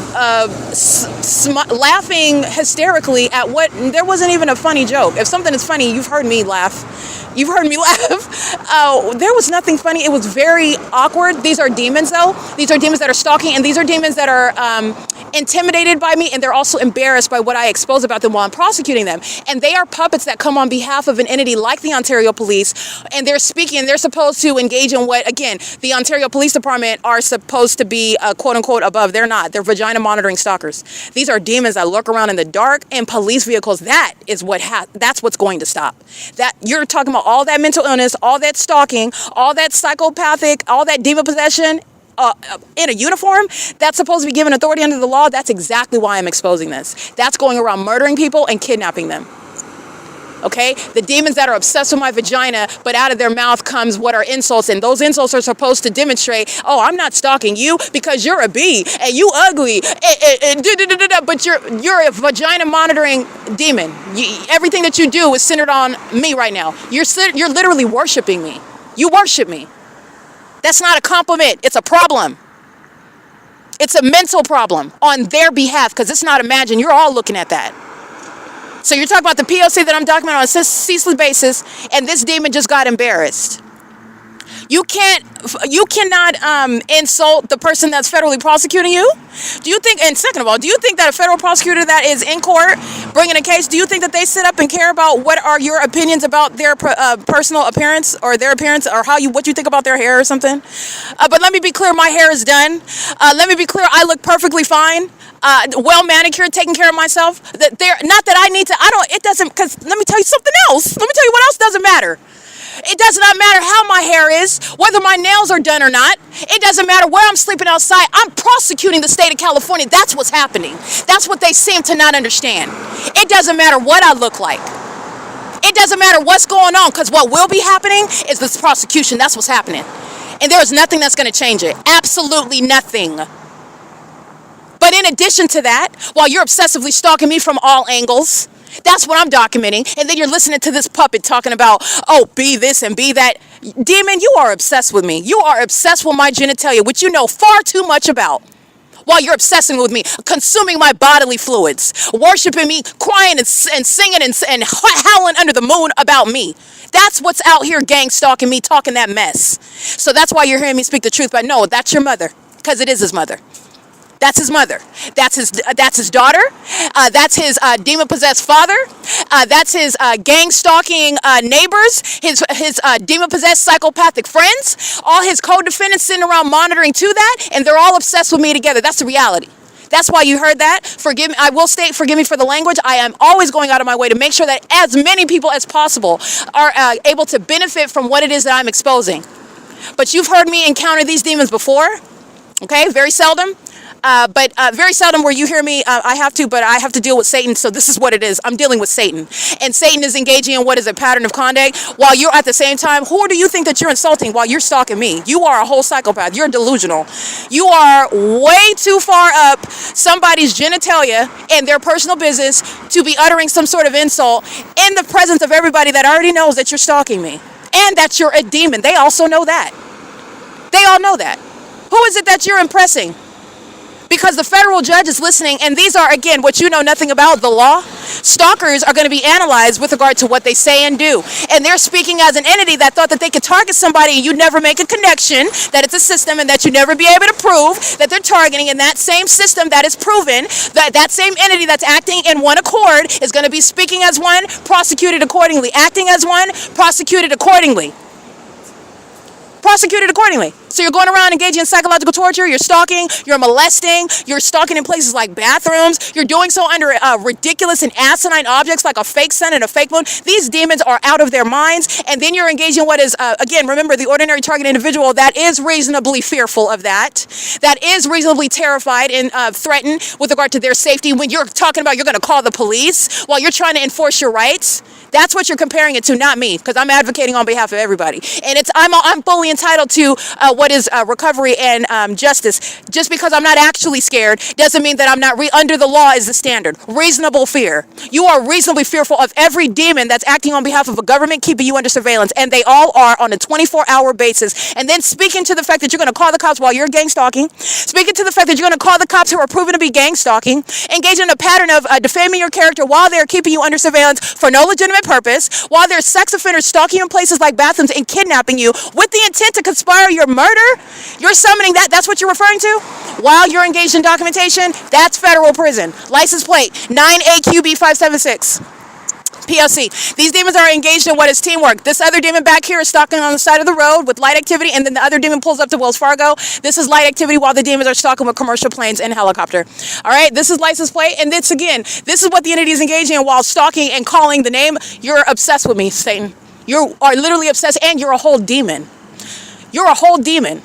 laughing hysterically at what, there wasn't even a funny joke. If something is funny, you've heard me laugh. You've heard me laugh. There was nothing funny. It was very awkward. These are demons, though. These are demons that are stalking, and these are demons that are intimidated by me, and they're also embarrassed by what I expose about them while I'm prosecuting them. And they are puppets that come on behalf of an entity like the Ontario Police, and they're speaking, and they're supposed to engage in what, again, the Ontario Police Department are supposed to be, quote-unquote, above. They're not. They're vagina monitoring stalkers. These are demons that lurk around in the dark in police vehicles. That is what that's what's going to stop. That you're talking about all that mental illness, all that stalking, all that psychopathic, all that demon possession in a uniform that's supposed to be given authority under the law. That's exactly why I'm exposing this. That's going around murdering people and kidnapping them. Okay? The demons that are obsessed with my vagina, but out of their mouth comes what are insults, and those insults are supposed to demonstrate, oh, I'm not stalking you because you're a B and you ugly, but you're a vagina monitoring demon. Everything that you do is centered on me right now. You're literally worshiping me. You worship me. That's not a compliment. It's a problem. It's a mental problem on their behalf, because it's not imagined. You're all looking at that. So you're talking about the P.O.C. that I'm documenting on a ceaseless basis, and this demon just got embarrassed. You cannot insult the person that's federally prosecuting you. Do you think, and second of all, do you think that a federal prosecutor that is in court bringing a case, do you think that they sit up and care about what are your opinions about their personal appearance or their appearance, or what you think about their hair or something? But let me be clear, my hair is done. Let me be clear, I look perfectly fine. Well manicured, taking care of myself. That not that I need to, it doesn't, because let me tell you something else. Let me tell you what else doesn't matter. It does not matter how my hair is, whether my nails are done or not. It doesn't matter where I'm sleeping outside. I'm prosecuting the state of California. That's what's happening. That's what they seem to not understand. It doesn't matter what I look like. It doesn't matter what's going on, because what will be happening is this prosecution. That's what's happening. And there is nothing that's going to change it. Absolutely nothing. But in addition to that, while you're obsessively stalking me from all angles, that's what I'm documenting. And then you're listening to this puppet talking about, oh, be this and be that. Demon, you are obsessed with me. You are obsessed with my genitalia, which you know far too much about. While you're obsessing with me, consuming my bodily fluids, worshiping me, crying and singing and howling under the moon about me. That's what's out here gang stalking me, talking that mess. So that's why you're hearing me speak the truth. But no, that's your mother, because it is his mother. That's his mother. That's his daughter. That's his demon-possessed father. That's his gang-stalking neighbors. His demon-possessed psychopathic friends. All his co-defendants sitting around monitoring to that, and they're all obsessed with me together. That's the reality. That's why you heard that. Forgive me. I will state, forgive me for the language. I am always going out of my way to make sure that as many people as possible are able to benefit from what it is that I'm exposing. But you've heard me encounter these demons before. Okay? Very seldom. But very seldom where you hear me, I have to deal with Satan. So this is what it is. I'm dealing with Satan. And Satan is engaging in what is a pattern of conduct while you're at the same time. Who do you think that you're insulting while you're stalking me? You are a whole psychopath. You're delusional. You are way too far up somebody's genitalia and their personal business to be uttering some sort of insult in the presence of everybody that already knows that you're stalking me and that you're a demon. They also know that. They all know that. Who is it that you're impressing? Because the federal judge is listening, and these are, again, what you know nothing about, the law. Stalkers are going to be analyzed with regard to what they say and do. And they're speaking as an entity that thought that they could target somebody and you'd never make a connection, that it's a system and that you'd never be able to prove that they're targeting. And that same system that is proven, that same entity that's acting in one accord is going to be speaking as one, prosecuted accordingly. Acting as one, prosecuted accordingly. prosecuted accordingly. So you're going around engaging in psychological torture, you're stalking, you're molesting, you're stalking in places like bathrooms, you're doing so under ridiculous and asinine objects like a fake sun and a fake moon. These demons are out of their minds, and then you're engaging in what is, again, remember, the ordinary target individual that is reasonably fearful of that is reasonably terrified and threatened with regard to their safety when you're talking about you're going to call the police while you're trying to enforce your rights. That's what you're comparing it to, not me, because I'm advocating on behalf of everybody. And I'm fully entitled to what is recovery and justice. Just because I'm not actually scared doesn't mean that I'm not under the law is the standard. Reasonable fear. You are reasonably fearful of every demon that's acting on behalf of a government keeping you under surveillance, and they all are on a 24-hour basis. And then speaking to the fact that you're going to call the cops while you're gang stalking, speaking to the fact that you're going to call the cops who are proven to be gang stalking, engaging in a pattern of defaming your character while they're keeping you under surveillance for no legitimate purpose, while there's sex offenders stalking you in places like bathrooms and kidnapping you with the intent to conspire your murder. You're summoning that. That's what you're referring to? While you're engaged in documentation, that's federal prison. License plate 9AQB576. P.O.C. These demons are engaged in what is teamwork. This other demon back here is stalking on the side of the road with light activity, and then the other demon pulls up to Wells Fargo. This is light activity while the demons are stalking with commercial planes and helicopter. All right, this is license plate, and this is what the entity is engaging in while stalking and calling the name. You're obsessed with me, Satan. You are literally obsessed, and you're a whole demon. You're a whole demon.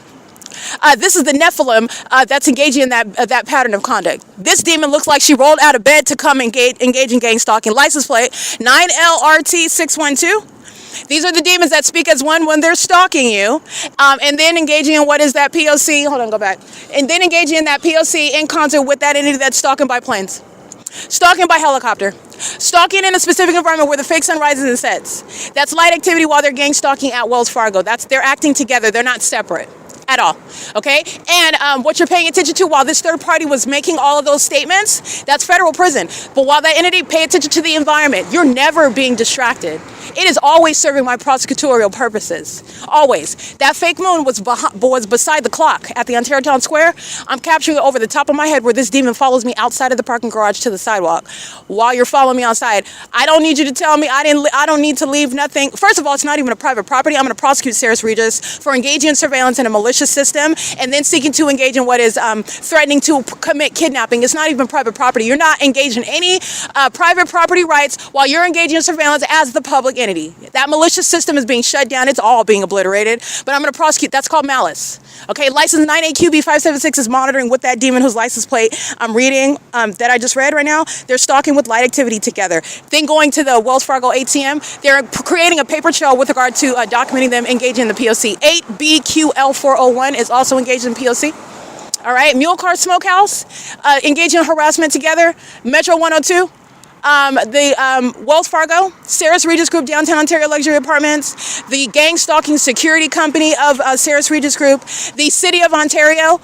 This is the Nephilim that's engaging in that pattern of conduct. This demon looks like she rolled out of bed to come engage in gang stalking. License plate 9LRT612. These are the demons that speak as one when they're stalking you, and then engaging in what is that P.O.C. Hold on, go back. And then engaging in that P.O.C. in concert with that entity that's stalking by planes. Stalking by helicopter. Stalking in a specific environment where the fake sun rises and sets. That's light activity while they're gang stalking at Wells Fargo. They're acting together. They're not separate at all, okay? And what you're paying attention to while this third party was making all of those statements, that's federal prison. But while that entity, pay attention to the environment. You're never being distracted. It is always serving my prosecutorial purposes. Always. That fake moon was beside the clock at the Ontario Town Square. I'm capturing it over the top of my head where this demon follows me outside of the parking garage to the sidewalk while you're following me outside. I don't need you to tell me I don't need to leave nothing. First of all, it's not even a private property. I'm going to prosecute CEASELESS Regis for engaging in surveillance in a malicious system and then seeking to engage in what is threatening to commit kidnapping. It's not even private property. You're not engaged in any private property rights while you're engaging in surveillance as the public entity. That malicious system is being shut down. It's all being obliterated. But I'm going to prosecute. That's called malice. Okay, license 9AQB576 is monitoring with that demon whose license plate I'm reading that I just read right now. They're stalking with light activity together. Then going to the Wells Fargo ATM, they're creating a paper trail with regard to documenting them engaging in the P.O.C. 8BQL401 is also engaged in P.O.C. All right, Mule Car Smokehouse, engaging in harassment together. Metro 102. The Wells Fargo, CEASELESS Regis Group, Downtown Ontario Luxury Apartments, the gang stalking security company of CEASELSS Regis Group, the City of Ontario,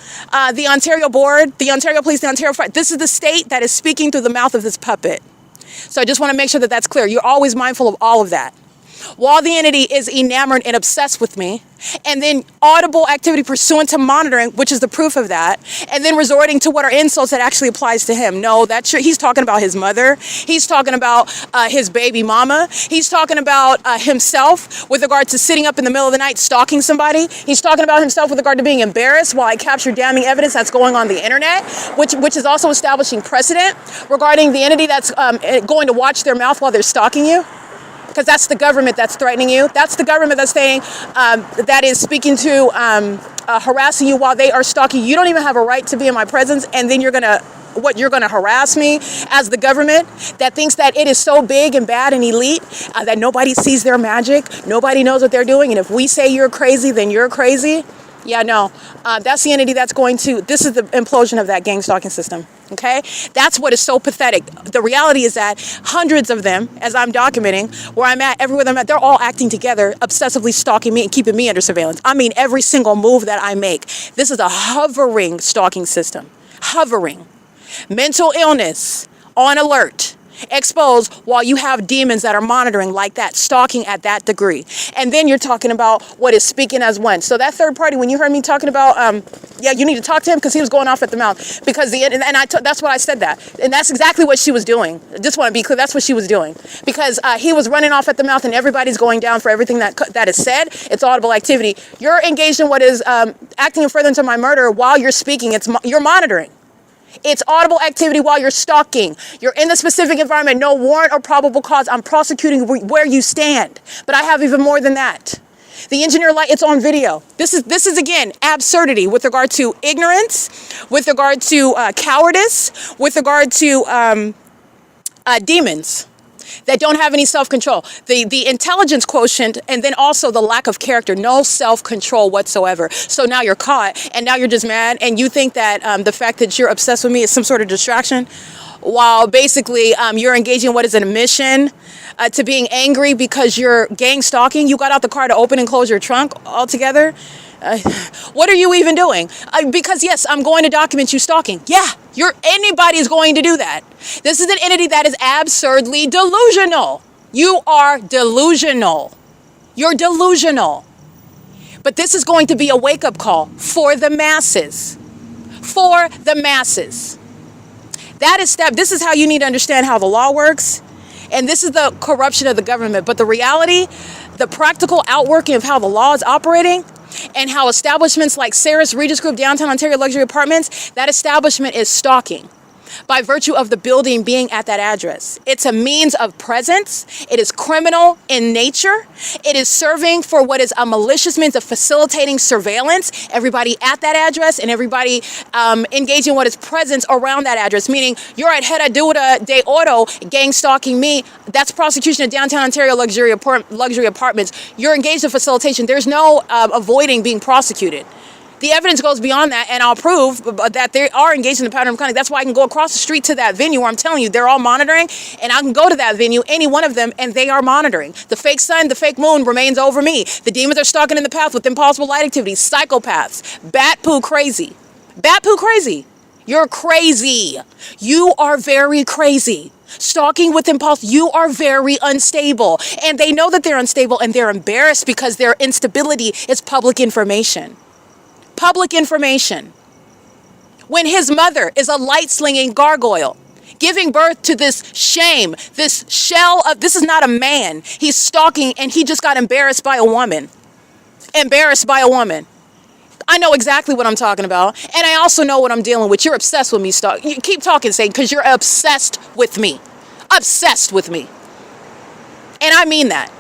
the Ontario Board, the Ontario Police, the Ontario Fire. This is the state that is speaking through the mouth of this puppet. So I just want to make sure that that's clear. You're always mindful of all of that. While the entity is enamored and obsessed with me, and then audible activity pursuant to monitoring, which is the proof of that, and then resorting to what are insults that actually applies to him. No, he's talking about his mother. He's talking about his baby mama. He's talking about himself with regard to sitting up in the middle of the night stalking somebody. He's talking about himself with regard to being embarrassed while I capture damning evidence that's going on the internet, which is also establishing precedent regarding the entity that's going to watch their mouth while they're stalking you. Because that's the government that's threatening you. That's the government that's saying, that is speaking to harassing you while they are stalking. You don't even have a right to be in my presence, and then you're going to harass me as the government that thinks that it is so big and bad and elite that nobody sees their magic, nobody knows what they're doing, and if we say you're crazy, then you're crazy. Yeah, no, that's the entity that's this is the implosion of that gang stalking system, okay? That's what is so pathetic. The reality is that hundreds of them, as I'm documenting, where I'm at, everywhere I'm at, they're all acting together, obsessively stalking me and keeping me under surveillance. I mean, every single move that I make. This is a hovering stalking system. Hovering. Mental illness, on alert. exposed while you have demons that are monitoring like that, stalking at that degree. And then you're talking about what is speaking as one. So that third party, when you heard me talking about, yeah, you need to talk to him because he was going off at the mouth. Because that's what I said that. And that's exactly what she was doing. Just want to be clear, that's what she was doing. Because he was running off at the mouth and everybody's going down for everything that is said. It's audible activity. You're engaged in what is acting in furtherance of my murder while you're speaking. You're monitoring. It's audible activity while you're stalking. You're in the specific environment, no warrant or probable cause. I'm prosecuting where you stand. But I have even more than that. The engineer light, it's on video. This is again, absurdity with regard to ignorance, with regard to cowardice, with regard to demons that don't have any self-control. The intelligence quotient, and then also the lack of character, no self-control whatsoever. So now you're caught, and now you're just mad, and you think that the fact that you're obsessed with me is some sort of distraction, while basically you're engaging in what is an admission to being angry because you're gang stalking. You got out the car to open and close your trunk altogether. What are you even doing? Because yes, I'm going to document you stalking. Yeah, anybody is going to do that. This is an entity that is absurdly delusional. You are delusional. You're delusional. But this is going to be a wake-up call for the masses. For the masses. This is how you need to understand how the law works. And this is the corruption of the government. But the reality, the practical outworking of how the law is operating, and how establishments like Sarah's Regis Group, Downtown Ontario Luxury Apartments, that establishment is stalking by virtue of the building being at that address. It's a means of presence. It is criminal in nature. It is serving for what is a malicious means of facilitating surveillance. Everybody at that address and everybody engaging what is presence around that address, meaning you're at Herradura de Oro gang stalking me. That's prosecution of Downtown Ontario Luxury Apartments. You're engaged in facilitation. There's no avoiding being prosecuted. The evidence goes beyond that, and I'll prove that they are engaged in the pattern of conduct. That's why I can go across the street to that venue where I'm telling you they're all monitoring, and I can go to that venue, any one of them, and they are monitoring. The fake sun, the fake moon remains over me. The demons are stalking in the path with impossible light activities, psychopaths, bat poo crazy. Bat poo crazy. You're crazy. You are very crazy. Stalking with impulse, you are very unstable. And they know that they're unstable, and they're embarrassed because their instability is public information. Public information. When his mother is a light-slinging gargoyle, giving birth to this shame, this shell of, this is not a man. He's stalking, and he just got embarrassed by a woman. Embarrassed by a woman. I know exactly what I'm talking about, and I also know what I'm dealing with. You're obsessed with me, Stalk. You keep talking, Satan, because you're obsessed with me. Obsessed with me. And I mean that.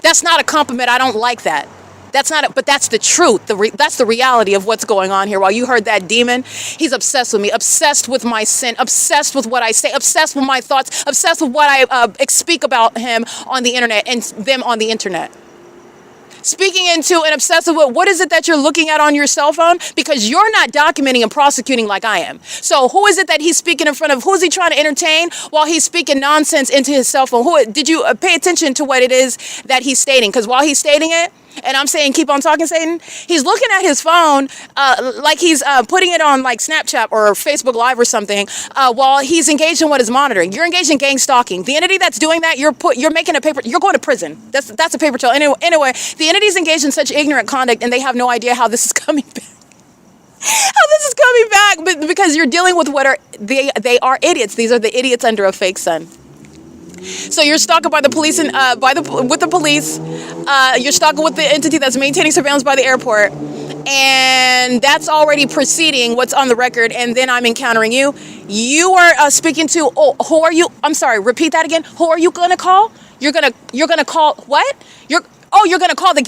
That's not a compliment. I don't like that. But that's the truth. That's the reality of what's going on here. While you heard that demon, he's obsessed with me, obsessed with my sin, obsessed with what I say, obsessed with my thoughts, obsessed with what I speak about him on the internet and them on the internet. Speaking into and obsessive with what is it that you're looking at on your cell phone? Because you're not documenting and prosecuting like I am. So who is it that he's speaking in front of? Who is he trying to entertain while he's speaking nonsense into his cell phone? Did you pay attention to what it is that he's stating? Because while he's stating it, and I'm saying keep on talking, Satan, he's looking at his phone like he's putting it on like Snapchat or Facebook Live or something while he's engaged in what is monitoring. You're engaged in gang stalking. The entity that's doing that, you're making a paper, you're going to prison. That's a paper trail. Anyway, the entity's engaged in such ignorant conduct and they have no idea how this is coming back. How this is coming back, but because you're dealing with they are idiots. These are the idiots under a fake sun. So you're stalking by the police and with the police. You're stalking with the entity that's maintaining surveillance by the airport, and that's already preceding what's on the record. And then I'm encountering you. You are speaking to. Oh, who are you? I'm sorry. Repeat that again. Who are you gonna call? You're gonna call what? You're gonna call the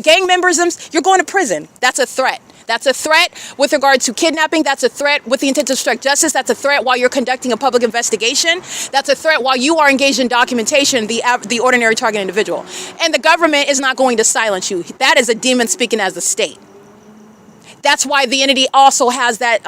gang members. You're going to prison. That's a threat. That's a threat with regard to kidnapping. That's a threat with the intent to obstruct justice. That's a threat while you're conducting a public investigation. That's a threat while you are engaged in documentation, the ordinary target individual. And the government is not going to silence you. That is a demon speaking as the state. That's why the entity also has that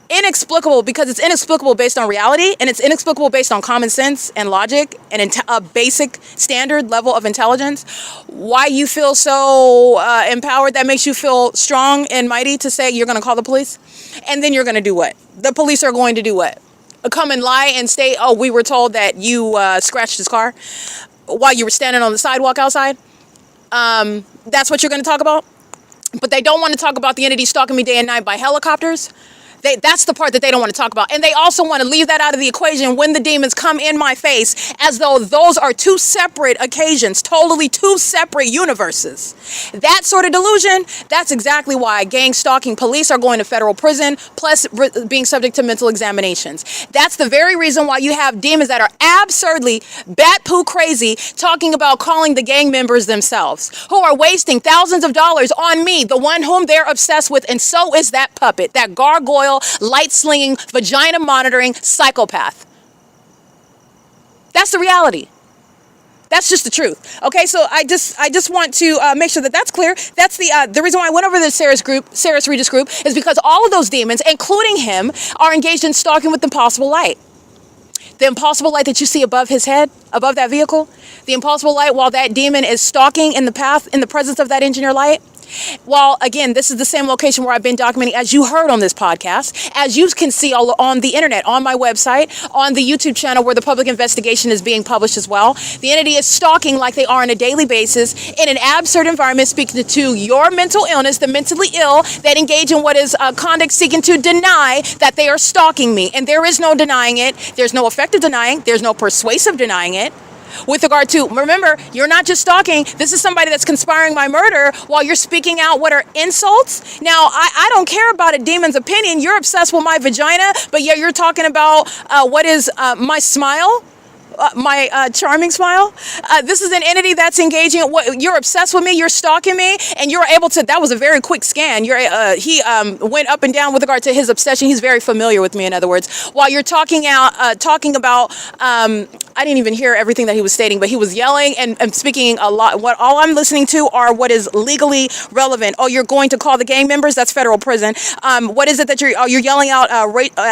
inexplicable, because it's inexplicable based on reality, and it's inexplicable based on common sense and logic and a basic standard level of intelligence. Why you feel so empowered, that makes you feel strong and mighty to say you're going to call the police, and then you're going to do what? The police are going to do what? come and lie and say, oh, we were told that you scratched his car while you were standing on the sidewalk outside. That's what you're going to talk about? But they don't want to talk about the entity stalking me day and night by helicopters. That's the part that they don't want to talk about. And they also want to leave that out of the equation when the demons come in my face, as though those are two separate occasions, totally two separate universes. That sort of delusion, that's exactly why gang stalking police are going to federal prison, plus being subject to mental examinations. That's the very reason why you have demons that are absurdly bat poo crazy talking about calling the gang members themselves, who are wasting thousands of dollars on me, the one whom they're obsessed with, and so is that puppet, that gargoyle, light-slinging, vagina-monitoring psychopath. That's the reality. That's just the truth. Okay, so I just want to make sure that that's clear. That's the reason why I went over the Sarah's Regis group is because all of those demons, including him, are engaged in stalking with impossible light. The impossible light that you see above his head, above that vehicle, the impossible light while that demon is stalking in the path, in the presence of that engineer light. While, again, this is the same location where I've been documenting, as you heard on this podcast, as you can see all on the internet, on my website, on the YouTube channel where the public investigation is being published as well. The entity is stalking like they are on a daily basis in an absurd environment, speaking to your mental illness, the mentally ill that engage in what is conduct seeking to deny that they are stalking me. And there is no denying it. There's no effective denying. There's no persuasive denying it. With regard to, remember, you're not just stalking. This is somebody that's conspiring my murder while you're speaking out what are insults. Now, I don't care about a demon's opinion. You're obsessed with my vagina, but yet you're talking about what is my smile. My charming smile. This is an entity that's engaging. You're obsessed with me. You're stalking me, and you're able to. That was a very quick scan. He went up and down with regard to his obsession. He's very familiar with me. In other words, while you're talking about. I didn't even hear everything that he was stating, but he was yelling and speaking a lot. All I'm listening to are what is legally relevant. Oh, you're going to call the gang members? That's federal prison. What is it that you're yelling out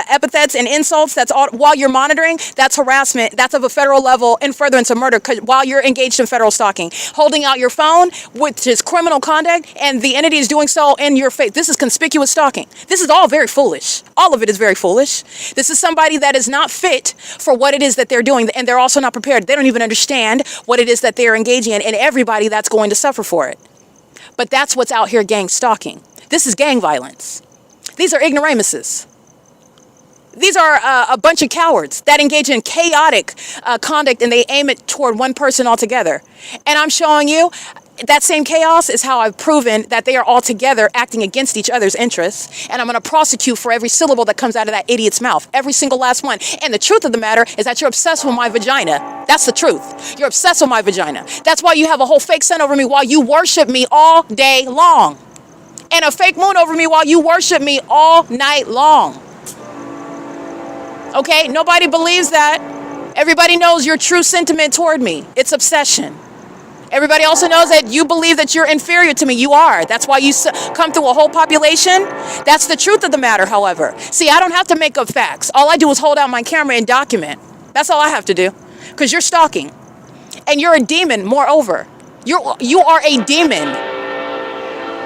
epithets and insults? That's all while you're monitoring. That's harassment. That's of a federal level in furtherance of murder while you're engaged in federal stalking. Holding out your phone, which is criminal conduct, and the entity is doing so in your face. This is conspicuous stalking. This is all very foolish. All of it is very foolish. This is somebody that is not fit for what it is that they're doing, and they're also not prepared. They don't even understand what it is that they're engaging in, and everybody that's going to suffer for it. But that's what's out here gang stalking. This is gang violence. These are ignoramuses. These are a bunch of cowards that engage in chaotic conduct, and they aim it toward one person altogether. And I'm showing you that same chaos is how I've proven that they are all together acting against each other's interests. And I'm going to prosecute for every syllable that comes out of that idiot's mouth. Every single last one. And the truth of the matter is that you're obsessed with my vagina. That's the truth. You're obsessed with my vagina. That's why you have a whole fake sun over me while you worship me all day long. And a fake moon over me while you worship me all night long. Okay? Nobody believes that. Everybody knows your true sentiment toward me. It's obsession. Everybody also knows that you believe that you're inferior to me. You are. That's why you come through a whole population. That's the truth of the matter, however. See, I don't have to make up facts. All I do is hold out my camera and document. That's all I have to do. Because you're stalking. And you're a demon, moreover. You are a demon.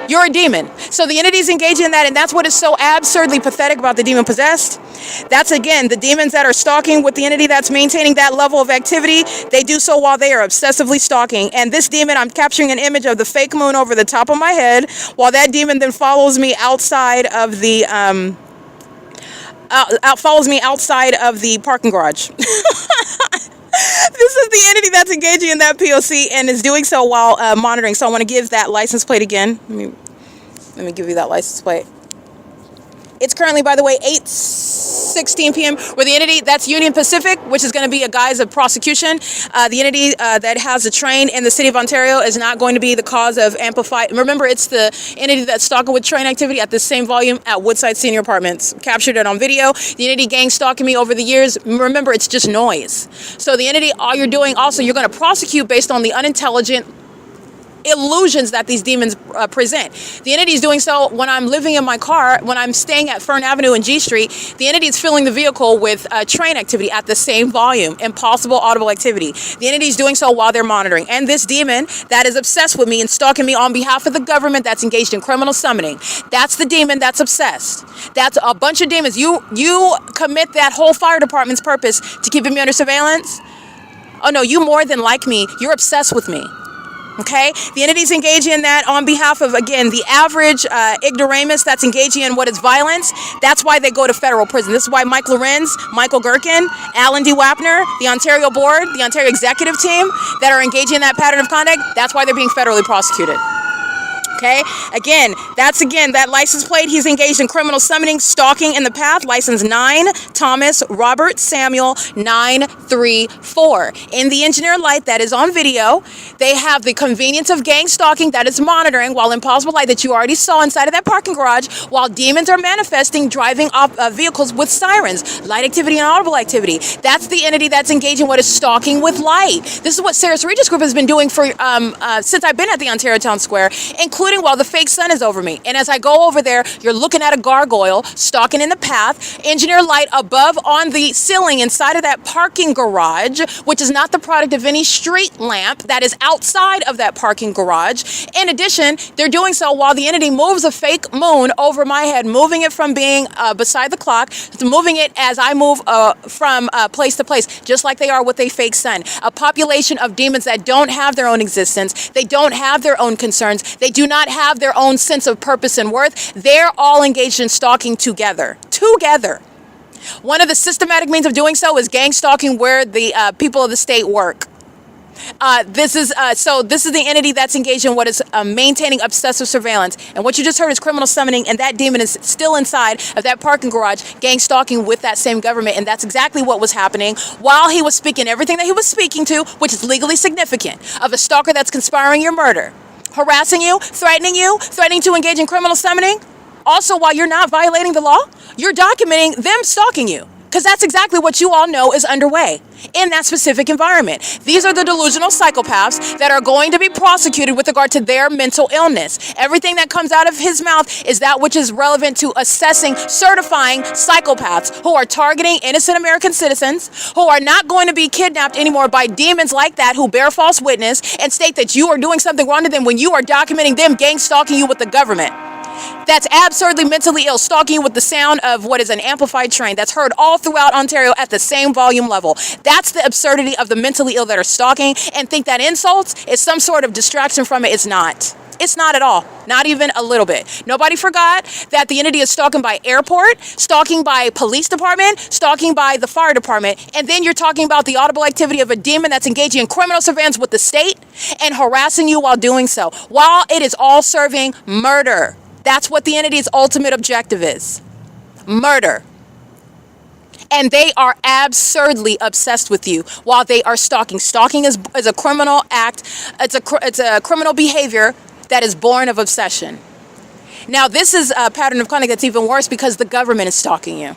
You're a demon. So the entity's engaging in that, and that's what is so absurdly pathetic about the demon possessed. That's, again, the demons that are stalking with the entity that's maintaining that level of activity. They do so while they are obsessively stalking. And this demon, I'm capturing an image of the fake moon over the top of my head, while that demon then follows me outside of the parking garage. This is the entity that's engaging in that P.O.C. and is doing so while monitoring. So I want to give that license plate again. Let me give you that license plate. It's currently, by the way, 8:16 p.m. where the entity, that's Union Pacific, which is going to be a guise of prosecution. The entity that has a train in the city of Ontario is not going to be the cause of amplified. Remember, it's the entity that's stalking with train activity at the same volume at Woodside Senior Apartments. Captured it on video. The entity gang stalking me over the years. Remember, it's just noise. So the entity, all you're doing also, you're going to prosecute based on the unintelligent illusions that these demons present. The entity is doing so when I'm living in my car, when I'm staying at Fern Avenue and G Street. The entity is filling the vehicle with train activity at the same volume, impossible audible activity. The entity is doing so while they're monitoring. And this demon that is obsessed with me and stalking me on behalf of the government that's engaged in criminal summoning, that's the demon that's obsessed. That's a bunch of demons. You commit that whole fire department's purpose to keeping me under surveillance? Oh no, you more than like me. You're obsessed with me. Okay? The entity's engaging in that on behalf of, again, the average ignoramus that's engaging in what is violence. That's why they go to federal prison. This is why Mike LORENZ, Michael GERKEN, Alan D. WAPNER, the Ontario board, the Ontario executive team that are engaging in that pattern of conduct, that's why they're being federally prosecuted. Okay, again, that license plate. He's engaged in criminal summoning, stalking in the path. License 9, Thomas Robert Samuel 934. In the engineer light that is on video, they have the convenience of gang stalking that is monitoring while impossible light that you already saw inside of that parking garage, while demons are manifesting, driving off vehicles with sirens, light activity and audible activity. That's the entity that's engaging what is stalking with light. This is what Sarah's Regis Group has been doing for since I've been at the Ontario Town Square, including while the fake sun is over me. And as I go over there, you're looking at a gargoyle stalking in the path, engineer light above on the ceiling inside of that parking garage, which is not the product of any street lamp that is outside of that parking garage. In addition, they're doing so while the entity moves a fake moon over my head, moving it from being beside the clock to moving it as I move from place to place, just like they are with a fake sun. A population of demons that don't have their own existence. They don't have their own concerns. They do not have their own sense of purpose and worth. They're all engaged in stalking together. One of the systematic means of doing so is gang stalking where the people of the state work. This is the entity that's engaged in what is maintaining obsessive surveillance. And what you just heard is criminal summoning, and that demon is still inside of that parking garage, gang stalking with that same government. And that's exactly what was happening while he was speaking everything that he was speaking to, which is legally significant, of a stalker that's conspiring your murder, harassing you, threatening to engage in criminal summoning. Also, while you're not violating the law, you're documenting them stalking you, because that's exactly what you all know is underway in that specific environment. These are the delusional psychopaths that are going to be prosecuted with regard to their mental illness. Everything that comes out of his mouth is that which is relevant to assessing, certifying psychopaths who are targeting innocent American citizens, who are not going to be kidnapped anymore by demons like that who bear false witness and state that you are doing something wrong to them when you are documenting them gang stalking you with the government. That's absurdly mentally ill, stalking you with the sound of what is an amplified train that's heard all throughout Ontario at the same volume level. That's the absurdity of the mentally ill that are stalking, and think that insults is some sort of distraction from it. It's not. It's not at all. Not even a little bit. Nobody forgot that the entity is stalking by airport, stalking by police department, stalking by the fire department. And then you're talking about the audible activity of a demon that's engaging in criminal surveillance with the state and harassing you while doing so, while it is all serving murder. That's what the entity's ultimate objective is. Murder. And they are absurdly obsessed with you while they are stalking. Stalking is a criminal act. It's a criminal behavior that is born of obsession. Now, this is a pattern of conduct that's even worse because the government is stalking you.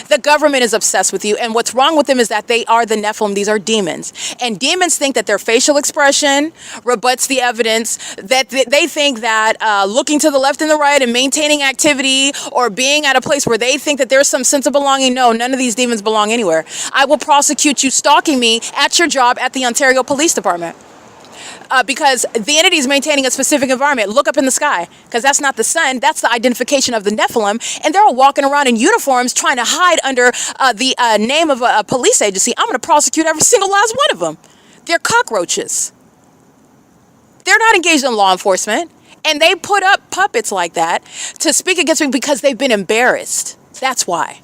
The government is obsessed with you, and what's wrong with them is that they are the Nephilim. These are demons, and demons think that their facial expression rebuts the evidence, that they think that looking to the left and the right and maintaining activity or being at a place where they think that there's some sense of belonging. No, none of these demons belong anywhere. I will prosecute you stalking me at your job at the Ontario Police Department. Because the entity is maintaining a specific environment. Look up in the sky, because that's not the sun. That's the identification of the Nephilim. And they're all walking around in uniforms trying to hide under the name of a police agency. I'm going to prosecute every single last one of them. They're cockroaches. They're not engaged in law enforcement. And they put up puppets like that to speak against me because they've been embarrassed. That's why.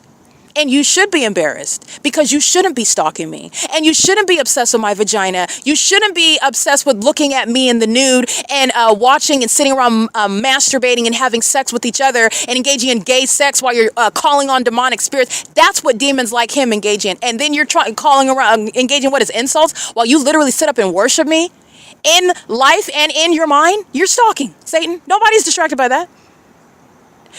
And you should be embarrassed, because you shouldn't be stalking me. And you shouldn't be obsessed with my vagina. You shouldn't be obsessed with looking at me in the nude and watching and sitting around masturbating and having sex with each other and engaging in gay sex while you're calling on demonic spirits. That's what demons like him engage in. And then you're calling around, engaging what is insults while you literally sit up and worship me in life and in your mind. You're stalking, Satan. Nobody's distracted by that.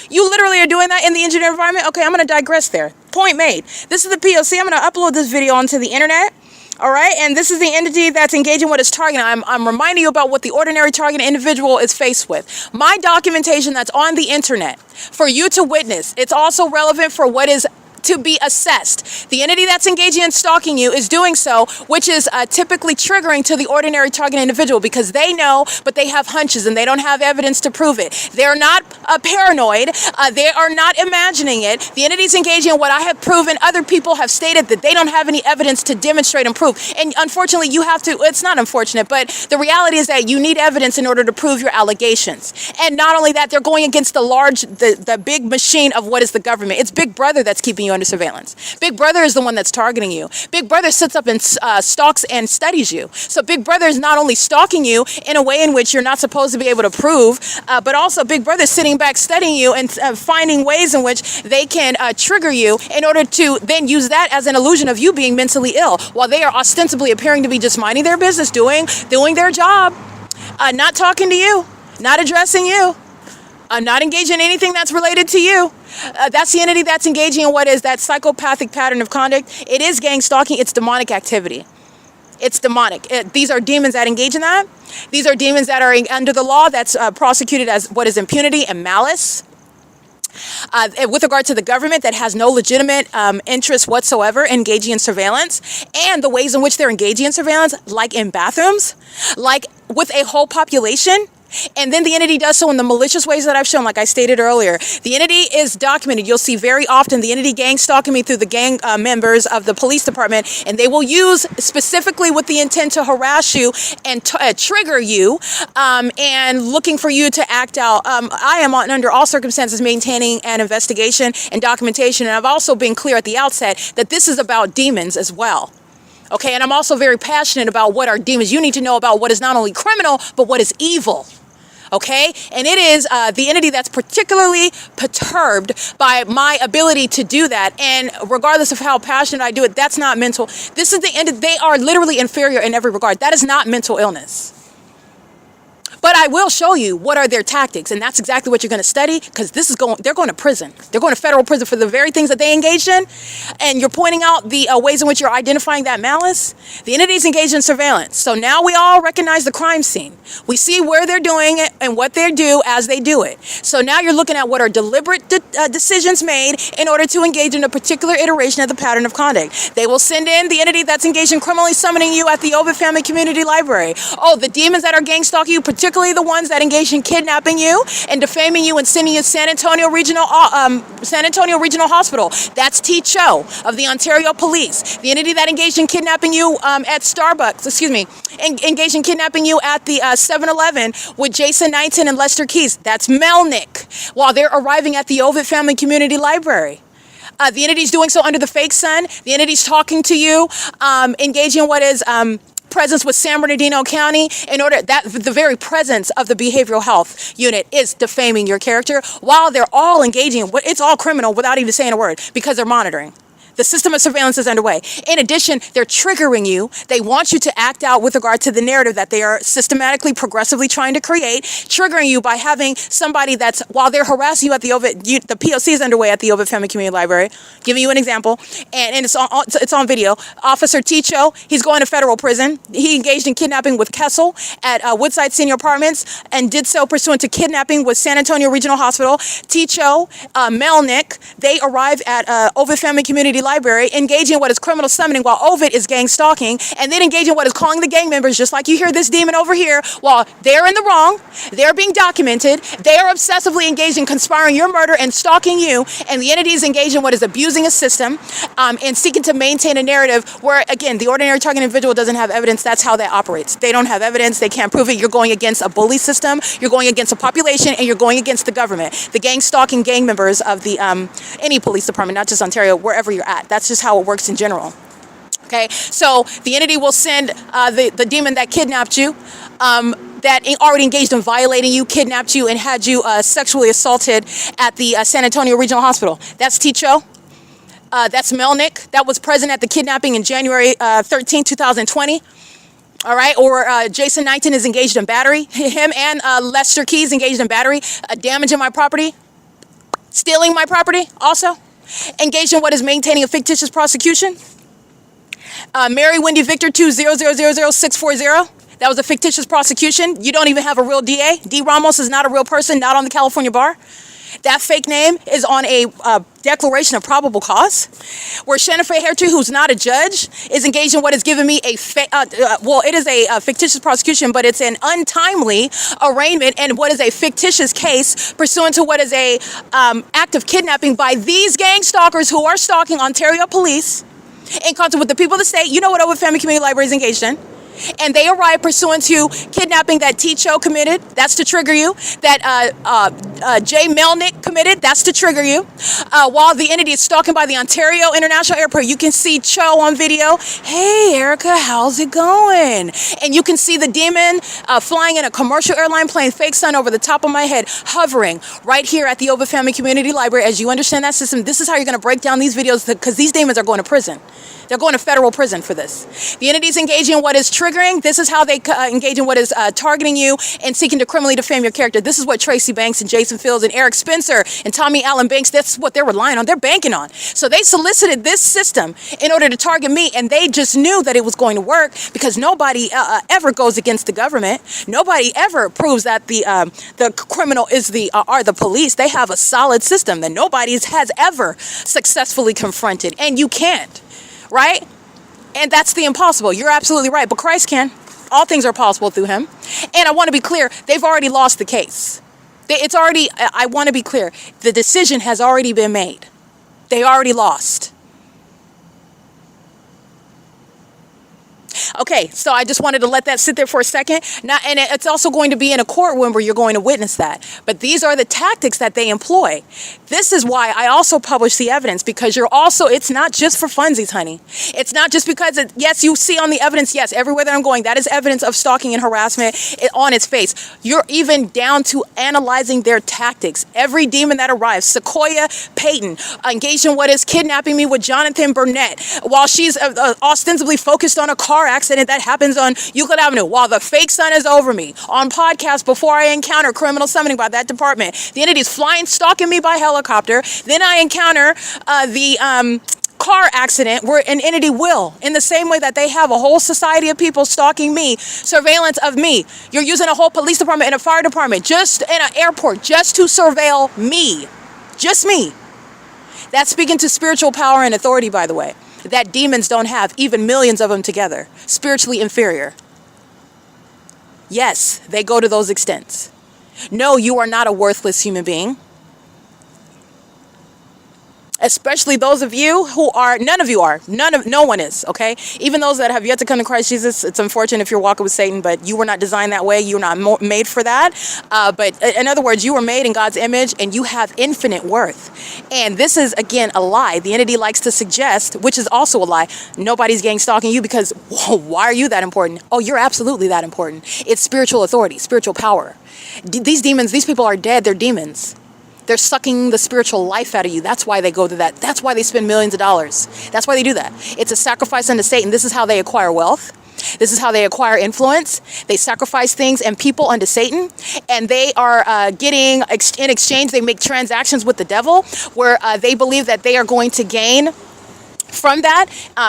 You literally are doing that in the engineering environment. Okay, I'm going to digress there. Point made. This is the P.O.C. I'm going to upload this video onto the internet. All right, and this is the entity that's engaging what is targeting. I'm reminding you about what the ordinary targeted individual is faced with. My documentation that's on the internet for you to witness, it's also relevant for what is to be assessed. The entity that's engaging in stalking you is doing so, which is typically triggering to the ordinary target individual because they know, but they have hunches and they don't have evidence to prove it. They're not paranoid. They are not imagining it. The entity's engaging in what I have proven. Other people have stated that they don't have any evidence to demonstrate and prove. And unfortunately, you have to, it's not unfortunate, but the reality is that you need evidence in order to prove your allegations. And not only that, they're going against the big machine of what is the government. It's Big Brother that's keeping you under surveillance. Big Brother is the one that's targeting you. Big Brother sits up and stalks and studies you. So Big Brother is not only stalking you in a way in which you're not supposed to be able to prove, but also Big Brother is sitting back studying you and finding ways in which they can trigger you in order to then use that as an illusion of you being mentally ill while they are ostensibly appearing to be just minding their business, doing their job, not talking to you, not addressing you, not engaging in anything that's related to you. That's the entity that's engaging in what is that psychopathic pattern of conduct. It is gang stalking. It's demonic activity. It's demonic. These are demons that engage in that. These are demons that are under the law that's prosecuted as what is impunity and malice. With regard to the government that has no legitimate interest whatsoever engaging in surveillance, and the ways in which they're engaging in surveillance, like in bathrooms, like with a whole population. And then the entity does so in the malicious ways that I've shown, like I stated earlier. The entity is documented. You'll see very often the entity gang stalking me through the gang members of the police department, and they will use specifically with the intent to harass you and trigger you and looking for you to act out. I am under all circumstances maintaining an investigation and documentation, and I've also been clear at the outset that this is about demons as well. Okay, and I'm also very passionate about what are demons. You need to know about what is not only criminal, but what is evil. Okay, and it is the entity that's particularly perturbed by my ability to do that. And regardless of how passionate I do it, that's not mental. This is the end. They are literally inferior in every regard. That is not mental illness. But I will show you what are their tactics, and that's exactly what you're going to study, because they're going to prison. They're going to federal prison for the very things that they engaged in, and you're pointing out the ways in which you're identifying that malice. The entity's engaged in surveillance. So now we all recognize the crime scene. We see where they're doing it and what they do as they do it. So now you're looking at what are deliberate decisions made in order to engage in a particular iteration of the pattern of conduct. They will send in the entity that's engaged in criminally summoning you at the OVITT Family Community Library. Oh, the demons that are gang stalking you, particularly the ones that engage in kidnapping you and defaming you and sending you to San Antonio Regional Hospital. That's T. Cho of the Ontario Police. The entity that engaged in kidnapping you at Starbucks, engaged in kidnapping you at the 7-Eleven with Jason Knighton and Lester Keys. That's Melnick, while they're arriving at the OVITT Family Community Library. The entity's doing so under the fake sun. The entity's talking to you, engaging in what is presence with San Bernardino County in order that the very presence of the behavioral health unit is defaming your character while they're all engaging. It's all criminal without even saying a word because they're monitoring. The system of surveillance is underway. In addition, they're triggering you. They want you to act out with regard to the narrative that they are systematically, progressively trying to create, triggering you by having somebody that's, while they're harassing you at the OVIT, the P.O.C. is underway at the OVIT Family Community Library. Giving you an example, and it's on video. Officer Ticho, he's going to federal prison. He engaged in kidnapping with Kessel at Woodside Senior Apartments and did so pursuant to kidnapping with San Antonio Regional Hospital. Ticho, Melnick, they arrive at OVIT Family Community Library, engaging in what is criminal summoning while OVIT is gang stalking, and then engaging in what is calling the gang members, just like you hear this demon over here, while they're in the wrong, they're being documented, they are obsessively engaged in conspiring your murder and stalking you, and the entity is engaged in what is abusing a system and seeking to maintain a narrative where, again, the ordinary target individual doesn't have evidence. That's how that operates. They don't have evidence. They can't prove it. You're going against a bully system. You're going against a population, and you're going against the government. The gang stalking gang members of the any police department, not just Ontario, wherever you're at. That's just how it works in general. Okay, so the entity will send the demon that kidnapped you, that already engaged in violating you, kidnapped you, and had you sexually assaulted at the San Antonio Regional Hospital. That's Ticho. That's Melnick. That was present at the kidnapping in January 13, 2020. All right, or Jason Knighton is engaged in battery. Him and Lester Keys engaged in battery, damaging my property, stealing my property also. Engaged in what is maintaining a fictitious prosecution. Mary Wendy Victor 2000640. That was a fictitious prosecution. You don't even have a real DA. D. Ramos is not a real person, not on the California bar. That fake name is on a declaration of probable cause, where Jennifer Hertu, who's not a judge, is engaged in what is giving me a it is a fictitious prosecution, but it's an untimely arraignment and what is a fictitious case pursuant to what is a act of kidnapping by these gang stalkers who are stalking Ontario police in concert with the people of the state. You know what OVITT Family Community Library is engaged in. And they arrived pursuant to kidnapping that T-Cho committed. That's to trigger you. That Jay Melnick committed. That's to trigger you. While the entity is stalking by the Ontario International Airport, you can see Cho on video. Hey, Erica, how's it going? And you can see the demon flying in a commercial airline plane, fake sun over the top of my head, hovering right here at the OVITT Family Community Library. As you understand that system, this is how you're going to break down these videos, because these demons are going to prison. They're going to federal prison for this. The entities engaging in what is triggering. This is how they engage in what is targeting you and seeking to criminally defame your character. This is what Tracy Banks and Jason Fields and Eric Spencer and Tommy Allen Banks, that's what they're relying on. They're banking on. So they solicited this system in order to target me, and they just knew that it was going to work, because nobody ever goes against the government. Nobody ever proves that the criminal is are the police. They have a solid system that nobody has ever successfully confronted, and you can't. Right? And that's the impossible. You're absolutely right. But Christ can. All things are possible through him. And I want to be clear, they've already lost the case. I want to be clear, the decision has already been made. They already lost. Okay, so I just wanted to let that sit there for a second. And it's also going to be in a courtroom where you're going to witness that. But these are the tactics that they employ. This is why I also publish the evidence, because it's not just for funsies, honey. It's not just because, yes, you see on the evidence, yes, everywhere that I'm going, that is evidence of stalking and harassment on its face. You're even down to analyzing their tactics. Every demon that arrives, Sequoia Payton, engaged in what is kidnapping me with Jonathan Burnett, while she's ostensibly focused on a car accident that happens on Euclid Avenue, while the fake sun is over me, on podcast before I encounter criminal summoning by that department. The entity is flying, stalking me by helicopter. Then I encounter the car accident where an entity will, in the same way that they have a whole society of people stalking me, surveillance of me. You're using a whole police department and a fire department, just in an airport, just to surveil me. Just me. That's speaking to spiritual power and authority, by the way, that demons don't have, even millions of them together. Spiritually inferior. Yes, they go to those extents. No, you are not a worthless human being. Especially those of you who are, none of you are, no one is, okay? Even those that have yet to come to Christ Jesus, it's unfortunate if you're walking with Satan, but you were not designed that way. You're not made for that. But in other words, you were made in God's image and you have infinite worth. And this is, again, a lie. The entity likes to suggest, which is also a lie, nobody's gang stalking you because, whoa, why are you that important? Oh, you're absolutely that important. It's spiritual authority, spiritual power. These demons, these people are dead. They're demons. They're sucking the spiritual life out of you. That's why they go to that. That's why they spend millions of dollars. That's why they do that. It's a sacrifice unto Satan. This is how they acquire wealth. This is how they acquire influence. They sacrifice things and people unto Satan. And they are getting, in exchange, they make transactions with the devil where they believe that they are going to gain from that,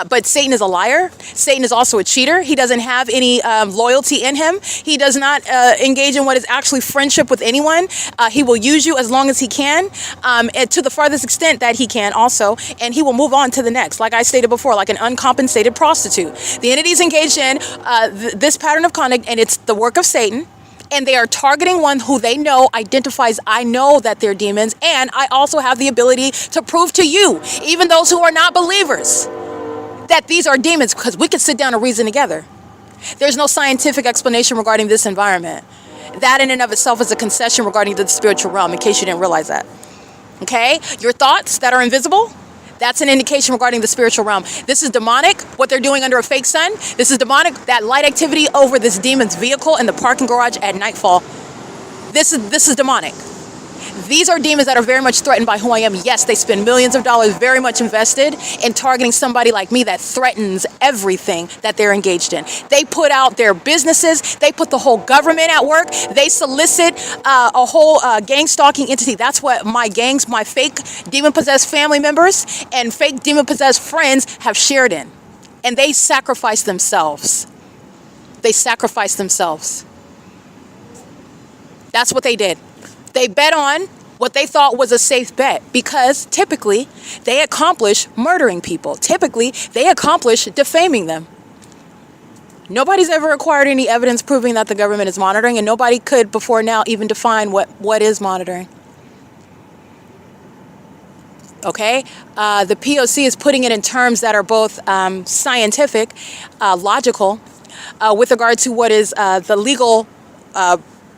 but Satan is a liar. Satan is also a cheater. He doesn't have any loyalty in him. He does not engage in what is actually friendship with anyone. He will use you as long as he can, and to the farthest extent that he can also, and he will move on to the next, like I stated before, like an uncompensated prostitute. The entities engaged in this pattern of conduct, and it's the work of Satan. And they are targeting one who they know identifies, I know that they're demons, and I also have the ability to prove to you, even those who are not believers, that these are demons, because we can sit down and reason together. There's no scientific explanation regarding this environment. That in and of itself is a concession regarding the spiritual realm, in case you didn't realize that. Okay? Your thoughts that are invisible, that's an indication regarding the spiritual realm. This is demonic, what they're doing under a fake sun. This is demonic, that light activity over this demon's vehicle in the parking garage at nightfall. This is demonic. These are demons that are very much threatened by who I am. Yes, they spend millions of dollars very much invested in targeting somebody like me that threatens everything that they're engaged in. They put out their businesses. They put the whole government at work. They solicit a whole gang stalking entity. That's what my gangs, my fake demon-possessed family members and fake demon-possessed friends have shared in. And they sacrifice themselves. They sacrifice themselves. That's what they did. They bet on what they thought was a safe bet because typically they accomplish murdering people. Typically they accomplish defaming them. Nobody's ever acquired any evidence proving that the government is monitoring, and nobody could before now even define what is monitoring. Okay, the P.O.C. is putting it in terms that are both scientific, logical, with regard to what is the legal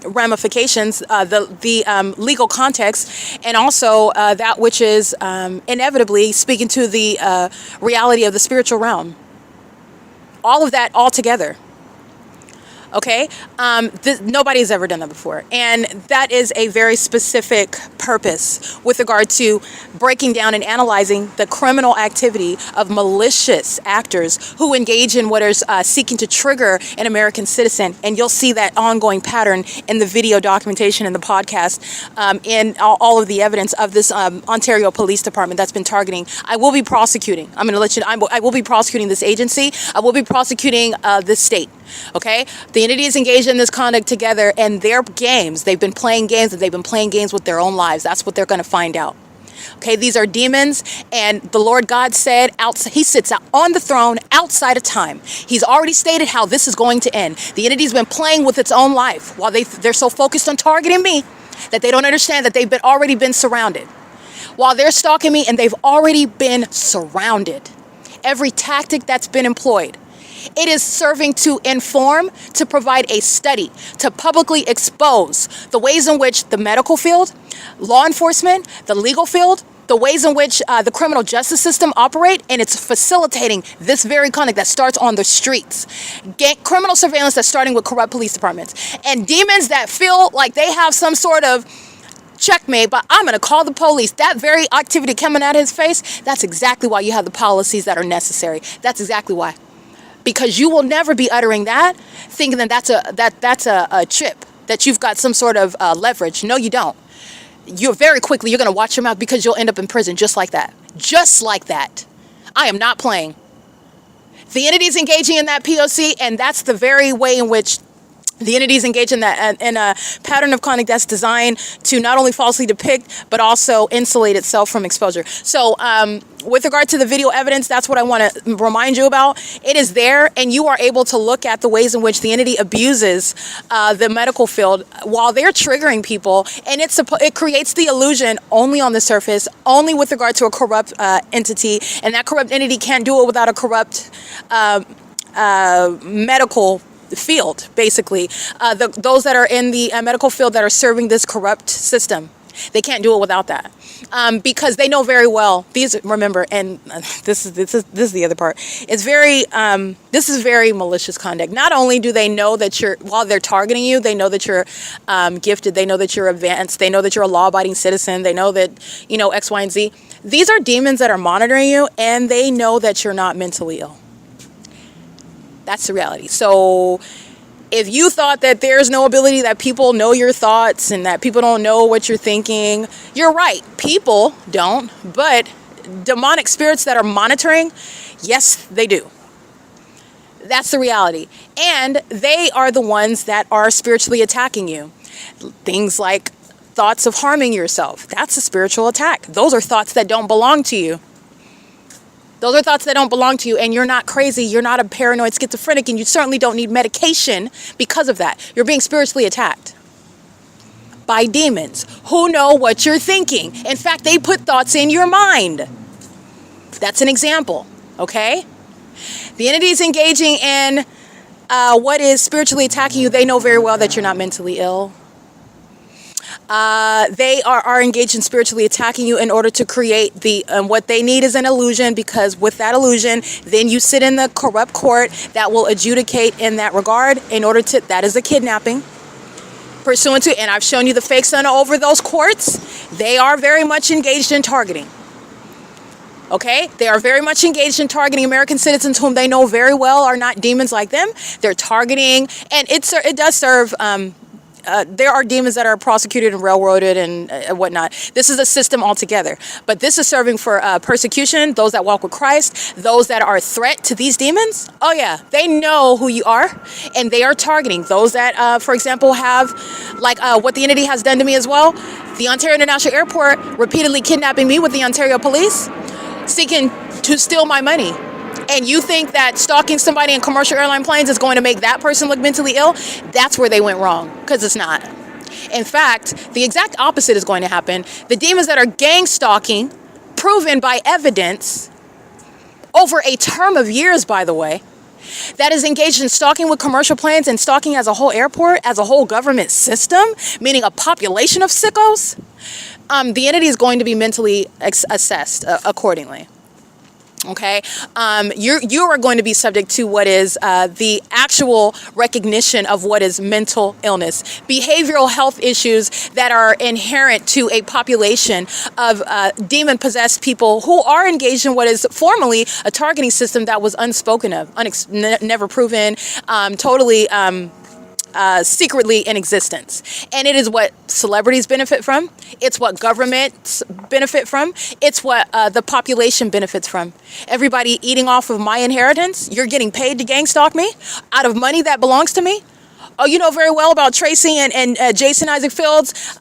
ramifications, the legal context, and also that which is inevitably speaking to the reality of the spiritual realm. All of that all together. Okay, nobody's ever done that before, and that is a very specific purpose with regard to breaking down and analyzing the criminal activity of malicious actors who engage in what is seeking to trigger an American citizen. And you'll see that ongoing pattern in the video documentation in the podcast, in all of the evidence of this Ontario Police Department that's been targeting. I will be prosecuting. I'm going to let you know. I will be prosecuting this agency. I will be prosecuting this state. Okay, the entities engaged in this conduct together, and their games, they've been playing games, and they've been playing games with their own lives. That's what they're going to find out. Okay, these are demons, and the Lord God said, he sits out on the throne outside of time. He's already stated how this is going to end. The entity's been playing with its own life while they're so focused on targeting me that they don't understand that they've already been surrounded. While they're stalking me, and they've already been surrounded. Every tactic that's been employed. It is serving to inform, to provide a study, to publicly expose the ways in which the medical field, law enforcement, the legal field, the ways in which the criminal justice system operate, and it's facilitating this very conduct that starts on the streets. Criminal surveillance that's starting with corrupt police departments. And demons that feel like they have some sort of checkmate, but I'm going to call the police. That very activity coming at his face, that's exactly why you have the policies that are necessary. That's exactly why. Because you will never be uttering that, thinking that that's a chip, that you've got some sort of leverage. No, you don't. You're going to watch your mouth because you'll end up in prison just like that. Just like that. I am not playing. The entity's engaging in that P.O.C., and that's the very way in which the entities engage in that in a pattern of conduct that's designed to not only falsely depict, but also insulate itself from exposure. So with regard to the video evidence, that's what I want to remind you about. It is there, and you are able to look at the ways in which the entity abuses the medical field while they're triggering people, and it creates the illusion only on the surface, only with regard to a corrupt entity, and that corrupt entity can't do it without a corrupt medical field, basically. Those that are in the medical field that are serving this corrupt system, they can't do it without that, because they know very well. Remember, and this is the other part. It's very this is very malicious conduct. Not only do they know that while they're targeting you, they know that you're gifted. They know that you're advanced. They know that you're a law-abiding citizen. They know that X, Y, and Z. These are demons that are monitoring you, and they know that you're not mentally ill. That's the reality. So if you thought that there's no ability that people know your thoughts and that people don't know what you're thinking, you're right. People don't, but demonic spirits that are monitoring, yes, they do. That's the reality. And they are the ones that are spiritually attacking you. Things like thoughts of harming yourself. That's a spiritual attack. Those are thoughts that don't belong to you. Those are thoughts that don't belong to you, and you're not crazy. You're not a paranoid schizophrenic, and you certainly don't need medication because of that. You're being spiritually attacked by demons who know what you're thinking. In fact, they put thoughts in your mind. That's an example, okay? The entities engaging in what is spiritually attacking you, they know very well that you're not mentally ill. They are engaged in spiritually attacking you in order to create what they need is an illusion, because with that illusion, then you sit in the corrupt court that will adjudicate in that regard that is a kidnapping. Pursuant to, and I've shown you the fake center over those courts, they are very much engaged in targeting. Okay? They are very much engaged in targeting American citizens whom they know very well are not demons like them. They're targeting, and it does serve there are demons that are prosecuted and railroaded and whatnot. This is a system altogether. But this is serving for persecution, those that walk with Christ, those that are a threat to these demons. Oh yeah, they know who you are, and they are targeting those that, for example, have, like what the entity has done to me as well. The Ontario International Airport repeatedly kidnapping me with the Ontario police, seeking to steal my money. And you think that stalking somebody in commercial airline planes is going to make that person look mentally ill? That's where they went wrong, because it's not. In fact, the exact opposite is going to happen. The demons that are gang stalking, proven by evidence, over a term of years, by the way, that is engaged in stalking with commercial planes and stalking as a whole airport, as a whole government system, meaning a population of sickos, the entity is going to be mentally assessed accordingly. Okay, you are going to be subject to what is the actual recognition of what is mental illness, behavioral health issues that are inherent to a population of demon-possessed people who are engaged in what is formally a targeting system that was unspoken of, never proven, totally secretly in existence. And it is what celebrities benefit from. It's what governments benefit from. It's what the population benefits from. Everybody eating off of my inheritance. You're getting paid to gang stalk me out of money that belongs to me. Oh, you know very well about Tracy and Jason Isaac Fields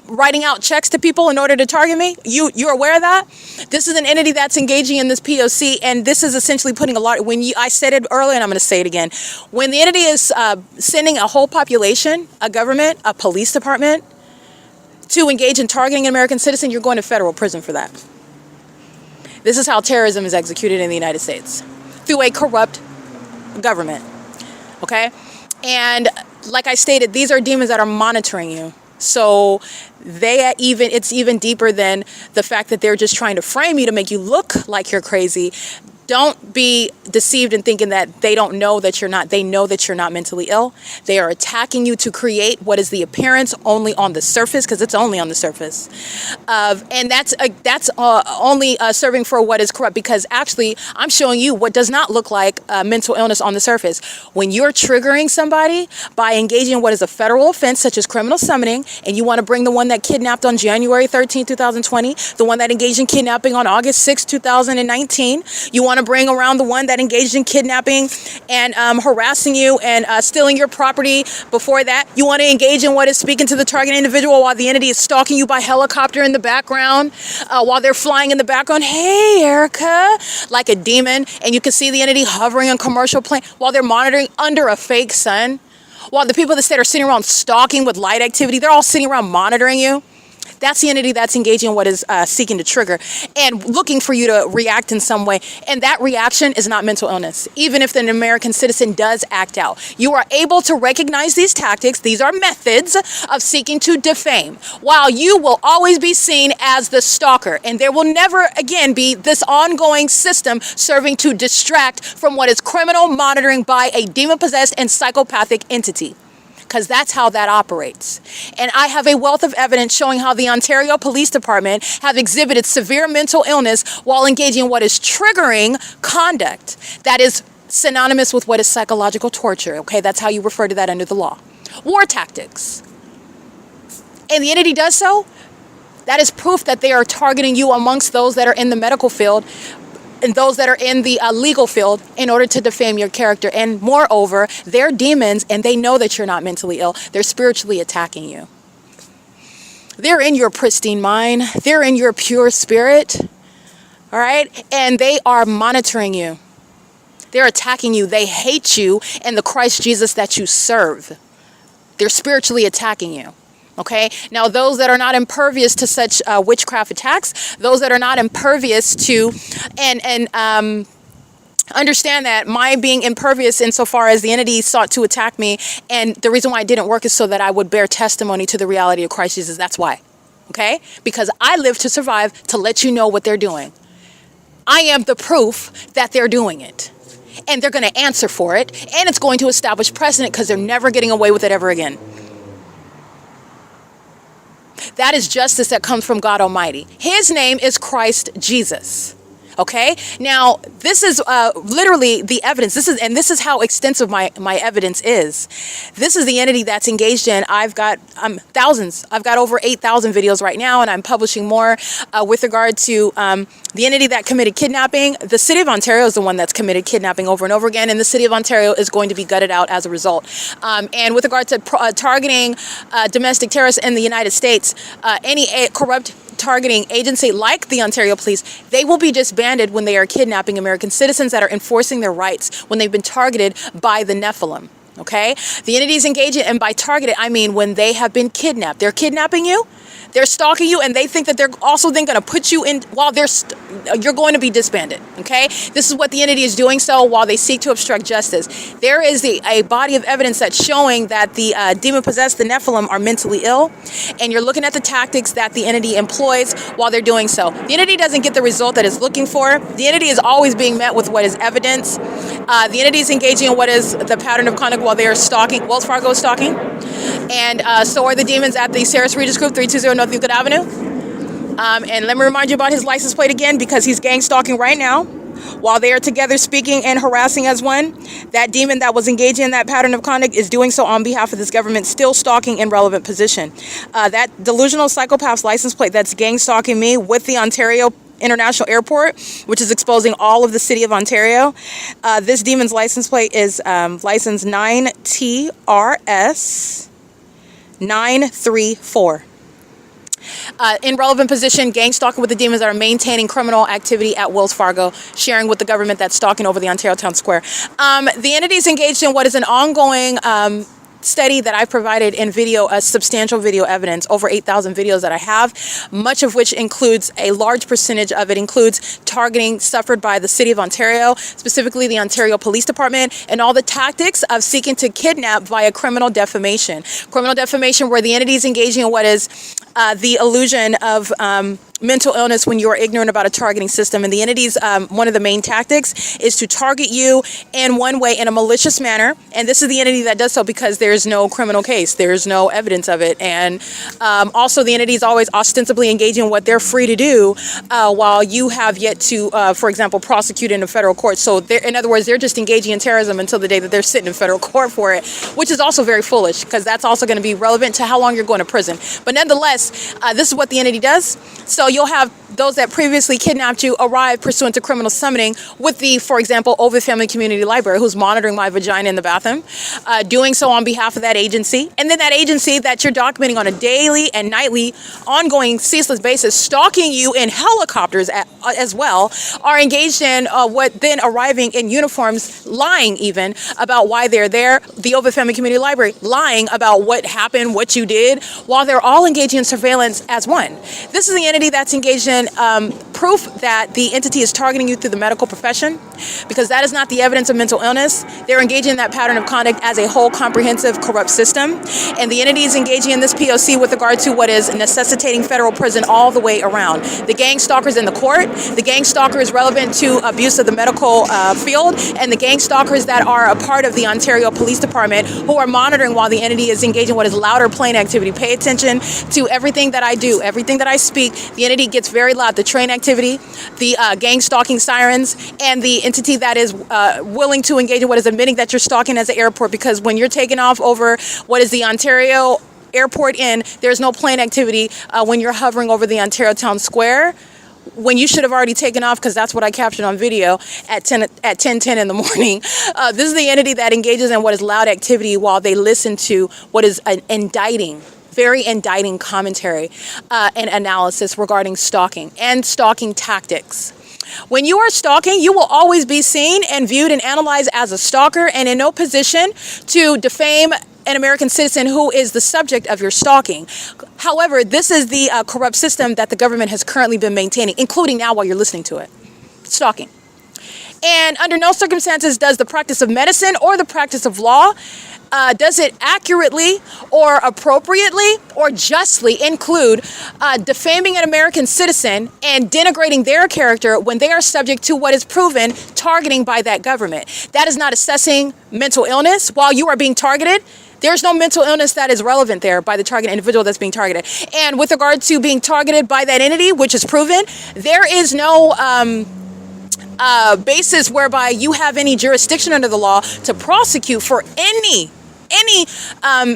writing out checks to people in order to target me. You're aware of that? This is an entity that's engaging in this P.O.C. and this is essentially putting a lot, I said it earlier and I'm going to say it again. When the entity is sending a whole population, a government, a police department to engage in targeting an American citizen, you're going to federal prison for that. This is how terrorism is executed in the United States, through a corrupt government. Okay? And like I stated, these are demons that are monitoring you. So it's even deeper than the fact that they're just trying to frame you to make you look like you're crazy. Don't be deceived in thinking that they don't know that you're not. They know that you're not mentally ill. They are attacking you to create what is the appearance only on the surface, because it's only on the surface. And that's only serving for what is corrupt, because actually I'm showing you what does not look like mental illness on the surface. When you're triggering somebody by engaging in what is a federal offense, such as criminal summoning, and you want to bring the one that kidnapped on January 13, 2020, the one that engaged in kidnapping on August 6, 2019, you want to bring around the one that engaged in kidnapping and harassing you and stealing your property before that. You want to engage in what is speaking to the target individual while the entity is stalking you by helicopter in the background, while they're flying in the background. Hey, Erica, like a demon. And you can see the entity hovering on commercial plane while they're monitoring under a fake sun. While the people that are sitting around stalking with light activity, they're all sitting around monitoring you. That's the entity that's engaging in what is seeking to trigger and looking for you to react in some way. And that reaction is not mental illness. Even if an American citizen does act out, you are able to recognize these tactics. These are methods of seeking to defame, while you will always be seen as the stalker. And there will never again be this ongoing system serving to distract from what is criminal monitoring by a demon-possessed and psychopathic entity. Because that's how that operates. And I have a wealth of evidence showing how the Ontario Police Department have exhibited severe mental illness while engaging in what is triggering conduct that is synonymous with what is psychological torture. Okay, that's how you refer to that under the law. War tactics. And the entity does so. That is proof that they are targeting you amongst those that are in the medical field and those that are in the legal field in order to defame your character. And moreover, they're demons and they know that you're not mentally ill. They're spiritually attacking you. They're in your pristine mind. They're in your pure spirit. All right? And they are monitoring you. They're attacking you. They hate you and the Christ Jesus that you serve. They're spiritually attacking you. Okay, now those that are not impervious to such witchcraft attacks, those that are not impervious to and understand that my being impervious insofar as the entity sought to attack me, and the reason why it didn't work is so that I would bear testimony to the reality of Christ Jesus. That's why. Okay, because I live to survive, to let you know what they're doing. I am the proof that they're doing it, and they're going to answer for it, and it's going to establish precedent because they're never getting away with it ever again. That is justice that comes from God Almighty. His name is Christ Jesus. Okay, now this is literally the evidence. This is how extensive my evidence is. This is the entity that's engaged in. I've got thousands. I've got over 8,000 videos right now, and I'm publishing more with regard to the entity that committed kidnapping. The city of Ontario is the one that's committed kidnapping over and over again, and the city of Ontario is going to be gutted out as a result. And with regard to targeting domestic terrorists in the United States, any corrupt targeting agency like the Ontario Police, they will be disbanded when they are kidnapping American citizens that are enforcing their rights when they've been targeted by the Nephilim. Okay? The entities engaging, and by targeted, I mean when they have been kidnapped. They're kidnapping you, they're stalking you, and they think that they're also then going to put you in while you're going to be disbanded. Okay? This is what the entity is doing so while they seek to obstruct justice. There is a body of evidence that's showing that the demon-possessed, the Nephilim, are mentally ill, and you're looking at the tactics that the entity employs while they're doing so. The entity doesn't get the result that it's looking for. The entity is always being met with what is evidence. The entity is engaging in what is the pattern of conduct while they are stalking. Wells Fargo is stalking. And so are the demons at the Sarah's Regis Group, 320 North Euclid Avenue. And let me remind you about his license plate again, because he's gang stalking right now while they are together speaking and harassing as one. That demon that was engaging in that pattern of conduct is doing so on behalf of this government, still stalking in relevant position. That delusional psychopath's license plate that's gang stalking me with the Ontario International Airport, which is exposing all of the city of Ontario. This demon's license plate is license 9TRS 934. In relevant position, gang stalking with the demons that are maintaining criminal activity at Wells Fargo, sharing with the government that's stalking over the Ontario Town Square. The entity is engaged in what is an ongoing study that I've provided in video, a substantial video evidence, over 8,000 videos that I have, much of which includes, a large percentage of it includes targeting suffered by the city of Ontario, specifically the Ontario Police Department, and all the tactics of seeking to kidnap via criminal defamation. Criminal defamation where the entity is engaging in what is the illusion of mental illness when you are ignorant about a targeting system. And the entity's one of the main tactics is to target you in one way, in a malicious manner. And this is the entity that does so because there's no criminal case. There's no evidence of it. And also the entity is always ostensibly engaging in what they're free to do while you have yet to, for example, prosecute in a federal court. So in other words, they're just engaging in terrorism until the day that they're sitting in federal court for it, which is also very foolish, because that's also going to be relevant to how long you're going to prison. But nonetheless, this is what the entity does. So you'll have those that previously kidnapped you arrive pursuant to criminal summoning with the, for example, OVITT Family Community Library, who's monitoring my vagina in the bathroom, doing so on behalf of that agency. And then that agency that you're documenting on a daily and nightly, ongoing, ceaseless basis, stalking you in helicopters as well, are engaged in what then arriving in uniforms, lying even about why they're there. The OVITT Family Community Library lying about what happened, what you did, while they're all engaging in surveillance as one. This is the entity that's engaged in proof that the entity is targeting you through the medical profession, because that is not the evidence of mental illness. They're engaging in that pattern of conduct as a whole, comprehensive, corrupt system. And the entity is engaging in this P.O.C. with regard to what is necessitating federal prison all the way around. The gang stalkers in the court, the gang stalker is relevant to abuse of the medical field, and the gang stalkers that are a part of the Ontario Police Department who are monitoring while the entity is engaging in what is louder plane activity. Pay attention to everything that I do, everything that I speak. The entity gets very loud. The train activity, the gang stalking sirens, and the entity that is willing to engage in what is admitting that you're stalking as an airport, because when you're taking off over what is the Ontario Airport Inn, there's no plane activity when you're hovering over the Ontario Town Square, when you should have already taken off, because that's what I captured on video at 10:10 in the morning. This is the entity that engages in what is loud activity while they listen to what is an indicting, very indicting commentary and analysis regarding stalking and stalking tactics. When you are stalking, you will always be seen and viewed and analyzed as a stalker, and in no position to defame an American citizen who is the subject of your stalking. However, this is the corrupt system that the government has currently been maintaining, including now while you're listening to it. Stalking. And under no circumstances does the practice of medicine or the practice of law does it accurately or appropriately or justly include defaming an American citizen and denigrating their character when they are subject to what is proven targeting by that government. That is not assessing mental illness while you are being targeted. There's no mental illness that is relevant there by the target individual that's being targeted. And with regard to being targeted by that entity, which is proven, there is no basis whereby you have any jurisdiction under the law to prosecute for any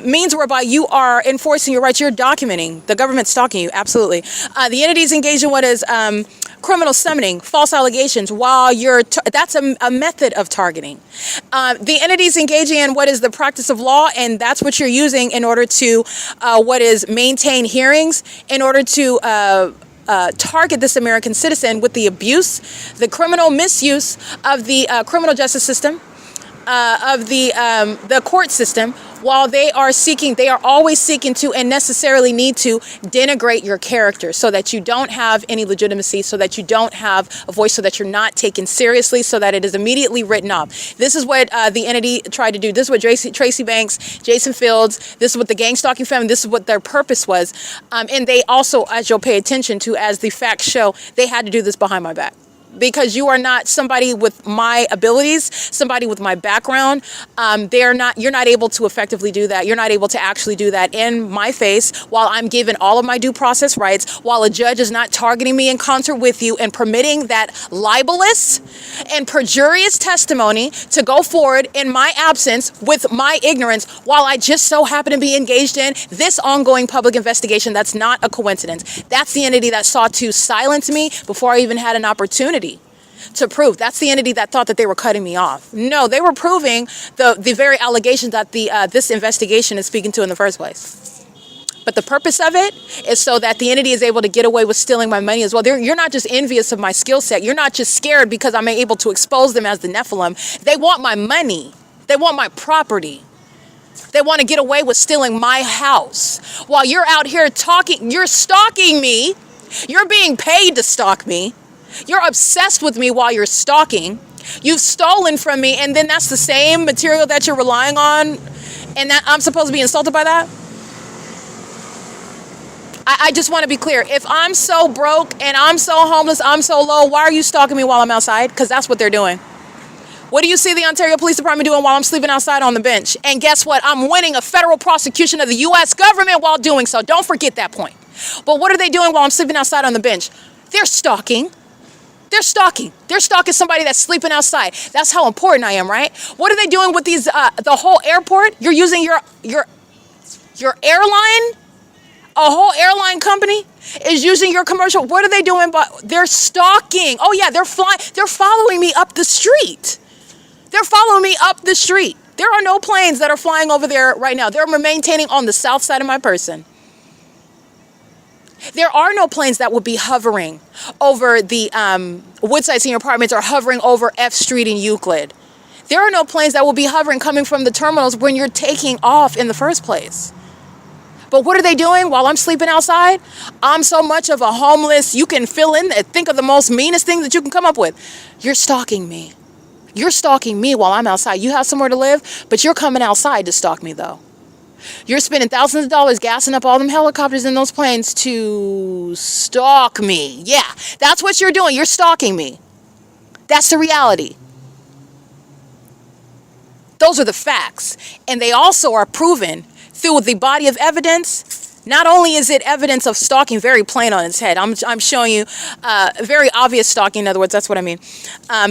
means whereby you are enforcing your rights. You're documenting the government stalking you. Absolutely. The entities engaged in what is criminal summoning, false allegations, while that's a method of targeting. The entities engaging in what is the practice of law, and that's what you're using in order to what is maintain hearings, in order to target this American citizen with the abuse, the criminal misuse of the criminal justice system, of the court system, while they are always seeking to and necessarily need to denigrate your character so that you don't have any legitimacy, so that you don't have a voice, so that you're not taken seriously, so that it is immediately written off. This is what the entity tried to do. This is what Tracy Banks, Jason Fields, this is what the gang stalking family, this is what their purpose was. And they also, as you'll pay attention to, as the facts show, they had to do this behind my back. Because you are not somebody with my abilities, somebody with my background. You're not able to effectively do that. You're not able to actually do that in my face while I'm given all of my due process rights, while a judge is not targeting me in concert with you and permitting that libelous and perjurious testimony to go forward in my absence with my ignorance, while I just so happen to be engaged in this ongoing public investigation. That's not a coincidence. That's the entity that sought to silence me before I even had an opportunity to prove. That's the entity that thought that they were cutting me off. No, they were proving the very allegations that this investigation is speaking to in the first place. But the purpose of it is so that the entity is able to get away with stealing my money as well. You're not just envious of my skill set. You're not just scared because I'm able to expose them as the Nephilim. They want my money. They want my property. They want to get away with stealing my house. While you're out here talking, you're stalking me. You're being paid to stalk me. You're obsessed with me while you're stalking. You've stolen from me, and then that's the same material that you're relying on, and that I'm supposed to be insulted by that? I just want to be clear. If I'm so broke and I'm so homeless, I'm so low, why are you stalking me while I'm outside? Because that's what they're doing. What do you see the Ontario Police Department doing while I'm sleeping outside on the bench? And guess what? I'm winning a federal prosecution of the U.S. government while doing so. Don't forget that point. But what are they doing while I'm sleeping outside on the bench? They're stalking. They're stalking. They're stalking somebody that's sleeping outside. That's how important I am, right? What are they doing with these, the whole airport? You're using your airline? A whole airline company is using your commercial. What are they doing? But they're stalking. Oh yeah, they're flying. They're following me up the street. They're following me up the street. There are no planes that are flying over there right now. They're maintaining on the south side of my person. There are no planes that would be hovering over the Woodside Senior Apartments or hovering over F Street in Euclid. There are no planes that will be hovering coming from the terminals when you're taking off in the first place. But what are they doing while I'm sleeping outside? I'm so much of a homeless, you can fill in, think of the most meanest thing that you can come up with. You're stalking me. You're stalking me while I'm outside. You have somewhere to live, but you're coming outside to stalk me though. You're spending thousands of dollars gassing up all them helicopters in those planes to stalk me. Yeah, that's what you're doing. You're stalking me. That's the reality. Those are the facts. And they also are proven through the body of evidence. Not only is it evidence of stalking very plain on its head, I'm showing you very obvious stalking. In other words, that's what I mean.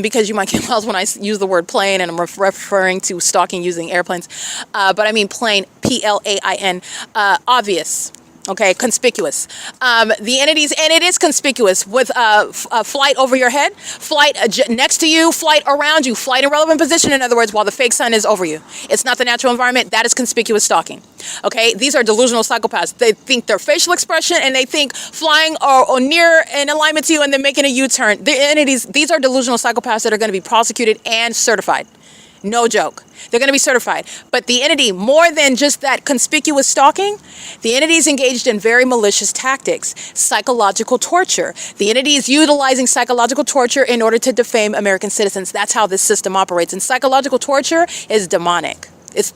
Because you might get miles when I use the word plain and I'm referring to stalking using airplanes. But I mean plain, P-L-A-I-N, obvious. Okay, conspicuous. The entities, and it is conspicuous with flight over your head, flight next to you, flight around you, flight in relevant position. In other words, while the fake sun is over you. It's not the natural environment. That is conspicuous stalking. Okay, these are delusional psychopaths. They think their facial expression and they think flying or near in alignment to you and then making a U-turn. The entities, these are delusional psychopaths that are going to be prosecuted and certified. No joke. They're going to be certified. But the entity, more than just that conspicuous stalking, the entity is engaged in very malicious tactics, psychological torture. The entity is utilizing psychological torture in order to defame American citizens. That's how this system operates. And psychological torture is demonic. It's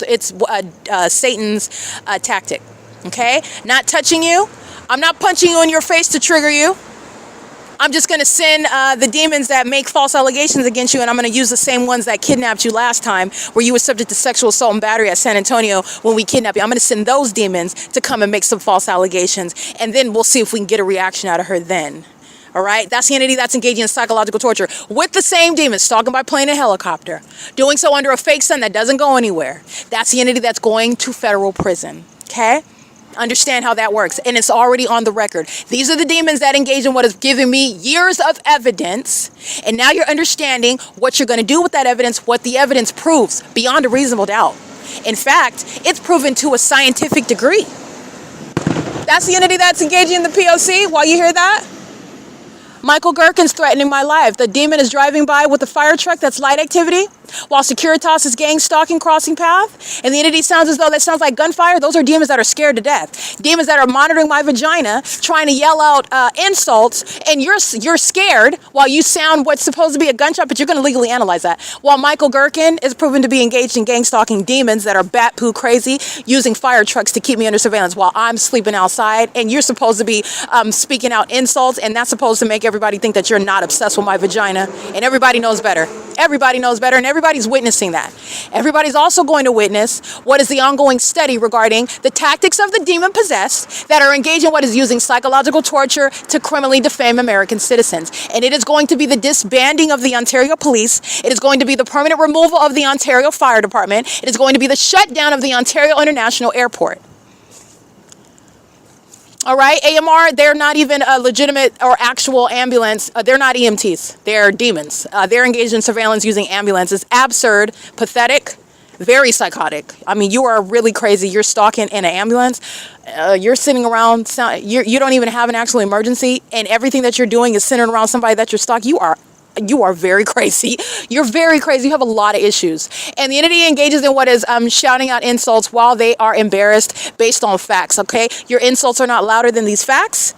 Satan's tactic. Okay? Not touching you. I'm not punching you in your face to trigger you. I'm just going to send the demons that make false allegations against you, and I'm going to use the same ones that kidnapped you last time, where you were subject to sexual assault and battery at San Antonio when we kidnapped you. I'm going to send those demons to come and make some false allegations, and then we'll see if we can get a reaction out of her then. All right, that's the entity that's engaging in psychological torture with the same demons, stalking by plane and helicopter, doing so under a fake sun that doesn't go anywhere. That's the entity that's going to federal prison. Okay? Understand how that works, and it's already on the record. These are the demons that engage in what is giving me years of evidence, and now you're understanding what you're going to do with that evidence, what the evidence proves beyond a reasonable doubt. In fact, it's proven to a scientific degree. That's the entity that's engaging in the P.O.C. While you hear that? Michael Gerken's threatening my life. The demon is driving by with a fire truck that's light activity, while Securitas is gang stalking crossing path, and the entity sounds as though that sounds like gunfire. Those are demons that are scared to death. Demons that are monitoring my vagina, trying to yell out insults, and you're scared while you sound what's supposed to be a gunshot, but you're going to legally analyze that. While Michael Gerken is proven to be engaged in gang stalking demons that are bat poo crazy, using fire trucks to keep me under surveillance while I'm sleeping outside, and you're supposed to be speaking out insults, and that's supposed to make everybody think that you're not obsessed with my vagina, and everybody knows better. Everybody knows better, and everybody's witnessing that. Everybody's also going to witness what is the ongoing study regarding the tactics of the demon-possessed that are engaged in what is using psychological torture to criminally defame American citizens. And it is going to be the disbanding of the Ontario Police. It is going to be the permanent removal of the Ontario Fire Department. It is going to be the shutdown of the Ontario International Airport. All right, AMR, they're not even a legitimate or actual ambulance. They're not EMTs. They're demons. They're engaged in surveillance using ambulances. Absurd, pathetic, very psychotic. I mean, you are really crazy. You're stalking in an ambulance. You're sitting around. You don't even have an actual emergency, and everything that you're doing is centered around somebody that you're stalking. You are very crazy. You're very crazy. You have a lot of issues. And the entity engages in what is shouting out insults while they are embarrassed based on facts, okay? Your insults are not louder than these facts.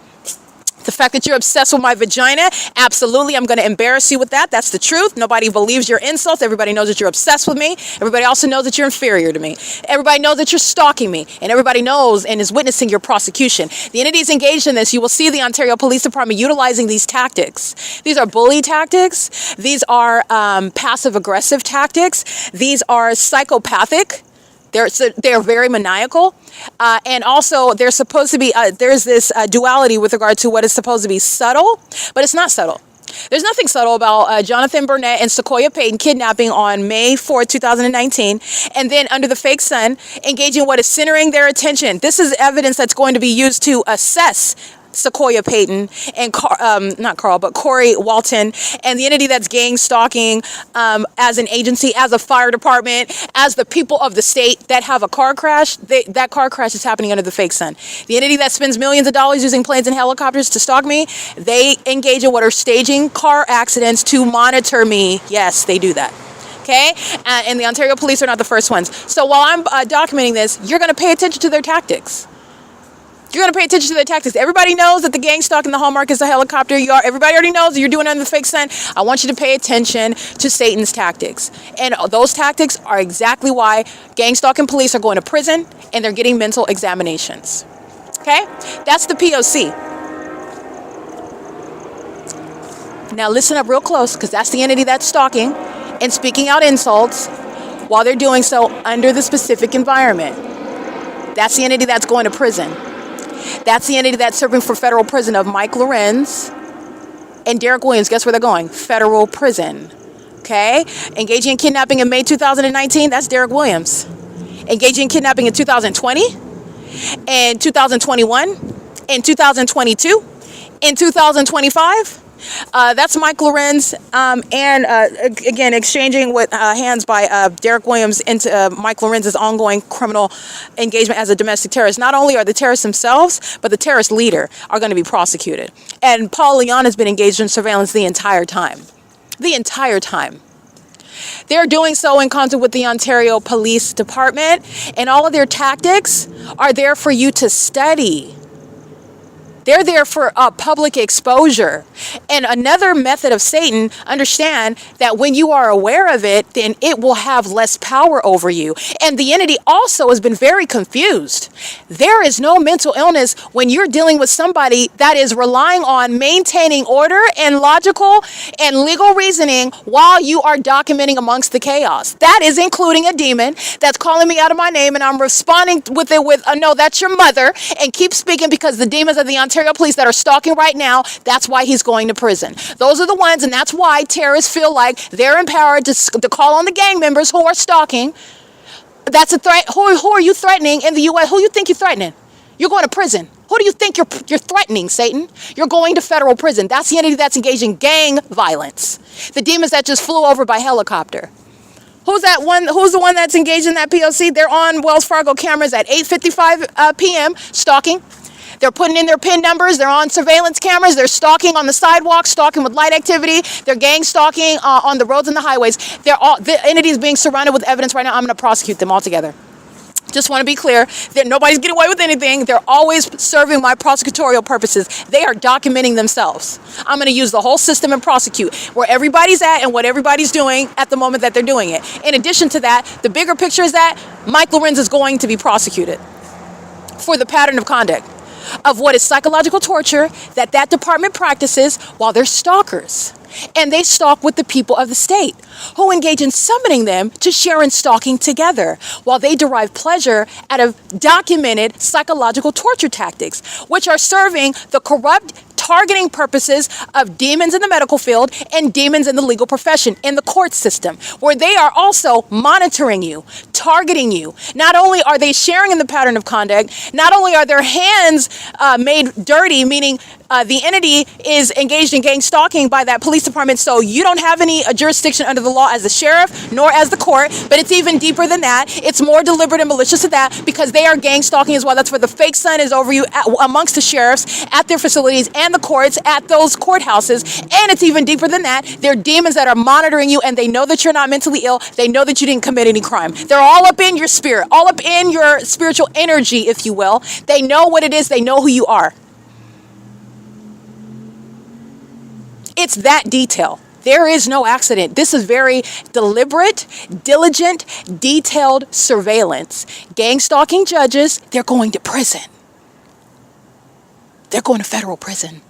The fact that you're obsessed with my vagina, absolutely, I'm going to embarrass you with that. That's the truth. Nobody believes your insults. Everybody knows that you're obsessed with me. Everybody also knows that you're inferior to me. Everybody knows that you're stalking me. And everybody knows and is witnessing your prosecution. The entities engaged in this, you will see the Ontario Police Department utilizing these tactics. These are bully tactics. These are passive-aggressive tactics. These are psychopathic. They're very maniacal, and also they're supposed to be, there's this duality with regard to what is supposed to be subtle, but it's not subtle. There's nothing subtle about Jonathan Burnett and Sequoia Payton kidnapping on May 4th, 2019, and then under the fake sun, engaging what is centering their attention. This is evidence that's going to be used to assess Sequoia Payton and Corey Walton and the entity that's gang stalking as an agency, as a fire department, as the people of the state that have a car crash. That car crash is happening under the fake sun. The entity that spends millions of dollars using planes and helicopters to stalk me, they engage in what are staging car accidents to monitor me. Yes, they do that. Okay? And the Ontario Police are not the first ones. So while I'm documenting this, you're going to pay attention to their tactics. You're going to pay attention to their tactics. Everybody knows that the gang stalk in the hallmark is a helicopter. Everybody already knows that you're doing it under the fake sun. I want you to pay attention to Satan's tactics. And those tactics are exactly why gang stalking police are going to prison and they're getting mental examinations. Okay? That's the P.O.C. Now listen up real close, because that's the entity that's stalking and speaking out insults while they're doing so under the specific environment. That's the entity that's going to prison. That's the entity that's serving for federal prison of Mike LORENZ and Derek Williams. Guess where they're going? Federal prison. Okay? Engaging in kidnapping in May 2019, that's Derek Williams. Engaging in kidnapping in 2020, in 2021, in 2022, in 2025. That's Mike LORENZ, and again, exchanging with hands by Derek Williams into Mike LORENZ's ongoing criminal engagement as a domestic terrorist. Not only are the terrorists themselves, but the terrorist leader are going to be prosecuted. And Paul Leon has been engaged in surveillance the entire time. The entire time. They're doing so in concert with the Ontario Police Department, and all of their tactics are there for you to study. They're there for public exposure. And another method of Satan, understand that when you are aware of it, then it will have less power over you. And the entity also has been very confused. There is no mental illness when you're dealing with somebody that is relying on maintaining order and logical and legal reasoning while you are documenting amongst the chaos. That is including a demon that's calling me out of my name, and I'm responding with it with, no, that's your mother, and keep speaking because the demons of the Ontario police that are stalking right now, that's why he's going to prison. Those are the ones, and that's why terrorists feel like they're empowered to call on the gang members who are stalking. That's a threat. Who are you threatening in the U.S.? Who you think you're threatening? You're going to prison. Who do you think you're threatening, Satan? You're going to federal prison. That's the entity that's engaged in gang violence. The demons that just flew over by helicopter. Who's that one? Who's the one that's engaged in that P.O.C? They're on Wells Fargo cameras at 8:55 p.m. stalking. They're putting in their PIN numbers. They're on surveillance cameras. They're stalking on the sidewalk, stalking with light activity. They're gang stalking on the roads and the highways. The entity is being surrounded with evidence right now. I'm going to prosecute them all together. Just want to be clear that nobody's getting away with anything. They're always serving my prosecutorial purposes. They are documenting themselves. I'm going to use the whole system and prosecute where everybody's at and what everybody's doing at the moment that they're doing it. In addition to that, the bigger picture is that Mike Lorenz is going to be prosecuted for the pattern of conduct of what is psychological torture that department practices while they're stalkers. And they stalk with the people of the state who engage in summoning them to share in stalking together while they derive pleasure out of documented psychological torture tactics, which are serving the corrupt targeting purposes of demons in the medical field and demons in the legal profession, in the court system, where they are also monitoring you, targeting you. Not only are they sharing in the pattern of conduct, not only are their hands made dirty, meaning the entity is engaged in gang stalking by that police department, so you don't have any jurisdiction under the law as the sheriff nor as the court, but it's even deeper than that. It's more deliberate and malicious than that because they are gang stalking as well. That's where the fake sun is over you amongst the sheriffs at their facilities and the courts at those courthouses. And it's even deeper than that. They're demons that are monitoring you, and they know that you're not mentally ill. They know that you didn't commit any crime. They're all up in your spirit, all up in your spiritual energy, if you will. They know what it is. They know who you are. It's that detail. There is no accident. This is very deliberate, diligent, detailed surveillance. Gang stalking judges, they're going to prison. They're going to federal prison.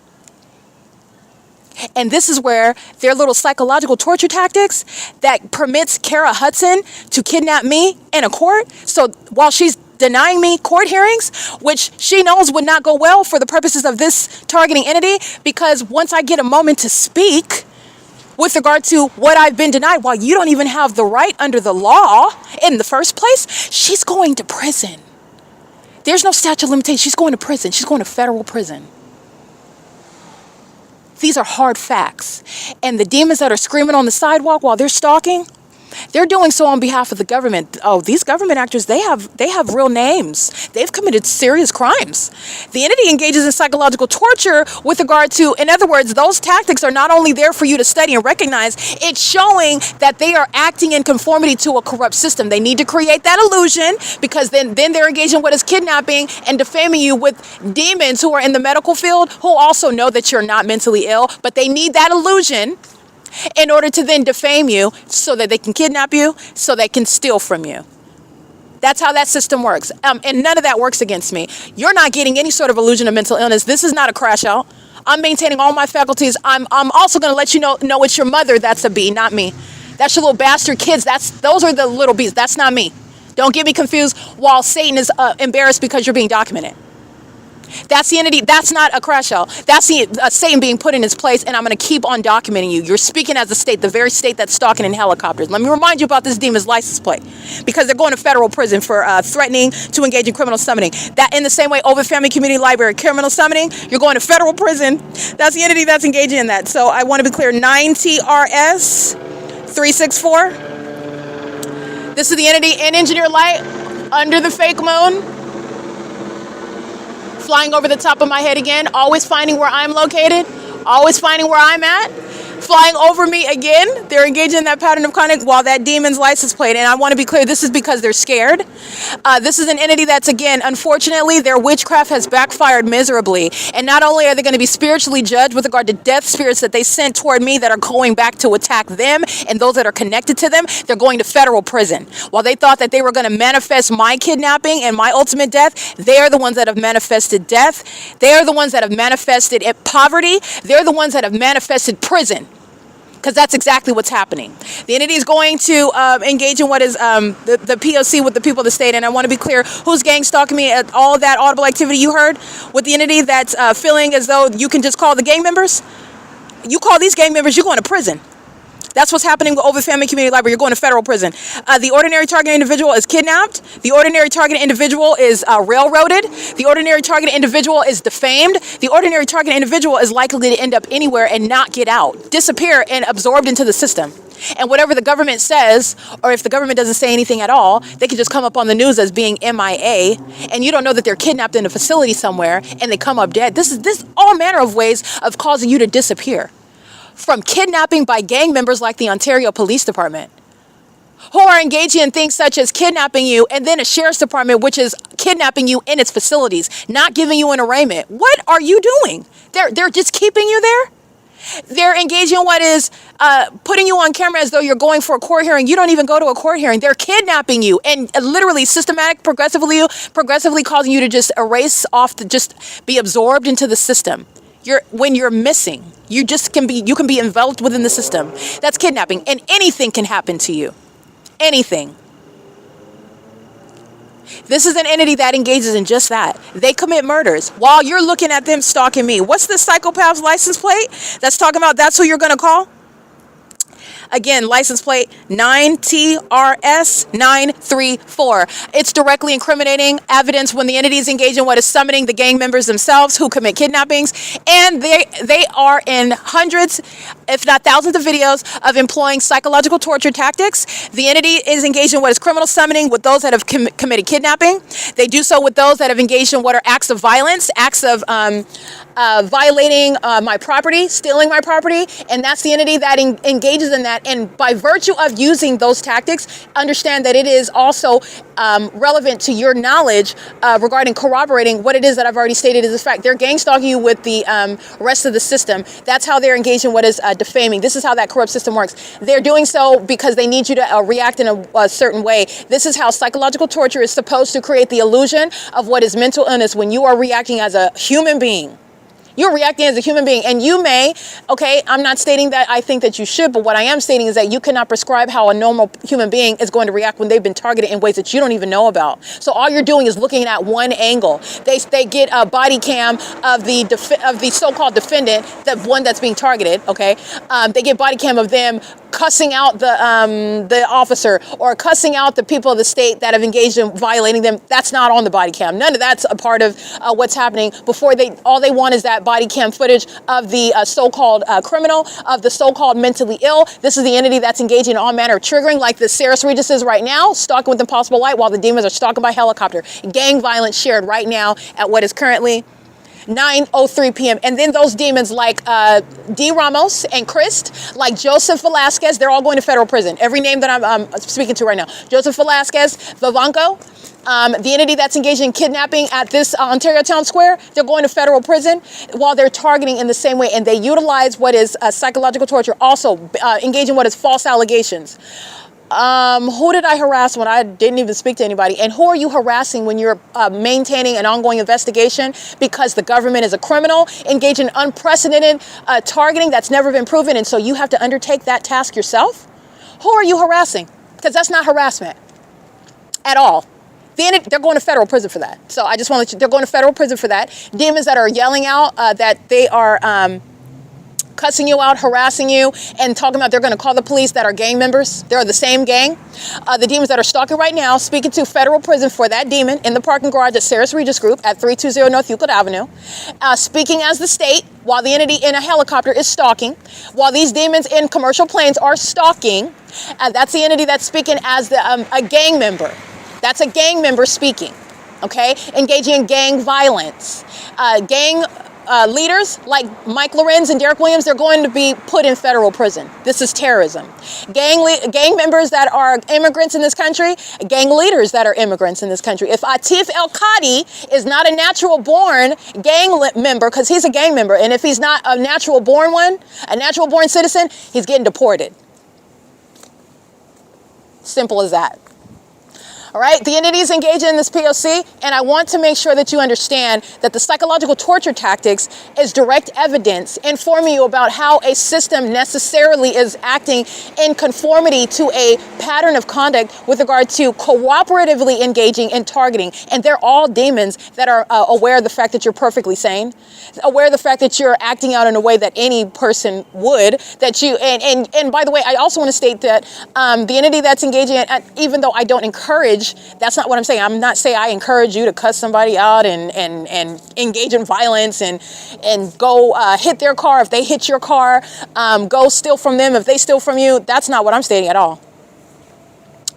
And this is where their little psychological torture tactics that permits Kara Hudson to kidnap me in a court. So while she's denying me court hearings, which she knows would not go well for the purposes of this targeting entity, because once I get a moment to speak with regard to what I've been denied, while you don't even have the right under the law in the first place, she's going to prison. There's no statute of limitations. She's going to prison. She's going to federal prison. These are hard facts. And the demons that are screaming on the sidewalk while they're stalking, they're doing so on behalf of the government. Oh, these government actors, they have real names. They've committed serious crimes. The entity engages in psychological torture with regard to, in other words, those tactics are not only there for you to study and recognize, it's showing that they are acting in conformity to a corrupt system. They need to create that illusion because then they're engaging in what is kidnapping and defaming you with demons who are in the medical field who also know that you're not mentally ill, but they need that illusion in order to then defame you so that they can kidnap you, so they can steal from you. That's how that system works. And none of that works against me. You're not getting any sort of illusion of mental illness. This is not a crash out. I'm maintaining all my faculties. I'm also going to let you know it's your mother that's a bee, not me. That's your little bastard kids. Those are the little bees. That's not me. Don't get me confused while Satan is embarrassed because you're being documented. That's the entity. That's not a crash out. That's the Satan being put in his place, and I'm going to keep on documenting you. You're speaking as the state, the very state that's stalking in helicopters. Let me remind you about this demon's license plate, because they're going to federal prison for threatening to engage in criminal summoning. That in the same way, OVITT Family Community Library, criminal summoning, you're going to federal prison. That's the entity that's engaging in that. So I want to be clear, 9TRS 364. This is the entity in engineer light under the fake moon. Flying over the top of my head again, always finding where I'm located, always finding where I'm at, flying over me again. They're engaging in that pattern of conduct while that demon's license plate. And I want to be clear, this is because they're scared. This is an entity that's, again, unfortunately, their witchcraft has backfired miserably. And not only are they going to be spiritually judged with regard to death spirits that they sent toward me that are going back to attack them and those that are connected to them, they're going to federal prison. While they thought that they were going to manifest my kidnapping and my ultimate death, they are the ones that have manifested death. They are the ones that have manifested poverty. They're the ones that have manifested prison. because that's exactly what's happening. The entity is going to engage in what is the P.O.C. with the people of the state. And I want to be clear, who's gang stalking me at all of that audible activity you heard with the entity that's feeling as though you can just call the gang members? You call these gang members, you're going to prison. That's what's happening with OVITT Family Community Library. You're going to federal prison. The ordinary target individual is kidnapped. The ordinary target individual is railroaded. The ordinary target individual is defamed. The ordinary target individual is likely to end up anywhere and not get out, disappear and absorbed into the system. And whatever the government says, or if the government doesn't say anything at all, they can just come up on the news as being MIA, and you don't know that they're kidnapped in a facility somewhere and they come up dead. This is all manner of ways of causing you to disappear. From kidnapping by gang members like the Ontario Police Department, who are engaging in things such as kidnapping you, and then a sheriff's department which is kidnapping you in its facilities, not giving you an arraignment. What are you doing? They're just keeping you there? They're engaging in what is putting you on camera as though you're going for a court hearing. You don't even go to a court hearing. They're kidnapping you and literally progressively causing you to just erase off, to just be absorbed into the system. When you're missing, you can be enveloped within the system. That's kidnapping, and anything can happen to you. Anything. This is an entity that engages in just that. They commit murders while you're looking at them stalking me. What's the psychopath's license plate that's talking about that's who you're going to call? Again, license plate 9TRS934. It's directly incriminating evidence when the entity is engaged in what is summoning the gang members themselves who commit kidnappings. And they are in hundreds, if not thousands of videos of employing psychological torture tactics. The entity is engaged in what is criminal summoning with those that have committed kidnapping. They do so with those that have engaged in what are acts of violence, acts of violating my property, stealing my property. And that's the entity that engages in that. And by virtue of using those tactics, understand that it is also relevant to your knowledge regarding corroborating what it is that I've already stated is a fact. They're gang stalking you with the rest of the system. That's how they're engaged in what is defaming. This is how that corrupt system works. They're doing so because they need you to react in a certain way. This is how psychological torture is supposed to create the illusion of what is mental illness when you are reacting as a human being. You're reacting as a human being, and you may, okay, I'm not stating that I think that you should, but what I am stating is that you cannot prescribe how a normal human being is going to react when they've been targeted in ways that you don't even know about. So all you're doing is looking at one angle. They get a body cam of the so-called defendant, the one that's being targeted, okay? They get body cam of them cussing out the officer or cussing out the people of the state that have engaged in violating them. That's not on the body cam. None of that's a part of what's happening. All they want is that body cam footage of the so-called criminal, of the so-called mentally ill. This is the entity that's engaging in all manner of triggering, like the Sarah's Regis is right now, stalking with impossible light while the demons are stalking by helicopter. Gang violence shared right now at what is currently 9:03 p.m. And then those demons like D. Ramos and Christ, like Joseph Velasquez, they're all going to federal prison. Every name that I'm speaking to right now. Joseph Velasquez, Vivanco, the entity that's engaged in kidnapping at this Ontario Town Square, they're going to federal prison while they're targeting in the same way. And they utilize what is psychological torture, also engaging what is false allegations. Who did I harass when I didn't even speak to anybody? And who are you harassing when you're maintaining an ongoing investigation because the government is a criminal, engaged in unprecedented targeting that's never been proven, and so you have to undertake that task yourself? Who are you harassing? Because that's not harassment at all. They're going to federal prison for that. So I just want to let you, they're going to federal prison for that. Demons that are yelling out that they are cussing you out, harassing you, and talking about they're going to call the police that are gang members. They're the same gang. The demons that are stalking right now, speaking to federal prison for that demon in the parking garage at Sarah's Regis Group at 320 North Euclid Avenue, speaking as the state while the entity in a helicopter is stalking, while these demons in commercial planes are stalking. That's the entity that's speaking as a gang member. That's a gang member speaking, okay? Engaging in gang violence. Gang leaders like Mike Lorenz and Derek Williams, they're going to be put in federal prison. This is terrorism. Gang members that are immigrants in this country, gang leaders that are immigrants in this country. If Atif El-Kadi is not a natural born gang member, because he's a gang member, and if he's not a natural born one, a natural born citizen, he's getting deported. Simple as that. All right, the entity is engaged in this P.O.C, and I want to make sure that you understand that the psychological torture tactics is direct evidence informing you about how a system necessarily is acting in conformity to a pattern of conduct with regard to cooperatively engaging in targeting. And they're all demons that are aware of the fact that you're perfectly sane, aware of the fact that you're acting out in a way that any person would, that you, and by the way, I also want to state that the entity that's engaging in, even though I don't encourage, that's not what I'm saying. I'm not saying I encourage you to cuss somebody out and engage in violence and go hit their car if they hit your car, go steal from them if they steal from you. That's not what I'm stating at all.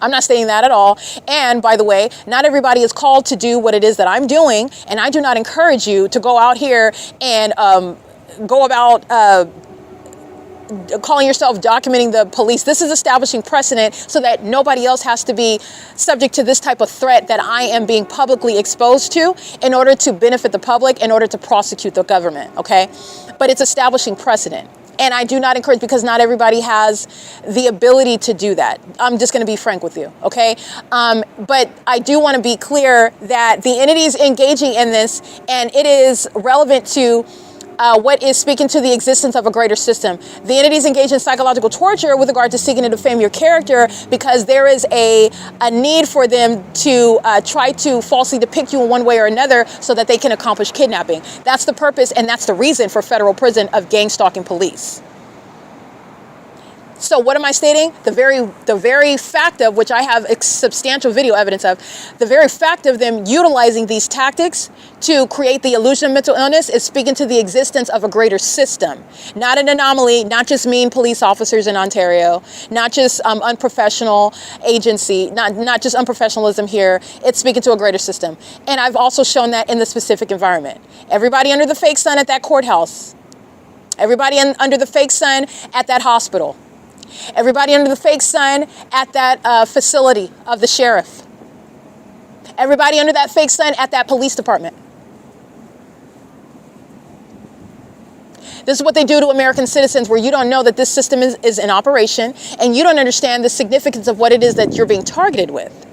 I'm not stating that at all. And by the way, not everybody is called to do what it is that I'm doing, and I do not encourage you to go out here and go about calling yourself documenting the police. This is establishing precedent so that nobody else has to be subject to this type of threat that I am being publicly exposed to in order to benefit the public, in order to prosecute the government, okay? But it's establishing precedent. And I do not encourage, because not everybody has the ability to do that. I'm just going to be frank with you, okay? But I do want to be clear that the entity is engaging in this, and it is relevant to what is speaking to the existence of a greater system. The entities engage in psychological torture with regard to seeking to defame your character because there is a need for them to try to falsely depict you in one way or another so that they can accomplish kidnapping. That's the purpose, and that's the reason for federal prison of gang stalking police. So what am I stating? The very fact of, which I have substantial video evidence of, the very fact of them utilizing these tactics to create the illusion of mental illness is speaking to the existence of a greater system. Not an anomaly, not just mean police officers in Ontario, not just unprofessional agency, not just unprofessionalism here. It's speaking to a greater system. And I've also shown that in the specific environment. Everybody under the fake sun at that courthouse. Everybody under the fake sun at that hospital. Everybody under the fake sun at that facility of the sheriff. Everybody under that fake sun at that police department. This is what they do to American citizens, where you don't know that this system is in operation, and you don't understand the significance of what it is that you're being targeted with.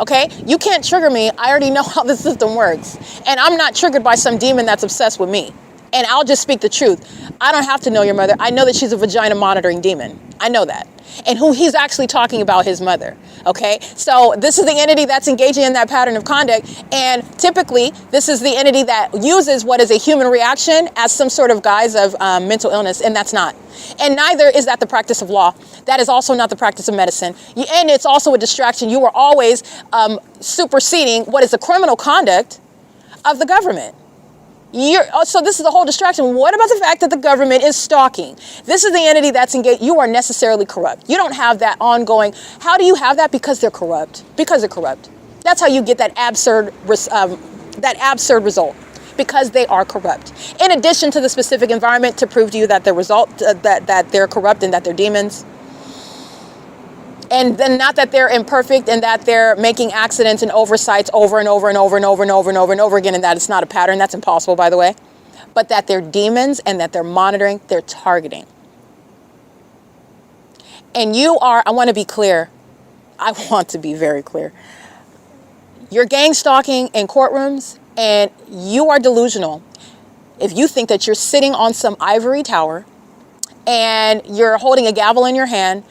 Okay? You can't trigger me. I already know how the system works. And I'm not triggered by some demon that's obsessed with me. And I'll just speak the truth. I don't have to know your mother. I know that she's a vagina monitoring demon. I know that. And who he's actually talking about, his mother. Okay? So this is the entity that's engaging in that pattern of conduct. And typically, this is the entity that uses what is a human reaction as some sort of guise of mental illness. And that's not. And neither is that the practice of law. That is also not the practice of medicine. And it's also a distraction. You are always superseding what is the criminal conduct of the government. So this is a whole distraction. What about the fact that the government is stalking? This is the entity that's engaged. You are necessarily corrupt. You don't have that ongoing. How do you have that? Because they're corrupt. Because they're corrupt. That's how you get that absurd result. Because they are corrupt. In addition to the specific environment to prove to you that the result that they're corrupt and that they're demons. And then not that they're imperfect and that they're making accidents and oversights over and over and over and over and over and over and over again, and that it's not a pattern. That's impossible, by the way. But that they're demons and that they're monitoring, they're targeting. And you are, I want to be clear. I want to be very clear. You're gang stalking in courtrooms, and you are delusional if you think that you're sitting on some ivory tower and you're holding a gavel in your hand,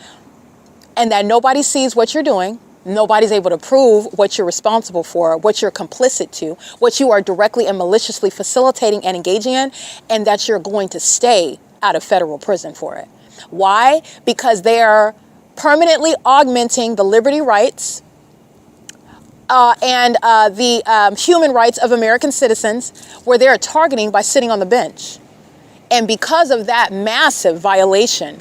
and that nobody sees what you're doing, nobody's able to prove what you're responsible for, what you're complicit to, what you are directly and maliciously facilitating and engaging in, and that you're going to stay out of federal prison for it. Why? Because they are permanently augmenting the liberty rights and the human rights of American citizens, where they're targeting by sitting on the bench. And because of that massive violation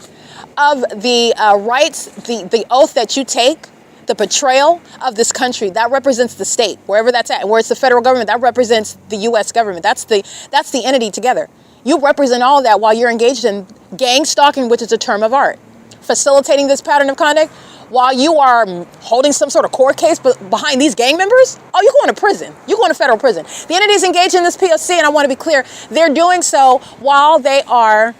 of the rights, the oath that you take, the betrayal of this country, that represents the state, wherever that's at. Where it's the federal government, that represents the U.S. government. That's the entity together. You represent all of that while you're engaged in gang stalking, which is a term of art. Facilitating this pattern of conduct while you are holding some sort of court case behind these gang members. Oh, you're going to prison. You're going to federal prison. The entities engaged in this P.O.C., and I want to be clear, they're doing so while they are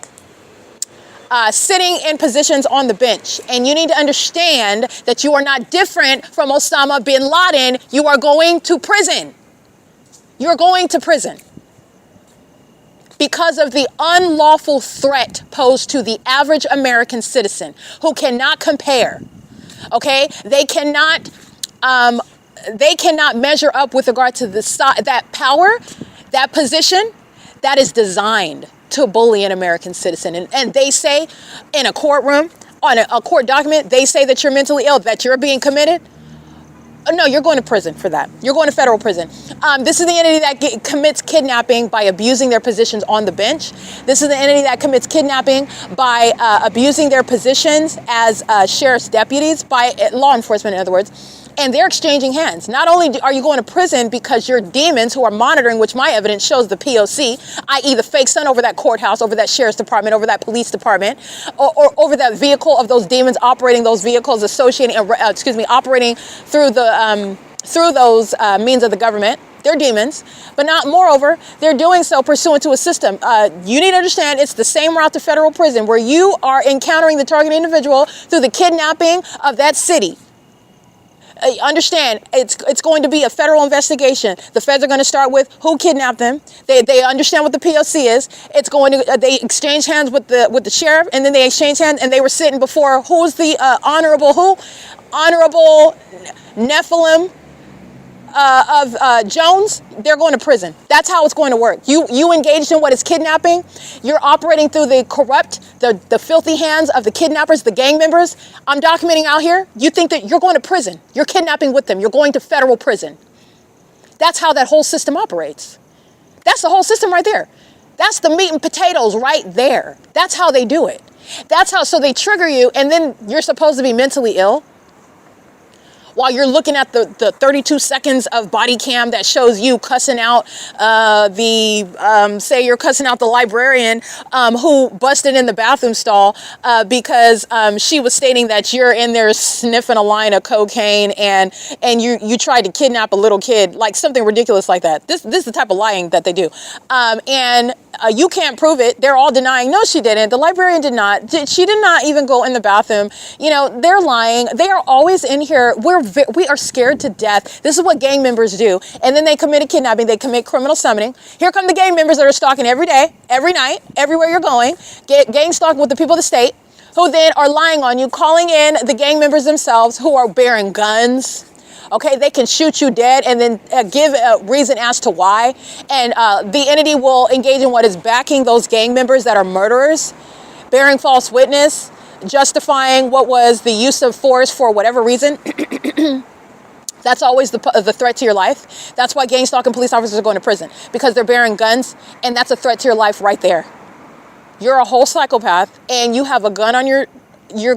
sitting in positions on the bench. And you need to understand that you are not different from Osama bin Laden. You are going to prison. You're going to prison because of the unlawful threat posed to the average American citizen who cannot compare. Okay, they cannot measure up with regard to that power, that position that is designed to bully an American citizen. And they say in a courtroom, on a court document, they say that you're mentally ill, that you're being committed. No, you're going to prison for that. You're going to federal prison. This is the entity that commits kidnapping by abusing their positions on the bench. This is the entity that commits kidnapping by abusing their positions as sheriff's deputies, by law enforcement, in other words. And they're exchanging hands. Not only are you going to prison because you're demons who are monitoring, which my evidence shows the P.O.C, i.e. the fake son over that courthouse, over that sheriff's department, over that police department, or over that vehicle of those demons operating those vehicles, operating through those means of the government. They're demons, but not moreover, they're doing so pursuant to a system. You need to understand it's the same route to federal prison where you are encountering the target individual through the kidnapping of that city. Understand, it's going to be a federal investigation. The feds are going to start with who kidnapped them. They understand what the P.O.C is. It's going to they exchange hands with the sheriff, and then they exchange hands, and they were sitting before who's the honorable Nephilim of Jones. They're going to prison. That's how it's going to work. You engaged in what is kidnapping. You're operating through the corrupt, the filthy hands of the kidnappers, the gang members. I'm documenting out here. You think that you're going to prison. You're kidnapping with them. You're going to federal prison. That's how that whole system operates. That's the whole system right there. That's the meat and potatoes right there. That's how they do it. So they trigger you, and then you're supposed to be mentally ill while you're looking at the 32 seconds of body cam that shows you cussing out say you're cussing out the librarian who busted in the bathroom stall because she was stating that you're in there sniffing a line of cocaine and you tried to kidnap a little kid, like something ridiculous like that. This is the type of lying that they do. You can't prove it. They're all denying, no, she didn't. The librarian did not. She did not even go in the bathroom. You know, they're lying. They are always in here. We are scared to death. This is what gang members do. And then they commit a kidnapping. They commit criminal summoning. Here come the gang members that are stalking every day, every night, everywhere you're going. Gang stalking with the people of the state, who then are lying on you, calling in the gang members themselves who are bearing guns. Okay, they can shoot you dead and then give a reason as to why. And the entity will engage in what is backing those gang members that are murderers, bearing false witness, justifying what was the use of force for whatever reason. That's always the threat to your life. That's why gang stalking police officers are going to prison, because they're bearing guns, and that's a threat to your life right there. You're a whole psychopath, and you have a gun on your... You're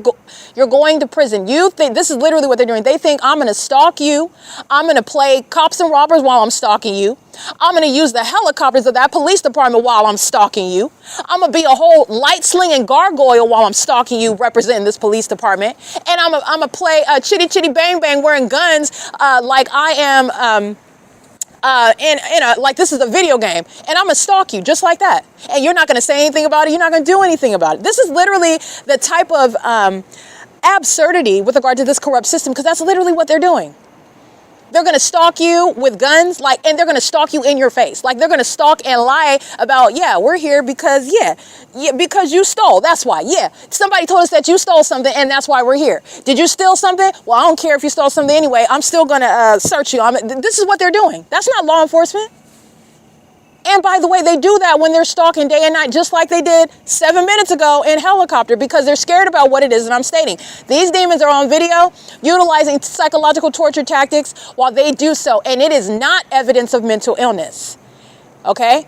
going to prison. You think this is literally what they're doing. They think I'm going to stalk you. I'm going to play cops and robbers while I'm stalking you. I'm going to use the helicopters of that police department while I'm stalking you. I'm going to be a whole light slinging gargoyle while I'm stalking you, representing this police department. And I'm going to play chitty chitty bang bang wearing guns like I am like this is a video game, and I'm gonna stalk you just like that, and you're not gonna say anything about it. You're not gonna do anything about it. This is literally the type of absurdity with regard to this corrupt system, because that's literally what they're doing. They're gonna stalk you with guns, and they're gonna stalk you in your face. Like, they're gonna stalk and lie about, yeah, we're here because, because you stole. That's why. Yeah, somebody told us that you stole something, and that's why we're here. Did you steal something? Well, I don't care if you stole something anyway. I'm still gonna search you. This is what they're doing. That's not law enforcement. And by the way, they do that when they're stalking day and night, just like they did 7 minutes ago in helicopter, because they're scared about what it is that I'm stating. These demons are on video utilizing psychological torture tactics while they do so. And it is not evidence of mental illness. Okay?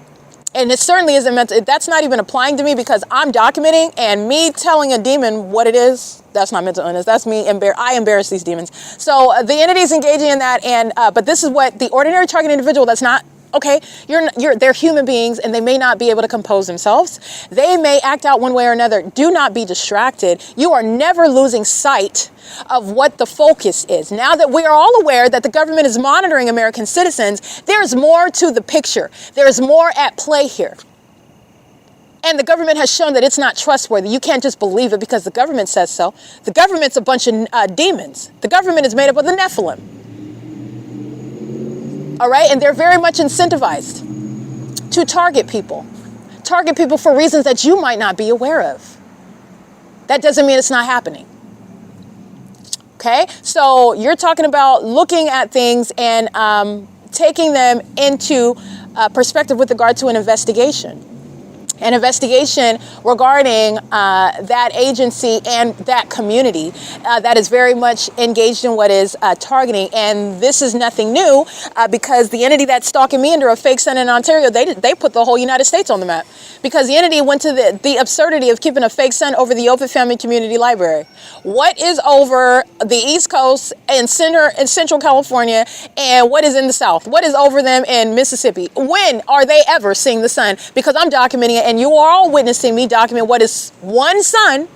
And it certainly isn't mental. That's not even applying to me, because I'm documenting, and me telling a demon what it is, that's not mental illness. That's me. I embarrass these demons. So the entity is engaging in that. And but this is what the ordinary target individual that's not... Okay, they're human beings, and they may not be able to compose themselves. They may act out one way or another. Do not be distracted. You are never losing sight of what the focus is. Now that we are all aware that the government is monitoring American citizens, there's more to the picture. There's more at play here. And the government has shown that it's not trustworthy. You can't just believe it because the government says so. The government's a bunch of demons. The government is made up of the Nephilim. All right? And they're very much incentivized to target people. Target people for reasons that you might not be aware of. That doesn't mean it's not happening. Okay? So you're talking about looking at things and taking them into perspective with regard to an investigation. An investigation regarding that agency and that community that is very much engaged in what is targeting. And this is nothing new because the entity that's stalking me under a fake sun in Ontario, they put the whole United States on the map. Because the entity went to the absurdity of keeping a fake sun over the OVITT Family Community Library. What is over the East Coast and Central California, and what is in the South? What is over them in Mississippi? When are they ever seeing the sun? Because I'm documenting it, and you are all witnessing me document what is one sun,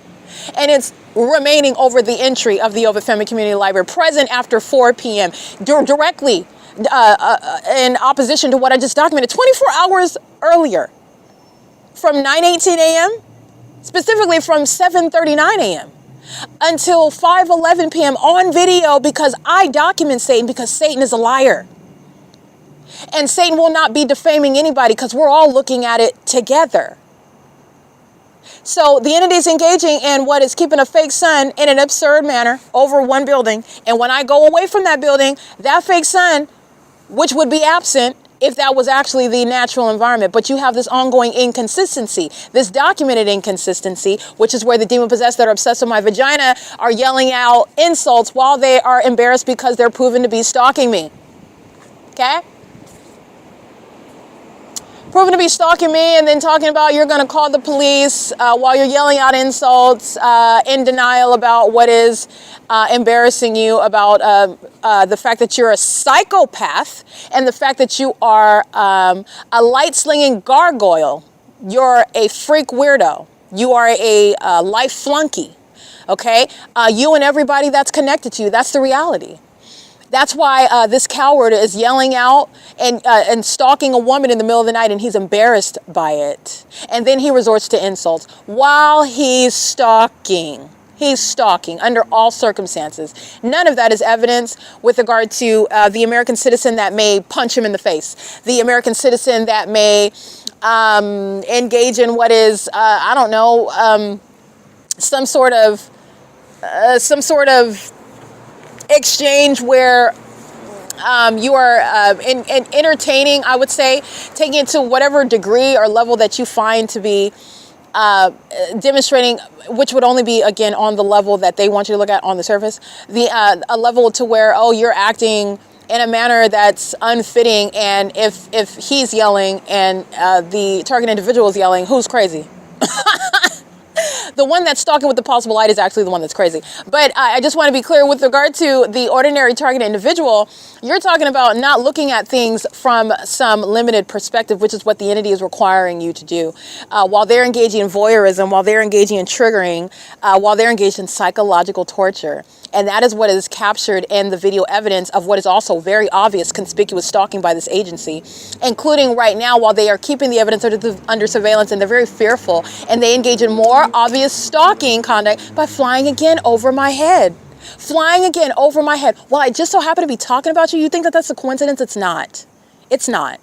and it's remaining over the entry of the OVITT Family Community Library, present after 4 p.m., directly in opposition to what I just documented 24 hours earlier, from 9:18 a.m., specifically from 7:39 a.m. until 5:11 p.m. on video, because I document Satan, because Satan is a liar. And Satan will not be defaming anybody because we're all looking at it together. So the entity is engaging in what is keeping a fake sun in an absurd manner over one building. And when I go away from that building, that fake sun, which would be absent if that was actually the natural environment. But you have this ongoing inconsistency, this documented inconsistency, which is where the demon-possessed that are obsessed with my vagina are yelling out insults while they are embarrassed because they're proven to be stalking me. Okay? Proven to be stalking me, and then talking about you're going to call the police while you're yelling out insults, in denial about what is embarrassing you, about the fact that you're a psychopath, and the fact that you are a light-slinging gargoyle. You're a freak weirdo. You are a life flunky. Okay? You and everybody that's connected to you. That's the reality. That's why this coward is yelling out and stalking a woman in the middle of the night, and he's embarrassed by it. And then he resorts to insults while he's stalking. He's stalking under all circumstances. None of that is evidence with regard to the American citizen that may punch him in the face, the American citizen that may engage in what is, I don't know, some sort of exchange where you are entertaining, I would say, taking it to whatever degree or level that you find to be demonstrating, which would only be, again, on the level that they want you to look at on the surface, a level to where, oh, you're acting in a manner that's unfitting, and if he's yelling and the target individual is yelling, who's crazy? The one that's stalking with the possible light is actually the one that's crazy. But I just want to be clear with regard to the ordinary target individual. You're talking about not looking at things from some limited perspective, which is what the entity is requiring you to do. While they're engaging in voyeurism, while they're engaging in triggering, while they're engaged in psychological torture. And that is what is captured in the video evidence of what is also very obvious, conspicuous stalking by this agency, including right now while they are keeping the evidence under surveillance, and they're very fearful, and they engage in more obvious stalking conduct by flying again over my head. Flying again over my head. While I just so happen to be talking about you, you think that that's a coincidence? It's not. It's not.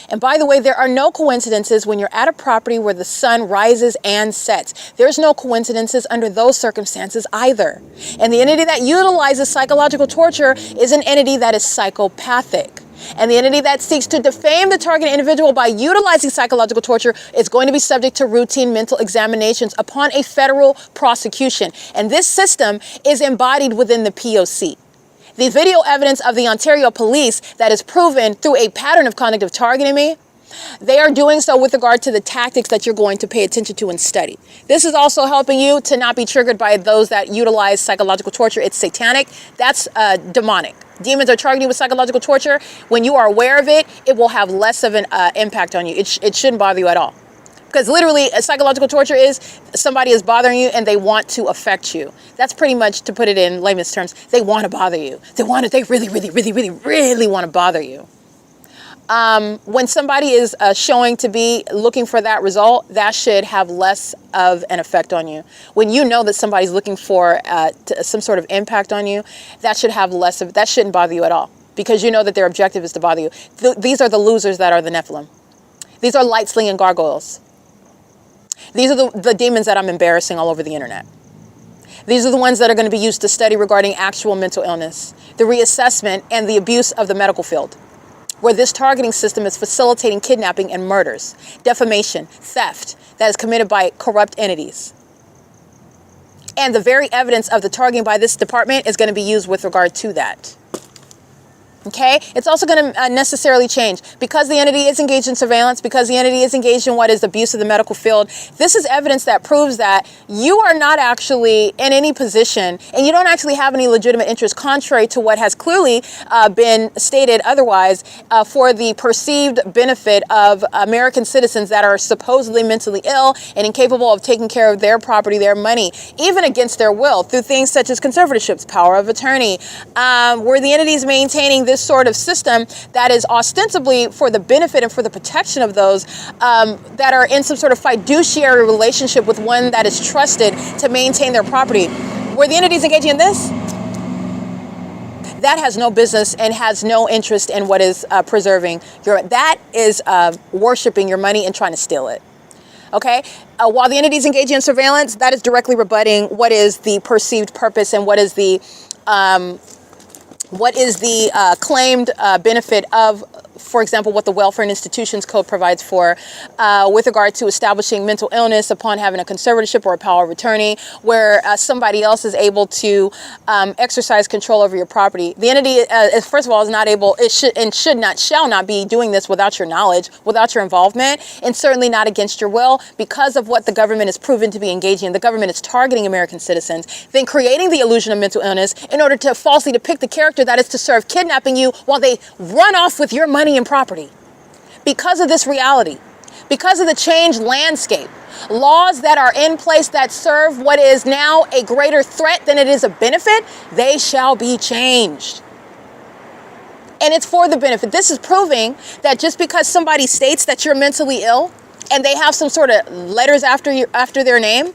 And by the way, there are no coincidences when you're at a property where the sun rises and sets. There's no coincidences under those circumstances either. And the entity that utilizes psychological torture is an entity that is psychopathic. And the entity that seeks to defame the target individual by utilizing psychological torture is going to be subject to routine mental examinations upon a federal prosecution. And this system is embodied within the P.O.C. The video evidence of the Ontario police that is proven through a pattern of conduct of targeting me, they are doing so with regard to the tactics that you're going to pay attention to and study. This is also helping you to not be triggered by those that utilize psychological torture. It's satanic. That's demonic. Demons are targeting you with psychological torture. When you are aware of it, it will have less of an impact on you. It shouldn't bother you at all. Because literally, psychological torture is somebody is bothering you and they want to affect you. That's pretty much, to put it in layman's terms, they want to bother you. They really want to bother you. When somebody is showing to be looking for that result, that should have less of an effect on you. When you know that somebody's looking for some sort of impact on you, that should have less of, that shouldn't bother you at all, because you know that their objective is to bother you. These are the losers that are the Nephilim. These are light slinging gargoyles. These are the demons that I'm embarrassing all over the internet. These are the ones that are going to be used to study regarding actual mental illness, the reassessment and the abuse of the medical field, where this targeting system is facilitating kidnapping and murders, defamation, theft that is committed by corrupt entities. And the very evidence of the targeting by this department is going to be used with regard to that. Okay, it's also going to necessarily change because the entity is engaged in surveillance, because the entity is engaged in what is abuse of the medical field. This is evidence that proves that you are not actually in any position and you don't actually have any legitimate interest, contrary to what has clearly been stated otherwise, for the perceived benefit of American citizens that are supposedly mentally ill and incapable of taking care of their property, their money, even against their will, through things such as conservatorships, power of attorney, where the entity is maintaining this sort of system that is ostensibly for the benefit and for the protection of those that are in some sort of fiduciary relationship with one that is trusted to maintain their property. Where the entity is engaging in this, that has no business and has no interest in what is preserving your, that is worshiping your money and trying to steal it. Okay, while the entity is engaging in surveillance, that is directly rebutting what is the perceived purpose and what is the claimed benefit of, for example, what the Welfare and Institutions Code provides for with regard to establishing mental illness upon having a conservatorship or a power of attorney, where somebody else is able to exercise control over your property. The entity, first of all, is not able, it should and shall not be doing this without your knowledge, without your involvement, and certainly not against your will, because of what the government is proven to be engaging in. The government is targeting American citizens, then creating the illusion of mental illness in order to falsely depict the character that is to serve kidnapping you while they run off with your money and property. Because of this reality, because of the changed landscape, laws that are in place that serve what is now a greater threat than it is a benefit, they shall be changed. And it's for the benefit. This is proving that just because somebody states that you're mentally ill and they have some sort of letters after their name,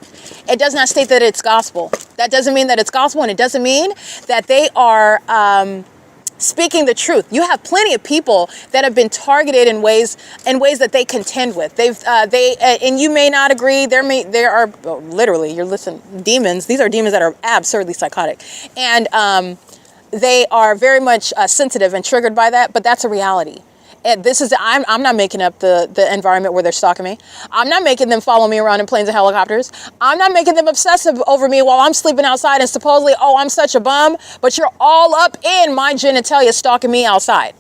it does not state that it's gospel. That doesn't mean that it's gospel, and it doesn't mean that they are speaking the truth. You have plenty of people that have been targeted in ways that they contend with. And you may not agree. There are literally, you're listening, demons. These are demons that are absurdly psychotic, and they are very much sensitive and triggered by that. But that's a reality. And this is, I'm not making up the environment where they're stalking me. I'm not making them follow me around in planes and helicopters. I'm not making them obsessive over me while I'm sleeping outside and supposedly, oh, I'm such a bum, but you're all up in my genitalia stalking me outside.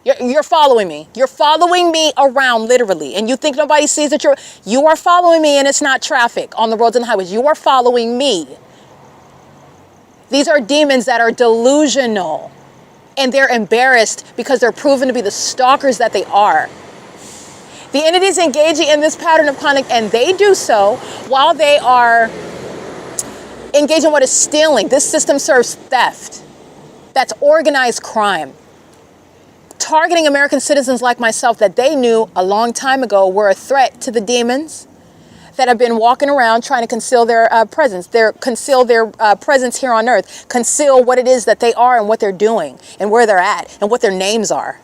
You're following me. You're following me around literally. And you think nobody sees that you are following me, and it's not traffic on the roads and highways. You are following me. These are demons that are delusional. And they're embarrassed because they're proven to be the stalkers that they are. The entities engaging in this pattern of conduct, and they do so while they are engaged in what is stealing. This system serves theft. That's organized crime. Targeting American citizens like myself that they knew a long time ago were a threat to the demons that have been walking around trying to conceal their presence. Conceal their presence here on earth. Conceal what it is that they are and what they're doing and where they're at and what their names are.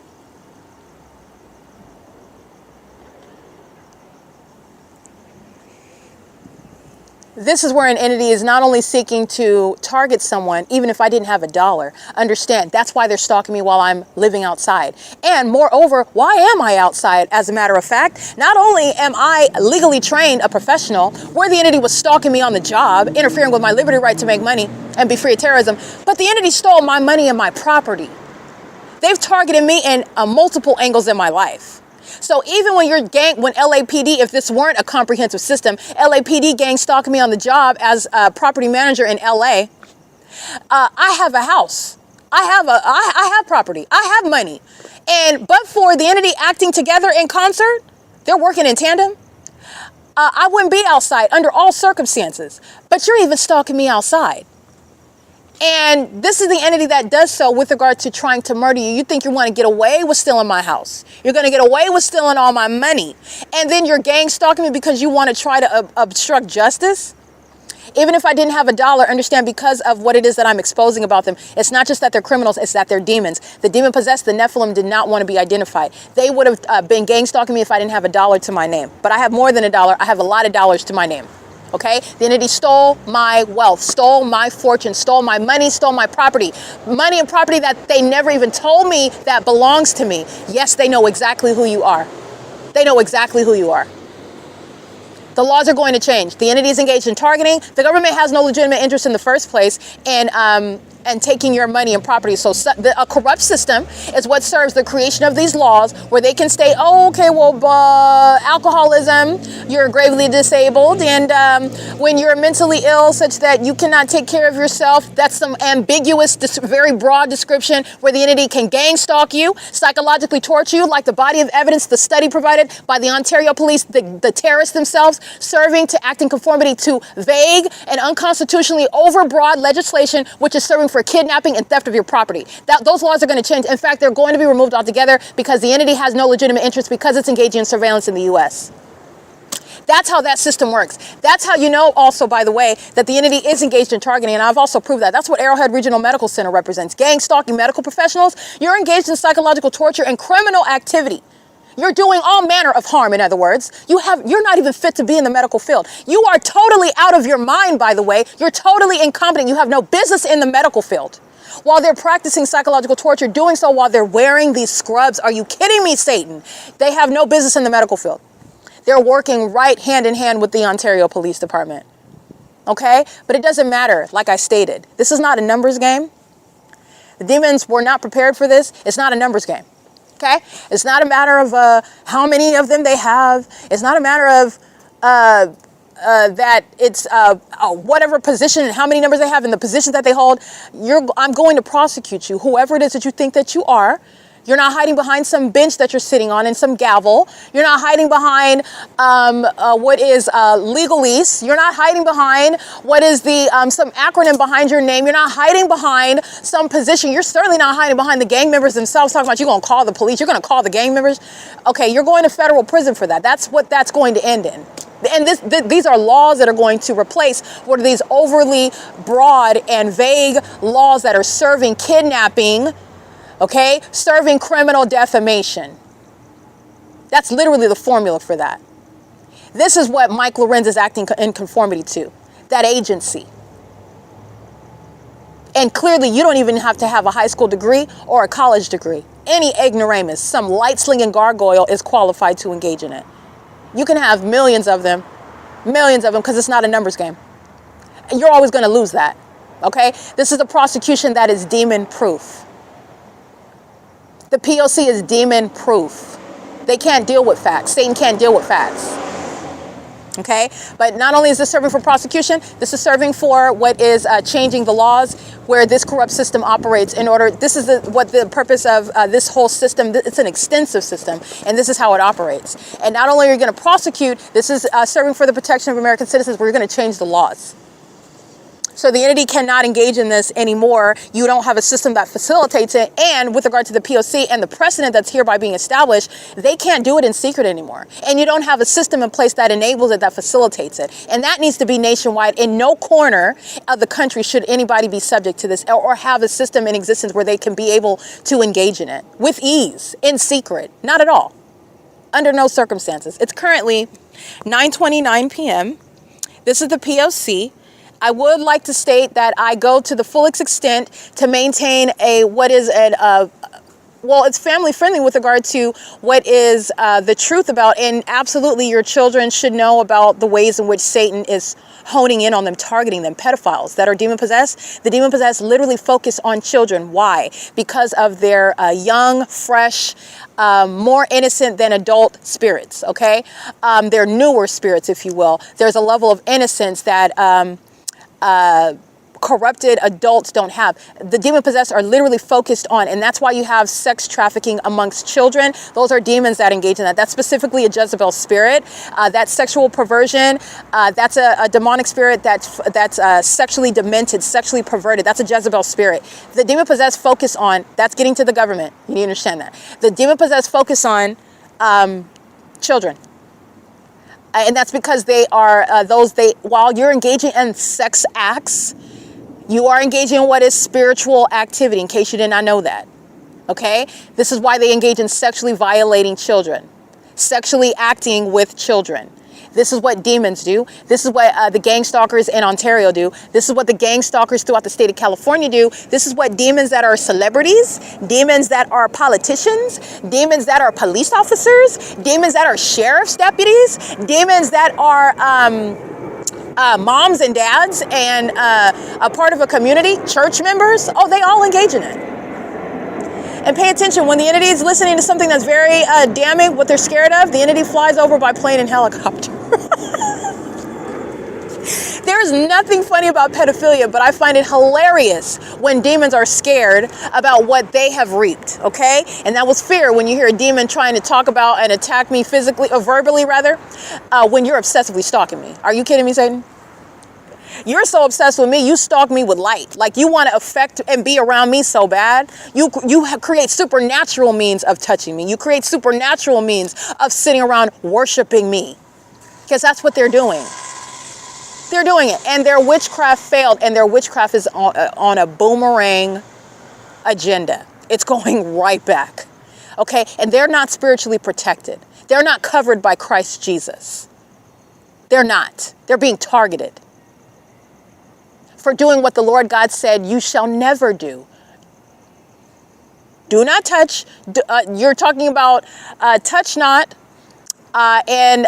This is where an entity is not only seeking to target someone, even if I didn't have $1. Understand, that's why they're stalking me while I'm living outside. And moreover, why am I outside? As a matter of fact, not only am I legally trained, a professional, where the entity was stalking me on the job, interfering with my liberty right to make money and be free of terrorism, but the entity stole my money and my property. They've targeted me in multiple angles in my life. So even when when LAPD, if this weren't a comprehensive system, LAPD gang stalking me on the job as a property manager in LA, I have a house. I have property. I have money. But for the entity acting together in concert, they're working in tandem. I wouldn't be outside under all circumstances, but you're even stalking me outside. And this is the entity that does so with regard to trying to murder you. You think you want to get away with stealing my house. You're going to get away with stealing all my money. And then you're gang stalking me because you want to try to obstruct justice. Even if I didn't have a dollar, understand because of what it is that I'm exposing about them, it's not just that they're criminals, it's that they're demons. The demon possessed, the Nephilim, did not want to be identified. They would have been gang stalking me if I didn't have a dollar to my name. But I have more than a dollar. I have a lot of dollars to my name. Okay? The entity stole my wealth, stole my fortune, stole my money, stole my property. Money and property that they never even told me that belongs to me. Yes, they know exactly who you are. They know exactly who you are. The laws are going to change. The entity is engaged in targeting. The government has no legitimate interest in the first place and taking your money and property. So a corrupt system is what serves the creation of these laws where they can state, oh, okay, well, alcoholism, you're gravely disabled. And when you're mentally ill such that you cannot take care of yourself, that's some ambiguous, very broad description where the entity can gang stalk you, psychologically torture you, like the body of evidence, the study provided by the Ontario police, the terrorists themselves, serving to act in conformity to vague and unconstitutionally overbroad legislation, which is serving for kidnapping and theft of your property. Those laws are going to change. In fact, they're going to be removed altogether because the entity has no legitimate interest because it's engaging in surveillance in the U.S. That's how that system works. That's how you know also, by the way, that the entity is engaged in targeting, and I've also proved that. That's what Arrowhead Regional Medical Center represents. Gang stalking medical professionals. You're engaged in psychological torture and criminal activity. You're doing all manner of harm, in other words. You're not even fit to be in the medical field. You are totally out of your mind, by the way. You're totally incompetent. You have no business in the medical field. While they're practicing psychological torture, doing so while they're wearing these scrubs. Are you kidding me, Satan? They have no business in the medical field. They're working right hand in hand with the Ontario Police Department. Okay? But it doesn't matter, like I stated. This is not a numbers game. The demons were not prepared for this. It's not a numbers game. Okay? It's not a matter of how many of them they have. It's not a matter of that it's whatever position and how many numbers they have and the positions that they hold. I'm going to prosecute you, whoever it is that you think that you are. You're not hiding behind some bench that you're sitting on and some gavel. You're not hiding behind what is legalese. You're not hiding behind what is some acronym behind your name. You're not hiding behind some position. You're certainly not hiding behind the gang members themselves talking about you're going to call the police. You're going to call the gang members. Okay, you're going to federal prison for that. That's what that's going to end in. And these are laws that are going to replace what are these overly broad and vague laws that are serving kidnapping, okay, serving criminal defamation. That's literally the formula for that. This is what Mike Lorenz is acting in conformity to, that agency. And clearly, you don't even have to have a high school degree or a college degree. Any ignoramus, some light-slinging gargoyle is qualified to engage in it. You can have millions of them, because it's not a numbers game. You're always going to lose that, okay? This is a prosecution that is demon-proof. The P.O.C. is demon-proof. They can't deal with facts. Satan can't deal with facts. Okay? But not only is this serving for prosecution, this is serving for what is changing the laws where this corrupt system operates in order. This is what the purpose of this whole system. It's an extensive system, and this is how it operates. And not only are you going to prosecute, this is serving for the protection of American citizens, we're going to change the laws. So the entity cannot engage in this anymore. You don't have a system that facilitates it. And with regard to the P.O.C. and the precedent that's hereby being established, they can't do it in secret anymore. And you don't have a system in place that enables it, that facilitates it. And that needs to be nationwide. In no corner of the country should anybody be subject to this or have a system in existence where they can be able to engage in it with ease, in secret. Not at all. Under no circumstances. It's currently 9:29 p.m. This is the P.O.C. I would like to state that I go to the fullest extent to maintain it's family friendly with regard to what is the truth about, and absolutely your children should know about the ways in which Satan is honing in on them, targeting them. Pedophiles that are demon possessed. The demon possessed literally focus on children. Why? Because of their young, fresh, more innocent than adult spirits. Okay, they're newer spirits, if you will. There's a level of innocence that corrupted adults don't have. The demon-possessed are literally focused on, and that's why you have sex trafficking amongst children. Those are demons that engage in that. That's specifically a Jezebel spirit. That's sexual perversion. That's a demonic spirit that's sexually demented, sexually perverted. That's a Jezebel spirit. The demon-possessed focus on, that's getting to the government. You need to understand that. The demon-possessed focus on children. And that's because they are while you're engaging in sex acts, you are engaging in what is spiritual activity, in case you did not know that. Okay? This is why they engage in sexually violating children, sexually acting with children. This is what demons do. This is what the gang stalkers in Ontario do. This is what the gang stalkers throughout the state of California do. This is what demons that are celebrities, demons that are politicians, demons that are police officers, demons that are sheriff's deputies, demons that are moms and dads and a part of a community, church members. Oh, they all engage in it. And pay attention, when the entity is listening to something that's very damning, what they're scared of, the entity flies over by plane and helicopter. There's nothing funny about pedophilia, but I find it hilarious when demons are scared about what they have reaped, okay? And that was fear when you hear a demon trying to talk about and attack me physically, or verbally rather, when you're obsessively stalking me. Are you kidding me, Satan? You're so obsessed with me, you stalk me with light. Like you want to affect and be around me so bad. You create supernatural means of touching me. You create supernatural means of sitting around worshiping me. Because that's what they're doing. They're doing it. And their witchcraft failed. And their witchcraft is on a boomerang agenda. It's going right back. Okay? And they're not spiritually protected. They're not covered by Christ Jesus. They're not. They're being targeted for doing what the Lord God said you shall never do. Do not touch. You're talking about touch not. And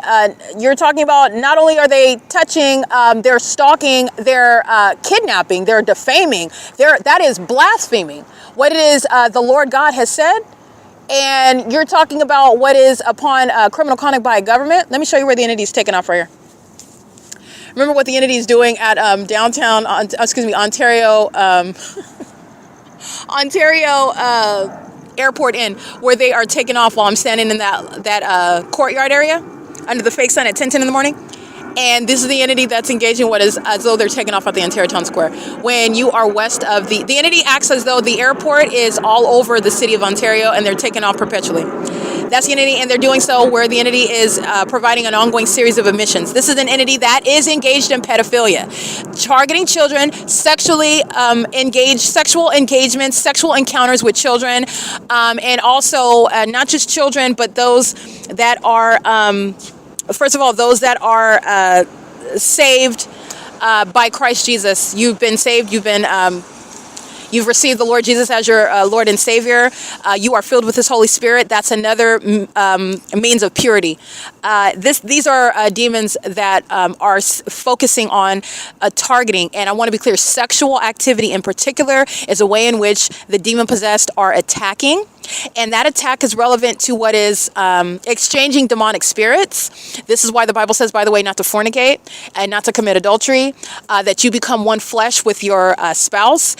you're talking about not only are they touching, they're stalking, they're kidnapping, they're defaming. That is blaspheming what it is the Lord God has said. And you're talking about what is upon criminal conduct by a government. Let me show you where the entity is taken off right here. Remember what the entity is doing at Ontario, Airport Inn, where they are taking off while I'm standing in that courtyard area under the fake sun at 10:10 in the morning. And this is the entity that's engaging what is as though they're taking off at the Ontario Town Square. When you are west of the entity acts as though the airport is all over the city of Ontario and they're taking off perpetually. That's the entity, and they're doing so where the entity is providing an ongoing series of emissions. This is an entity that is engaged in pedophilia, targeting children, sexually engaged, sexual engagements, sexual encounters with children, and also not just children, but those that are, first of all, those that are saved by Christ Jesus. You've been saved. You've received the Lord Jesus as your Lord and Savior. You are filled with His Holy Spirit. That's another means of purity. These are demons that are focusing on targeting. And I want to be clear, sexual activity in particular is a way in which the demon-possessed are attacking. And that attack is relevant to what is exchanging demonic spirits. This is why the Bible says, by the way, not to fornicate and not to commit adultery, that you become one flesh with your spouse.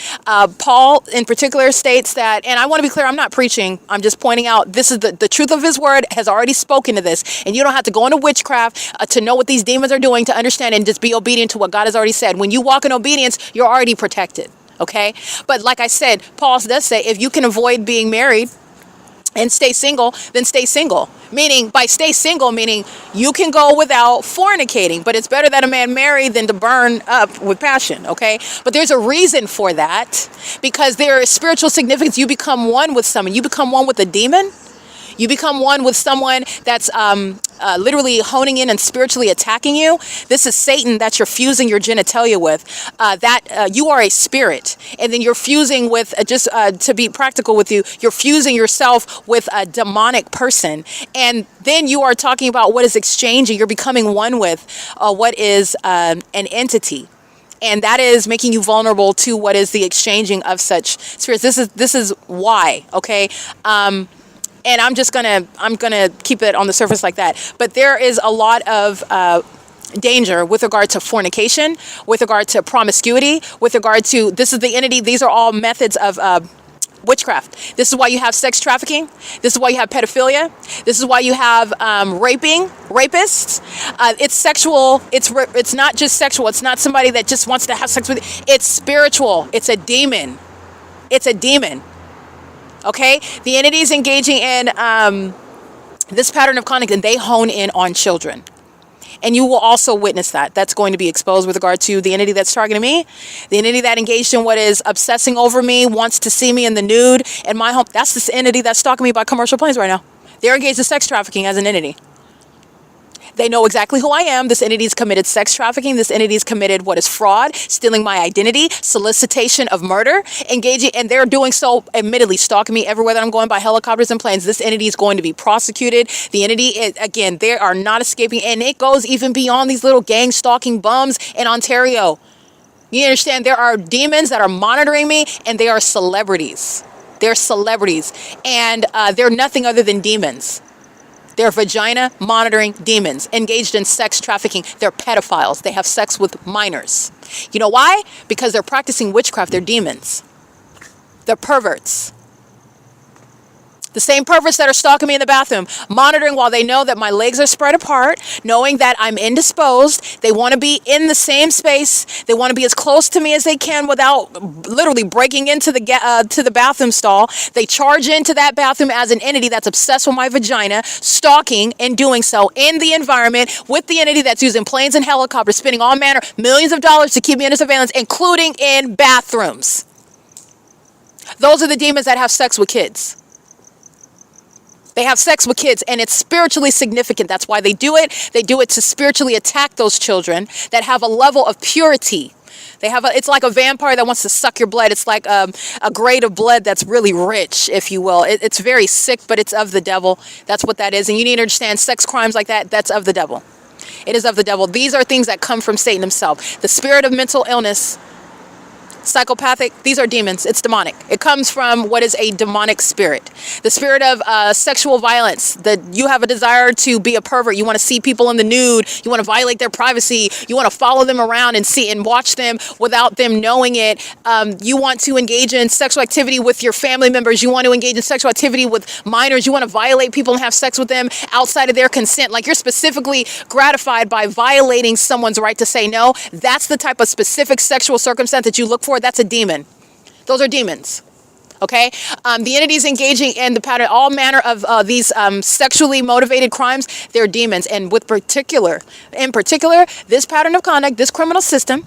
Paul, in particular, states that, and I want to be clear, I'm not preaching. I'm just pointing out this is the truth of his word has already spoken to this. And you don't have to go into witchcraft to know what these demons are doing, to understand and just be obedient to what God has already said. When you walk in obedience, you're already protected. Okay? But like I said, Paul does say, if you can avoid being married and stay single, then stay single. Meaning, by stay single, meaning you can go without fornicating, but it's better that a man marry than to burn up with passion, okay? But there's a reason for that, because there is spiritual significance. You become one with someone. You become one with a demon. You become one with someone that's literally honing in and spiritually attacking you. This is Satan that you're fusing your genitalia with. You are a spirit, and then you're fusing with, to be practical with you, you're fusing yourself with a demonic person. And then you are talking about what is exchanging. You're becoming one with what is an entity. And that is making you vulnerable to what is the exchanging of such spirits. This is why, okay? And I'm gonna keep it on the surface like that. But there is a lot of danger with regard to fornication, with regard to promiscuity, with regard to, this is the entity, these are all methods of witchcraft. This is why you have sex trafficking. This is why you have pedophilia. This is why you have rapists. It's sexual. It's not just sexual. It's not somebody that just wants to have sex with you. It's spiritual. It's a demon. It's a demon. Okay? The entities engaging in this pattern of conduct, and they hone in on children. And you will also witness that. That's going to be exposed with regard to the entity that's targeting me. The entity that engaged in what is obsessing over me, wants to see me in the nude in my home. That's this entity that's stalking me by commercial planes right now. They're engaged in sex trafficking as an entity. They know exactly who I am. This entity's committed sex trafficking. This entity's committed what is fraud, stealing my identity, solicitation of murder, engaging, and they're doing so, admittedly, stalking me everywhere that I'm going by helicopters and planes. This entity is going to be prosecuted. The entity, again, they are not escaping, and it goes even beyond these little gang stalking bums in Ontario. You understand? There are demons that are monitoring me, and they are celebrities. They're celebrities, and they're nothing other than demons. They're vagina monitoring demons engaged in sex trafficking. They're pedophiles. They have sex with minors. You know why? Because they're practicing witchcraft. They're demons. They're perverts. The same perverts that are stalking me in the bathroom, monitoring while they know that my legs are spread apart, knowing that I'm indisposed. They want to be in the same space. They want to be as close to me as they can without literally breaking into the bathroom stall. They charge into that bathroom as an entity that's obsessed with my vagina, stalking and doing so in the environment with the entity that's using planes and helicopters, spending all manner, millions of dollars to keep me under surveillance, including in bathrooms. Those are the demons that have sex with kids. They have sex with kids, and it's spiritually significant. That's why they do it. They do it to spiritually attack those children that have a level of purity. It's like a vampire that wants to suck your blood. It's like a grade of blood that's really rich, if you will. It's very sick, but it's of the devil. That's what that is. And you need to understand, sex crimes like that, that's of the devil. It is of the devil. These are things that come from Satan himself. The spirit of mental illness, psychopathic, these are demons. It's demonic. It comes from what is a demonic spirit. The spirit of sexual violence, that you have a desire to be a pervert. You want to see people in the nude. You want to violate their privacy. You want to follow them around and see and watch them without them knowing it. You want to engage in sexual activity with your family members. You want to engage in sexual activity with minors. You want to violate people and have sex with them outside of their consent. Like, you're specifically gratified by violating someone's right to say no. That's the type of specific sexual circumstance that you look for. That's a demon. Those are demons. Okay? The entities engaging in the pattern, all manner of these sexually motivated crimes, they're demons. And in particular, this pattern of conduct, this criminal system,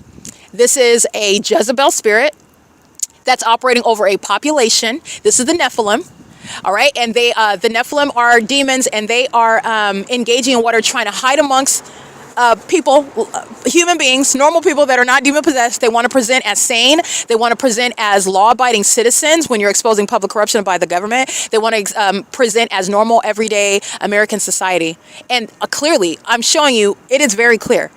this is a Jezebel spirit that's operating over a population. This is the Nephilim. All right? And the Nephilim are demons, and they are engaging in what are trying to hide amongst people, human beings, normal people that are not demon possessed. They want to present as sane. They want to present as law-abiding citizens when you're exposing public corruption by the government. They want to present as normal, everyday American society. And clearly, I'm showing you, it is very clear.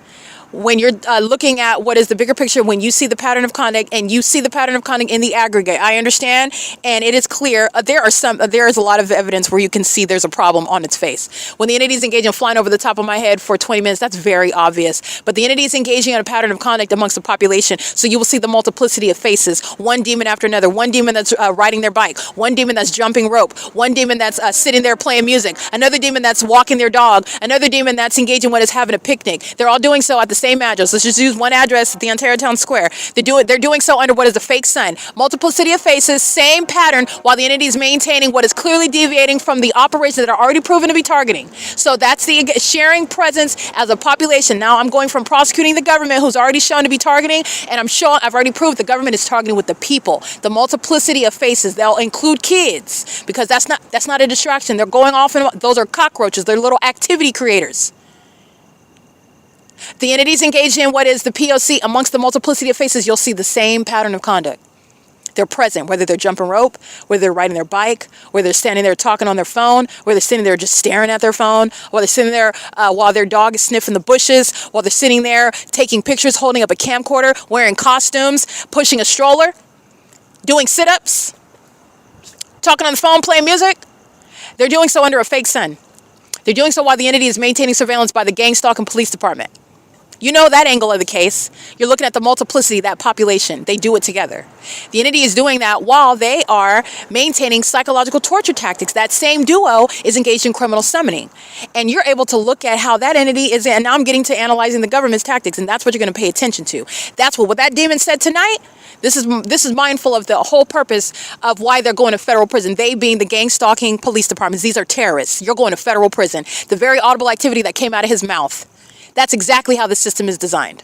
When you're looking at what is the bigger picture, when you see the pattern of conduct and you see the pattern of conduct in the aggregate, I understand, and it is clear. There is a lot of evidence where you can see there's a problem on its face. When the entity is engaging in flying over the top of my head for 20 minutes, that's very obvious. But the entity is engaging in a pattern of conduct amongst the population, so you will see the multiplicity of faces, one demon after another, one demon that's riding their bike, one demon that's jumping rope, one demon that's sitting there playing music, another demon that's walking their dog, another demon that's engaging what is having a picnic. They're all doing so at the same address. Let's just use one address at the Ontario Town Square. They're doing so under what is a fake sun. Multiplicity of faces, same pattern, while the entity is maintaining what is clearly deviating from the operations that are already proven to be targeting. So that's the sharing presence as a population. Now I'm going from prosecuting the government, who's already shown to be targeting, and I've already proved the government is targeting with the people. The multiplicity of faces, they'll include kids, because that's not a distraction. They're going off, and those are cockroaches. They're little activity creators. The entities engaged in what is the P.O.C. amongst the multiplicity of faces, you'll see the same pattern of conduct. They're present, whether they're jumping rope, whether they're riding their bike, whether they're standing there talking on their phone, whether they're sitting there just staring at their phone, while they're sitting there while their dog is sniffing the bushes, while they're sitting there taking pictures, holding up a camcorder, wearing costumes, pushing a stroller, doing sit-ups, talking on the phone, playing music. They're doing so under a fake sun. They're doing so while the entity is maintaining surveillance by the gang stalking police department. You know that angle of the case. You're looking at the multiplicity, that population. They do it together. The entity is doing that while they are maintaining psychological torture tactics. That same duo is engaged in criminal summoning. And you're able to look at how that entity is, and now I'm getting to analyzing the government's tactics, and that's what you're going to pay attention to. That's what that demon said tonight. This is mindful of the whole purpose of why they're going to federal prison. They being the gang stalking police departments. These are terrorists. You're going to federal prison. The very audible activity that came out of his mouth. That's exactly how the system is designed.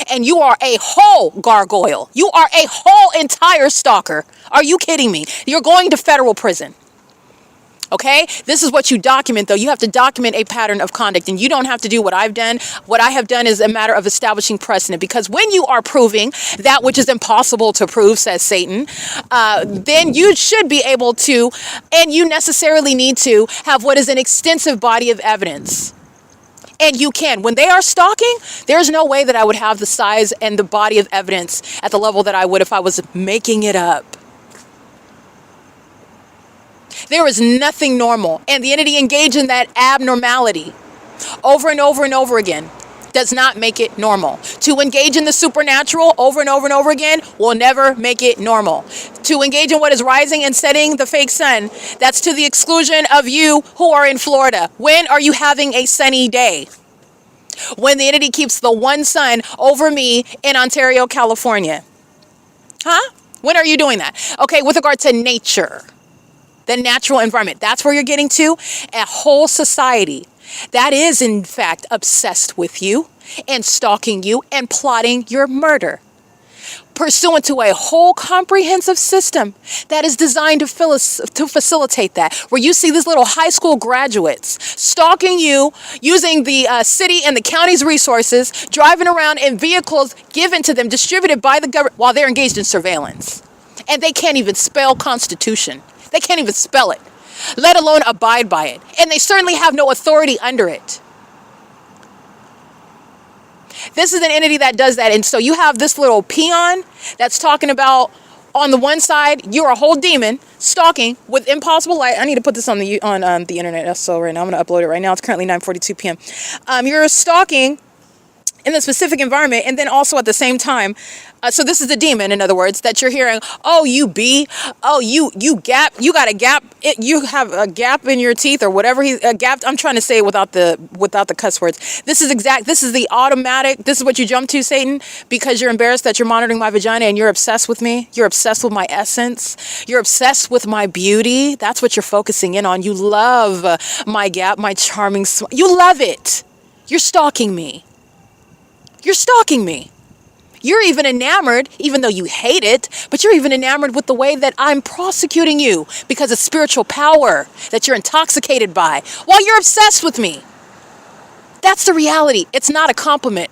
And you are a whole gargoyle. You are a whole entire stalker. Are you kidding me? You're going to federal prison. Okay? This is what you document, though. You have to document a pattern of conduct, and you don't have to do what I've done. What I have done is a matter of establishing precedent, because when you are proving that which is impossible to prove, says Satan, then you should be able to, and you necessarily need to, have what is an extensive body of evidence. And you can. When they are stalking, there's no way that I would have the size and the body of evidence at the level that I would if I was making it up. There is nothing normal. And the entity engaged in that abnormality over and over and over again does not make it normal. To engage in the supernatural over and over and over again will never make it normal. To engage in what is rising and setting the fake sun, that's to the exclusion of you who are in Florida. When are you having a sunny day? When the entity keeps the one sun over me in Ontario, California. Huh? When are you doing that? Okay, with regard to nature, the natural environment, that's where you're getting to. A whole society that is, in fact, obsessed with you and stalking you and plotting your murder, pursuant to a whole comprehensive system that is designed to facilitate that, where you see these little high school graduates stalking you, using the city and the county's resources, driving around in vehicles given to them, distributed by the government, while they're engaged in surveillance. And they can't even spell Constitution. They can't even spell it, let alone abide by it. And they certainly have no authority under it. This is an entity that does that. And so you have this little peon that's talking about, on the one side, you're a whole demon stalking with impossible light. I need to put this on the internet. So right now, I'm going to upload it right now. It's currently 9:42 p.m. You're stalking in the specific environment, and then also at the same time, so this is the demon, in other words, that you're hearing, oh, you bee, oh, you gap, you got a gap, you have a gap in your teeth, or whatever a gap. I'm trying to say it without the cuss words. This is the automatic, this is what you jump to, Satan, because you're embarrassed that you're monitoring my vagina and you're obsessed with me. You're obsessed with my essence. You're obsessed with my beauty. That's what you're focusing in on. You love my gap, my charming, you love it. You're stalking me. You're stalking me. You're even enamored, even though you hate it, but you're even enamored with the way that I'm prosecuting you because of spiritual power that you're intoxicated by while you're obsessed with me. That's the reality. It's not a compliment,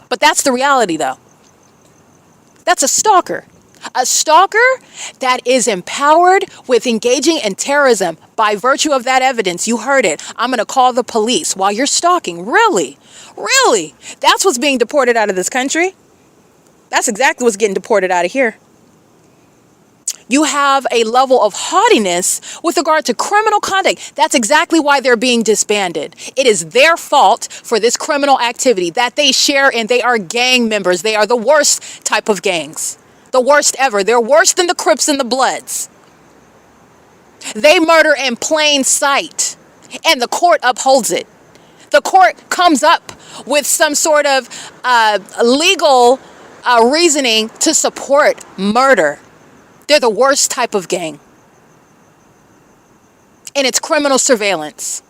but that's the reality, though. That's a stalker. A stalker that is empowered with engaging in terrorism by virtue of that evidence. You heard it. I'm going to call the police while you're stalking. Really? Really? That's what's being deported out of this country. That's exactly what's getting deported out of here. You have a level of haughtiness with regard to criminal conduct. That's exactly why they're being disbanded. It is their fault for this criminal activity that they share, and they are gang members. They are the worst type of gangs. The worst ever. They're worse than the Crips and the Bloods. They murder in plain sight, and the court upholds it. The court comes up with some sort of legal reasoning to support murder. They're the worst type of gang. And it's criminal surveillance.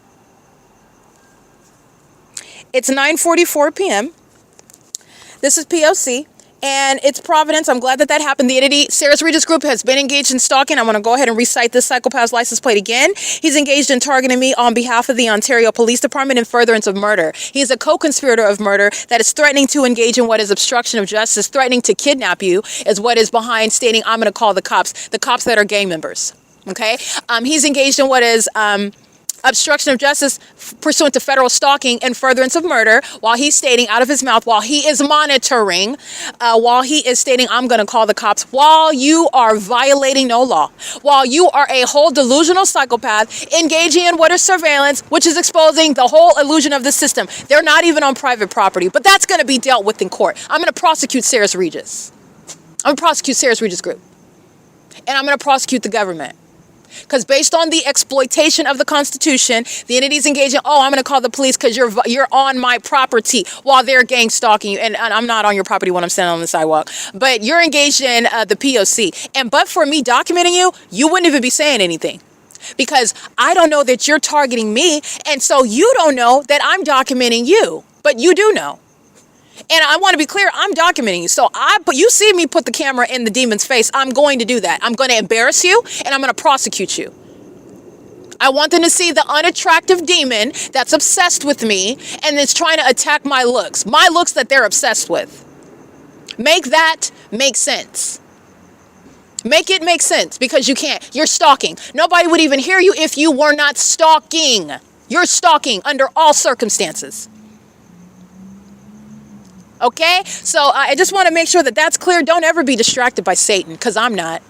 It's 9:44 p.m. This is P.O.C. and it's Providence. I'm glad that happened. The entity, Sarah's Regis Group, has been engaged in stalking. I'm going to go ahead and recite this psychopath's license plate again. He's engaged in targeting me on behalf of the Ontario Police Department in furtherance of murder. He is a co-conspirator of murder that is threatening to engage in what is obstruction of justice, threatening to kidnap you, is what is behind stating, I'm going to call the cops that are gang members. Okay? He's engaged in what is Obstruction of justice pursuant to federal stalking and furtherance of murder, while he's stating out of his mouth, while he is monitoring, while he is stating, I'm going to call the cops, while you are violating no law, while you are a whole delusional psychopath engaging in what is surveillance, which is exposing the whole illusion of the system. They're not even on private property, but that's going to be dealt with in court. I'm going to prosecute Sarah's Regis. I'm going to prosecute Sarah's Regis Group. And I'm going to prosecute the government. Because based on the exploitation of the Constitution, the entities engaging, oh, I'm going to call the police because you're on my property while they're gang stalking you. And I'm not on your property when I'm standing on the sidewalk. But you're engaged in the P.O.C. And but for me documenting you, you wouldn't even be saying anything. Because I don't know that you're targeting me. And so you don't know that I'm documenting you. But you do know. And I want to be clear, I'm documenting you. So you see me put the camera in the demon's face. I'm going to do that. I'm going to embarrass you and I'm going to prosecute you. I want them to see the unattractive demon that's obsessed with me and is trying to attack my looks that they're obsessed with. Make that make sense. Make it make sense, because you can't. You're stalking. Nobody would even hear you if you were not stalking. You're stalking under all circumstances. Okay, so I just want to make sure that that's clear. Don't ever be distracted by Satan, because I'm not.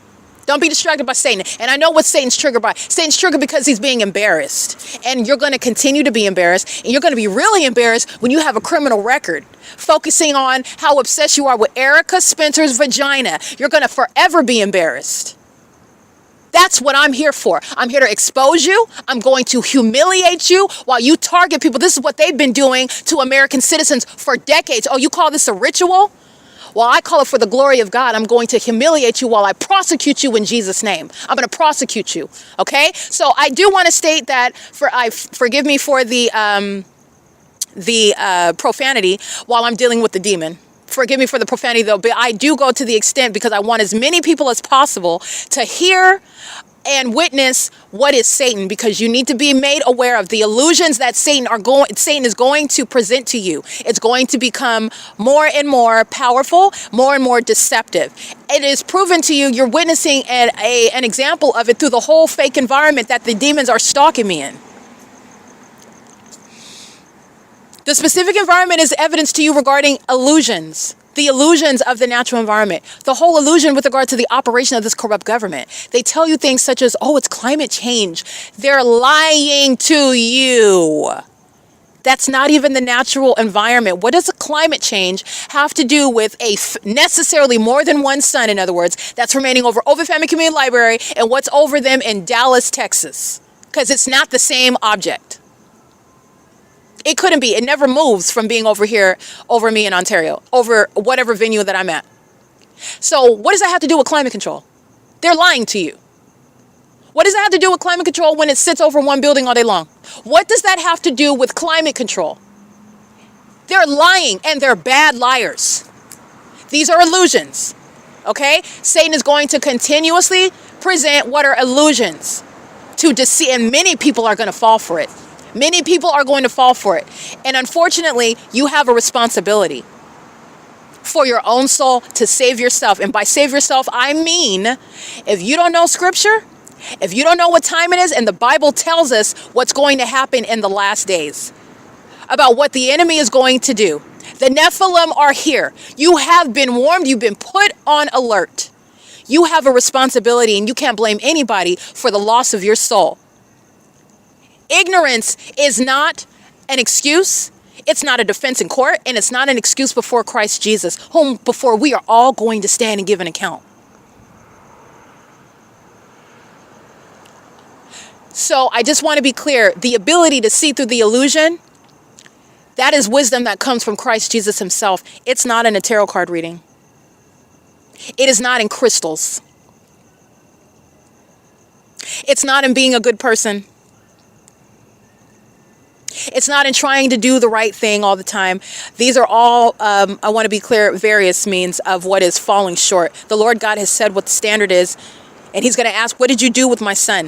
Don't be distracted by Satan. And I know what Satan's triggered by. Satan's triggered because he's being embarrassed. And you're going to continue to be embarrassed. And you're going to be really embarrassed when you have a criminal record. Focusing on how obsessed you are with Erica Spencer's vagina. You're going to forever be embarrassed. That's what I'm here for. I'm here to expose you. I'm going to humiliate you while you target people. This is what they've been doing to American citizens for decades. Oh, you call this a ritual? Well, I call it for the glory of God. I'm going to humiliate you while I prosecute you in Jesus' name. I'm going to prosecute you. Okay? So I do want to state that forgive me for the profanity while I'm dealing with the demon. Forgive me for the profanity, though, but I do go to the extent because I want as many people as possible to hear and witness what is Satan, because you need to be made aware of the illusions that Satan is going to present to you. It's going to become more and more powerful, more and more deceptive. It is proven to you. You're witnessing an example of it through the whole fake environment that the demons are stalking me in. The specific environment is evidence to you regarding illusions, the illusions of the natural environment, the whole illusion with regard to the operation of this corrupt government. They tell you things such as, oh, it's climate change. They're lying to you. That's not even the natural environment. What does a climate change have to do with necessarily more than one sun, in other words, that's remaining over OVITT Family Community Library and what's over them in Dallas, Texas? Because it's not the same object. It couldn't be. It never moves from being over here, over me in Ontario, over whatever venue that I'm at. So what does that have to do with climate control? They're lying to you. What does that have to do with climate control when it sits over one building all day long? What does that have to do with climate control? They're lying, and they're bad liars. These are illusions, okay? Satan is going to continuously present what are illusions to deceive, and many people are going to fall for it. Many people are going to fall for it. And unfortunately, you have a responsibility for your own soul to save yourself. And by save yourself, I mean, if you don't know scripture, if you don't know what time it is, and the Bible tells us what's going to happen in the last days, about what the enemy is going to do. The Nephilim are here. You have been warned. You've been put on alert. You have a responsibility, and you can't blame anybody for the loss of your soul. Ignorance is not an excuse. It's not a defense in court, and it's not an excuse before Christ Jesus, whom before we are all going to stand and give an account. So I just want to be clear. The ability to see through the illusion, that is wisdom that comes from Christ Jesus himself. It's not in a tarot card reading. It is not in crystals. It's not in being a good person. It's not in trying to do the right thing all the time. These are all, I want to be clear, various means of what is falling short. The Lord God has said what the standard is, and he's going to ask, what did you do with my son?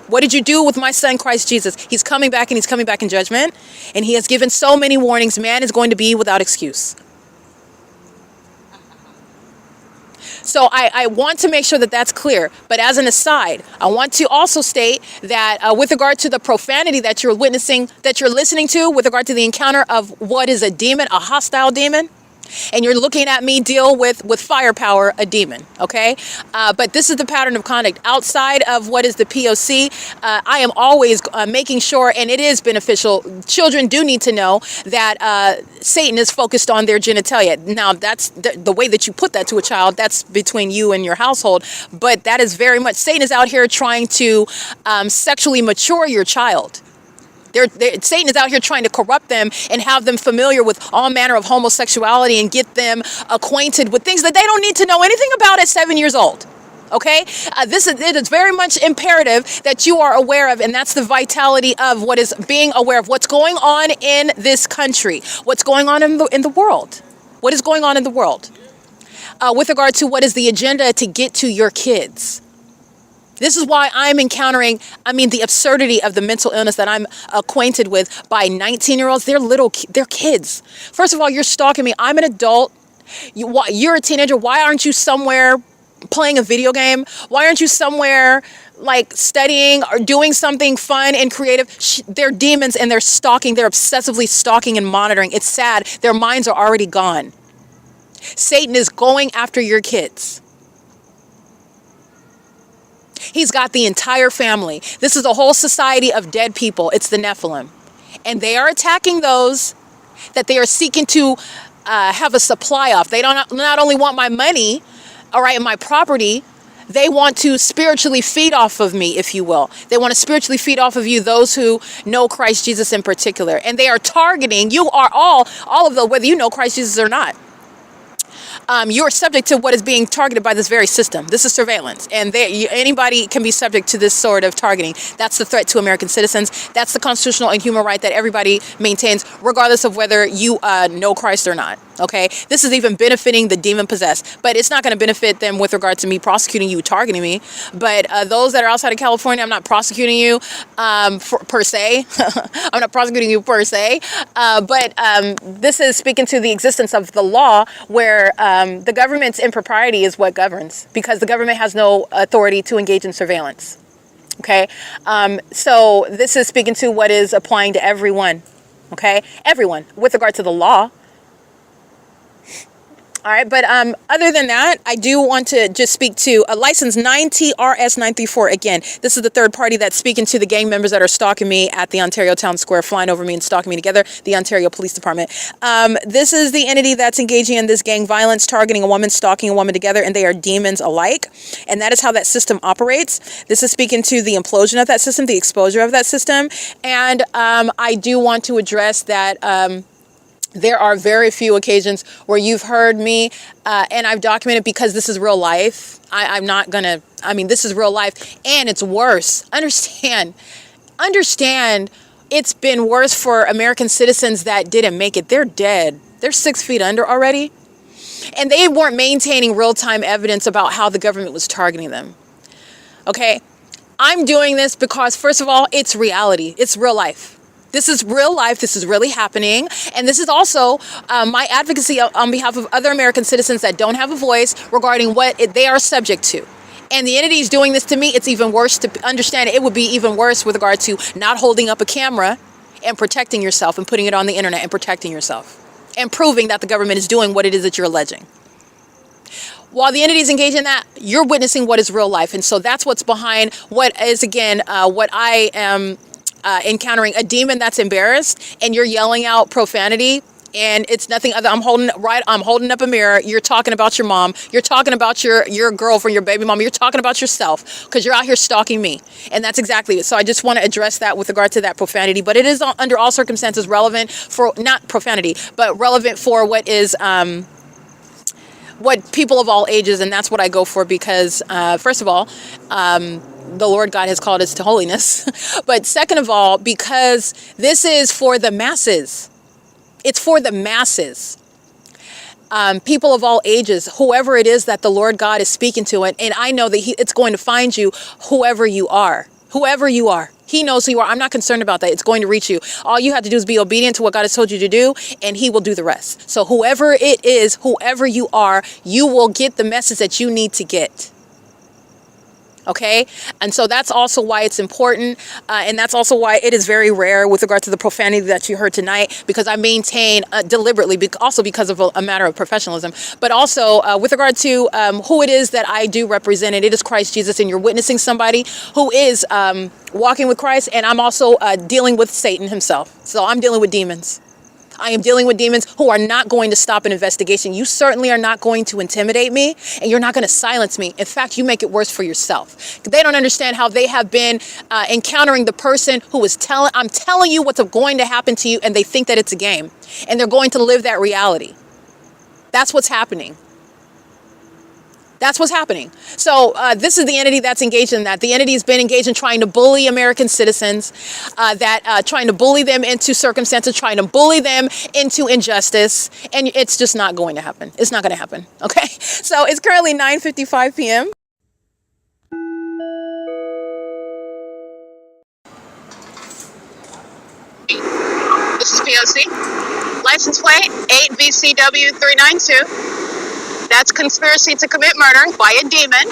What did you do with my son, Christ Jesus? He's coming back, and he's coming back in judgment, and he has given so many warnings. Man is going to be without excuse. So I want to make sure that that's clear. But as an aside, I want to also state that with regard to the profanity that you're witnessing, that you're listening to, with regard to the encounter of what is a demon, a hostile demon, and you're looking at me deal with firepower, a demon, okay? But this is the pattern of conduct. Outside of what is the P.O.C, I am always making sure, and it is beneficial, children do need to know that Satan is focused on their genitalia. Now, that's the way that you put that to a child, that's between you and your household, but that is very much, Satan is out here trying to sexually mature your child. Satan is out here trying to corrupt them and have them familiar with all manner of homosexuality and get them acquainted with things that they don't need to know anything about at 7 years old. Okay, it is very much imperative that you are aware of, and that's the vitality of what is being aware of what's going on in this country, what's going on in the world, what is going on in the world with regard to what is the agenda to get to your kids. This is why I'm encountering, the absurdity of the mental illness that I'm acquainted with by 19-year-olds. They're kids. First of all, you're stalking me. I'm an adult. You're a teenager. Why aren't you somewhere playing a video game? Why aren't you somewhere like studying or doing something fun and creative? They're demons and they're stalking. They're obsessively stalking and monitoring. It's sad. Their minds are already gone. Satan is going after your kids. He's got the entire family. This is a whole society of dead people. It's the Nephilim. And they are attacking those that they are seeking to have a supply of. They don't not only want my money, all right, and my property, they want to spiritually feed off of me, if you will. They want to spiritually feed off of you, those who know Christ Jesus in particular. And they are targeting, you are all of them, whether you know Christ Jesus or not. You're subject to what is being targeted by this very system. This is surveillance, and anybody can be subject to this sort of targeting. That's the threat to American citizens. That's the constitutional and human right that everybody maintains, regardless of whether you know Christ or not. Okay, this is even benefiting the demon possessed, but it's not going to benefit them with regard to me prosecuting you, targeting me. But those that are outside of California, I'm not prosecuting you per se. I'm not prosecuting you per se. But this is speaking to the existence of the law where the government's impropriety is what governs, because the government has no authority to engage in surveillance. Okay, so this is speaking to what is applying to everyone. Okay, everyone with regard to the law. All right, but other than that, I do want to just speak to a license 9TRS934. Again, this is the third party that's speaking to the gang members that are stalking me at the Ontario Town Square, flying over me and stalking me together, the Ontario Police Department. This is the entity that's engaging in this gang violence, targeting a woman, stalking a woman together, and they are demons alike. And that is how that system operates. This is speaking to the implosion of that system, the exposure of that system. And I do want to address that there are very few occasions where you've heard me, and I've documented, because this is real life. I'm not going to, this is real life, and it's worse. Understand, it's been worse for American citizens that didn't make it. They're dead. They're 6 feet under already. And they weren't maintaining real-time evidence about how the government was targeting them. Okay? I'm doing this because, first of all, it's reality. It's real life. This is real life. This is really happening. And this is also my advocacy on behalf of other American citizens that don't have a voice regarding what they are subject to. And the entity is doing this to me. It's even worse to understand. It would be even worse with regard to not holding up a camera and protecting yourself and putting it on the internet and protecting yourself and proving that the government is doing what it is that you're alleging. While the entity is engaged in that, you're witnessing what is real life. And so that's what's behind what is, again, what I am encountering, a demon that's embarrassed, and you're yelling out profanity, and it's nothing other. I'm holding up a mirror. You're talking about your mom. You're talking about your girlfriend, your baby mama. You're talking about yourself because you're out here stalking me, and that's exactly it. So I just want to address that with regard to that profanity, but it is under all circumstances relevant for, not profanity, but relevant for what is what people of all ages, and that's what I go for, because first of all, the Lord God has called us to holiness. But second of all, because this is for the masses. It's for the masses. People of all ages, whoever it is that the Lord God is speaking to, and I know that it's going to find you, whoever you are. Whoever you are. He knows who you are. I'm not concerned about that. It's going to reach you. All you have to do is be obedient to what God has told you to do, and he will do the rest. So whoever it is, whoever you are, you will get the message that you need to get. Okay, and so that's also why it's important, and that's also why it is very rare with regard to the profanity that you heard tonight, because I maintain deliberately, also because of a matter of professionalism, but also with regard to who it is that I do represent, and it is Christ Jesus, and you're witnessing somebody who is walking with Christ, and I'm also dealing with Satan himself. So I'm dealing with demons. I am dealing with demons who are not going to stop an investigation. You certainly are not going to intimidate me, and you're not going to silence me. In fact, you make it worse for yourself. They don't understand how they have been encountering the person who is I'm telling you what's going to happen to you, and they think that it's a game, and they're going to live that reality. That's what's happening. That's what's happening. So this is the entity that's engaged in that. The entity has been engaged in trying to bully American citizens, trying to bully them into circumstances, trying to bully them into injustice. And it's just not going to happen. It's not going to happen. Okay. So it's currently 9:55 p.m. This is P.O.C. License plate 8VCW392. That's conspiracy to commit murder by a demon.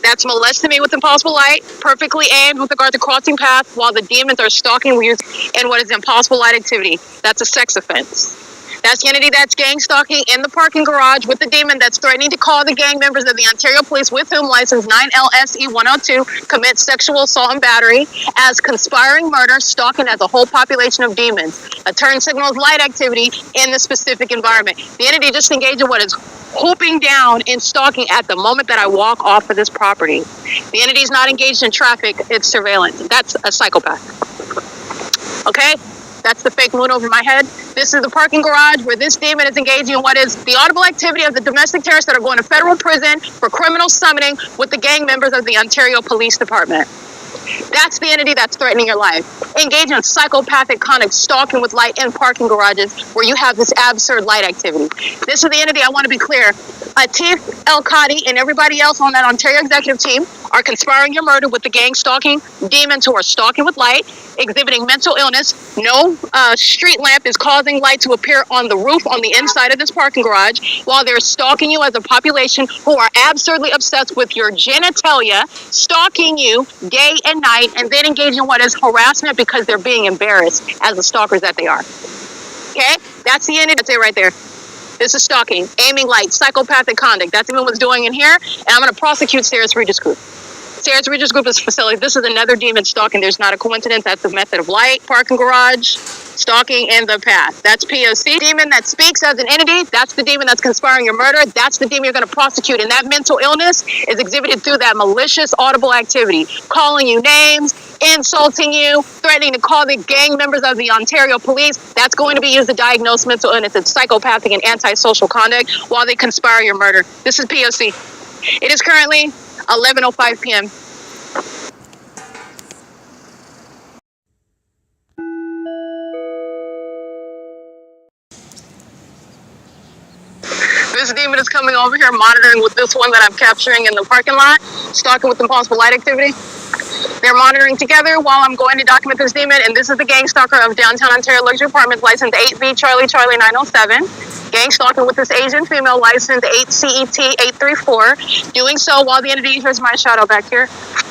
That's molesting me with impossible light, perfectly aimed with regard to crossing paths while the demons are stalking you in what is impossible light activity. That's a sex offense. That's the entity that's gang stalking in the parking garage with the demon that's threatening to call the gang members of the Ontario Police, with whom license 9LSE102 commits sexual assault and battery, as conspiring murder, stalking as a whole population of demons. A turn signals light activity in the specific environment. The entity just engaged in what is whooping down in stalking at the moment that I walk off of this property. The entity is not engaged in traffic, it's surveillance. That's a psychopath. Okay? That's the fake moon over my head. This is the parking garage where this demon is engaging in what is the audible activity of the domestic terrorists that are going to federal prison for criminal summoning with the gang members of the Ontario Police Department. That's the entity that's threatening your life. Engage in psychopathic conduct, stalking with light in parking garages where you have this absurd light activity. This is the entity, I want to be clear. Atif El Qadi and everybody else on that Ontario executive team are conspiring your murder with the gang stalking demons who are stalking with light, exhibiting mental illness. No street lamp is causing light to appear on the roof on the inside of this parking garage while they're stalking you as a population who are absurdly obsessed with your genitalia, stalking you day and night, and then engaging in what is harassment because they're being embarrassed as the stalkers that they are. Okay? That's the entity. That's it right there. This is stalking, aiming light, psychopathic conduct. That's even what's doing in here. And I'm going to prosecute Sarah's Regis Group. Sarah's Regis Group is a facility. This is another demon stalking. There's not a coincidence. That's the method of light, parking garage, stalking, and the path. That's P.O.C. Demon that speaks as an entity. That's the demon that's conspiring your murder. That's the demon you're going to prosecute. And that mental illness is exhibited through that malicious audible activity, calling you names, insulting you, threatening to call the gang members of the Ontario Police. That's going to be used to diagnose mental illness. It's psychopathic and antisocial conduct while they conspire your murder. This is P.O.C. It is currently 11:05 p.m. This demon is coming over here, monitoring with this one that I'm capturing in the parking lot, stalking with impossible light activity. They're monitoring together while I'm going to document this demon, and this is the gang stalker of Downtown Ontario Luxury Apartments, license 8V Charlie 907. Gang stalking with this Asian female, license 8CET834. Doing so while the entity, here's my shadow back here,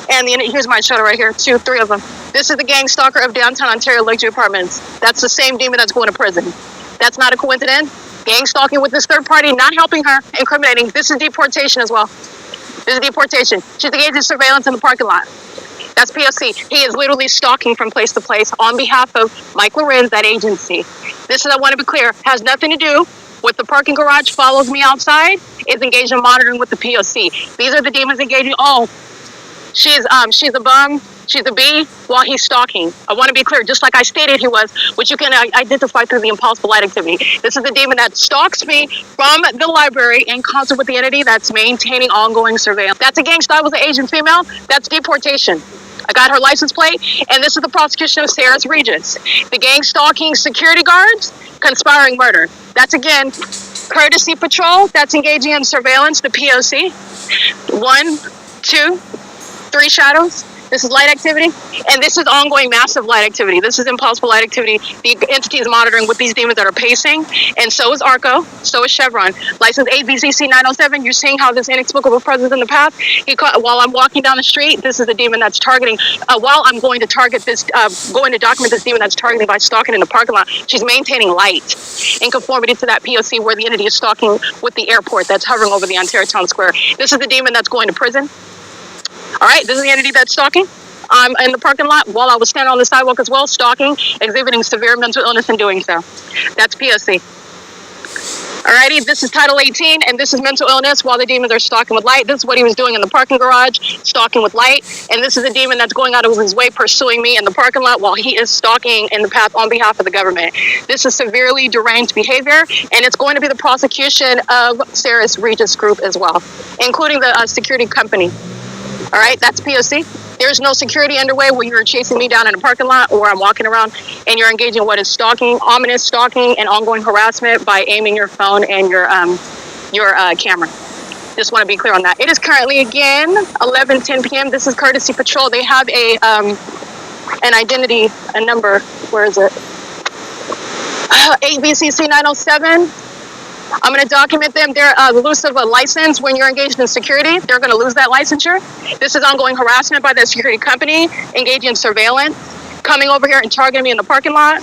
and the entity, here's my shadow right here, three of them. This is the gang stalker of Downtown Ontario Luxury Apartments. That's the same demon that's going to prison. That's not a coincidence. Gang stalking with this third party, not helping her, incriminating. This is deportation as well. This is deportation. She's engaged in surveillance in the parking lot. That's P.O.C. He is literally stalking from place to place on behalf of Mike LORENZ, that agency. This is, I want to be clear, has nothing to do with the parking garage, follows me outside, is engaged in monitoring with the P.O.C. These are the demons engaging. Oh, she's a bum, she's a bee, while he's stalking. I want to be clear, just like I stated he was, which you can identify through the impossible light activity. This is the demon that stalks me from the library in concert with the entity that's maintaining ongoing surveillance. That's a gangster. I was an Asian female. That's deportation. I got her license plate, and this is the prosecution of Sarah's Regis. The gang stalking security guards, conspiring murder. That's, again, courtesy patrol. That's engaging in surveillance, the P.O.C. 1, 2, 3 shadows. This is light activity, and this is ongoing massive light activity. This is impossible light activity. The entity is monitoring with these demons that are pacing, and so is ARCO, so is Chevron. License ABCC 907, you're seeing how this inexplicable presence in the path. While I'm walking down the street, this is the demon that's targeting. While I'm going to target this, going to document this demon that's targeting by stalking in the parking lot, she's maintaining light in conformity to that P.O.C. where the entity is stalking with the airport that's hovering over the Ontario Town Square. This is the demon that's going to prison. All right, this is the entity that's stalking. I'm in the parking lot while I was standing on the sidewalk as well, stalking, exhibiting severe mental illness in doing so. That's P.O.C. Alrighty, this is Title 18, and this is mental illness while the demons are stalking with light. This is what he was doing in the parking garage, stalking with light. And this is a demon that's going out of his way, pursuing me in the parking lot while he is stalking in the path on behalf of the government. This is severely deranged behavior, and it's going to be the prosecution of Sarah's Regis Group as well, including the security company. All right, that's P.O.C. There's no security underway where you're chasing me down in a parking lot or I'm walking around and you're engaging in what is stalking, ominous stalking, and ongoing harassment by aiming your phone and your camera. Just want to be clear on that. It is currently, again, 11:10 p.m. This is Courtesy Patrol. They have an identity, a number. Where is it? ABCC 907. I'm going to document them. They're elusive of a license when you're engaged in security. They're going to lose that licensure. This is ongoing harassment by that security company, engaging in surveillance, coming over here and targeting me in the parking lot,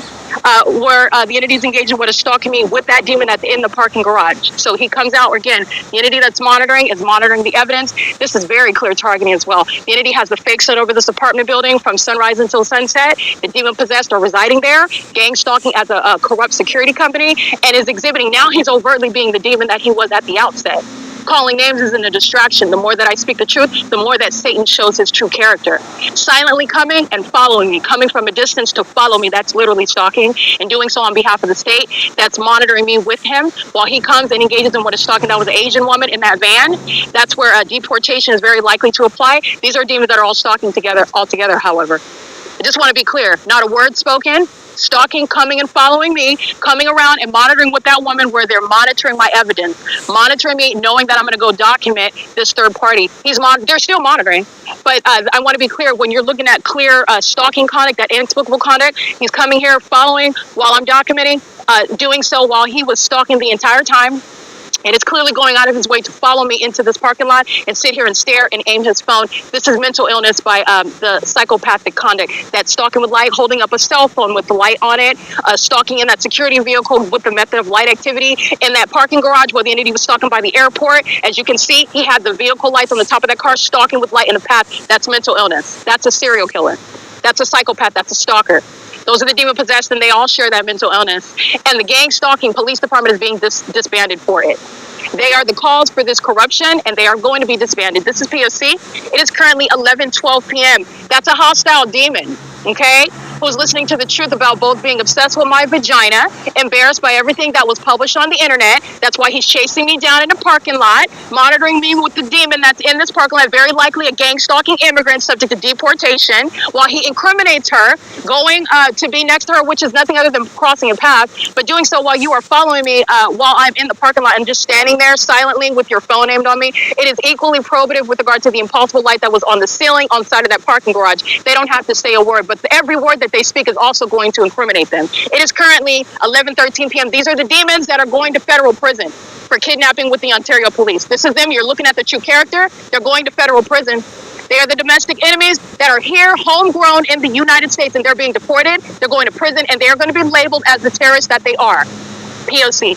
where the entity is engaging with stalking me with that demon that's in the parking garage. So he comes out, again, the entity that's monitoring is monitoring the evidence. This is very clear targeting as well. The entity has the fake set over this apartment building from sunrise until sunset. The demon possessed are residing there, gang stalking as a corrupt security company, and is exhibiting. Now he's overtly being the demon that he was at the outset. Calling names isn't a distraction. The more that I speak the truth, the more that Satan shows his true character. Silently coming and following me, coming from a distance to follow me, that's literally stalking, and doing so on behalf of the state that's monitoring me with him while he comes and engages in what is stalking. That was an Asian woman in that van. That's where deportation is very likely to apply. These are demons that are all stalking altogether, however. I just want to be clear, not a word spoken. Stalking, coming and following me, coming around and monitoring with that woman where they're monitoring my evidence, monitoring me, knowing that I'm going to go document this third party. They're still monitoring, but I want to be clear, when you're looking at clear stalking conduct, that inexplicable conduct, he's coming here, following while I'm documenting, doing so while he was stalking the entire time. And it's clearly going out of his way to follow me into this parking lot and sit here and stare and aim his phone. This is mental illness by the psychopathic conduct. That's stalking with light, holding up a cell phone with the light on it, stalking in that security vehicle with the method of light activity, in that parking garage where the entity was stalking by the airport. As you can see, he had the vehicle lights on the top of that car, stalking with light in the path. That's mental illness. That's a serial killer. That's a psychopath. That's a stalker. Those are the demon possessed, and they all share that mental illness. And the gang stalking police department is being disbanded for it. They are the cause for this corruption, and they are going to be disbanded. This is P.O.C. It is currently 11:12 p.m. That's a hostile demon, okay, who's listening to the truth about both being obsessed with my vagina, embarrassed by everything that was published on the internet. That's why he's chasing me down in a parking lot, monitoring me with the demon that's in this parking lot, very likely a gang stalking immigrant subject to deportation, while he incriminates her, going to be next to her, which is nothing other than crossing a path, but doing so while you are following me while I'm in the parking lot and just standing there silently with your phone aimed on me. It is equally probative with regard to the impossible light that was on the ceiling on the side of that parking garage. They don't have to say a word, but every word that they speak is also going to incriminate them. It is currently 11:13 p.m. These are the demons that are going to federal prison for kidnapping with the Ontario police. This is them. You're looking at the true character. They're going to federal prison. They are the domestic enemies that are here, homegrown in the United States, and they're being deported. They're going to prison, and they are going to be labeled as the terrorists that they are. P.O.C.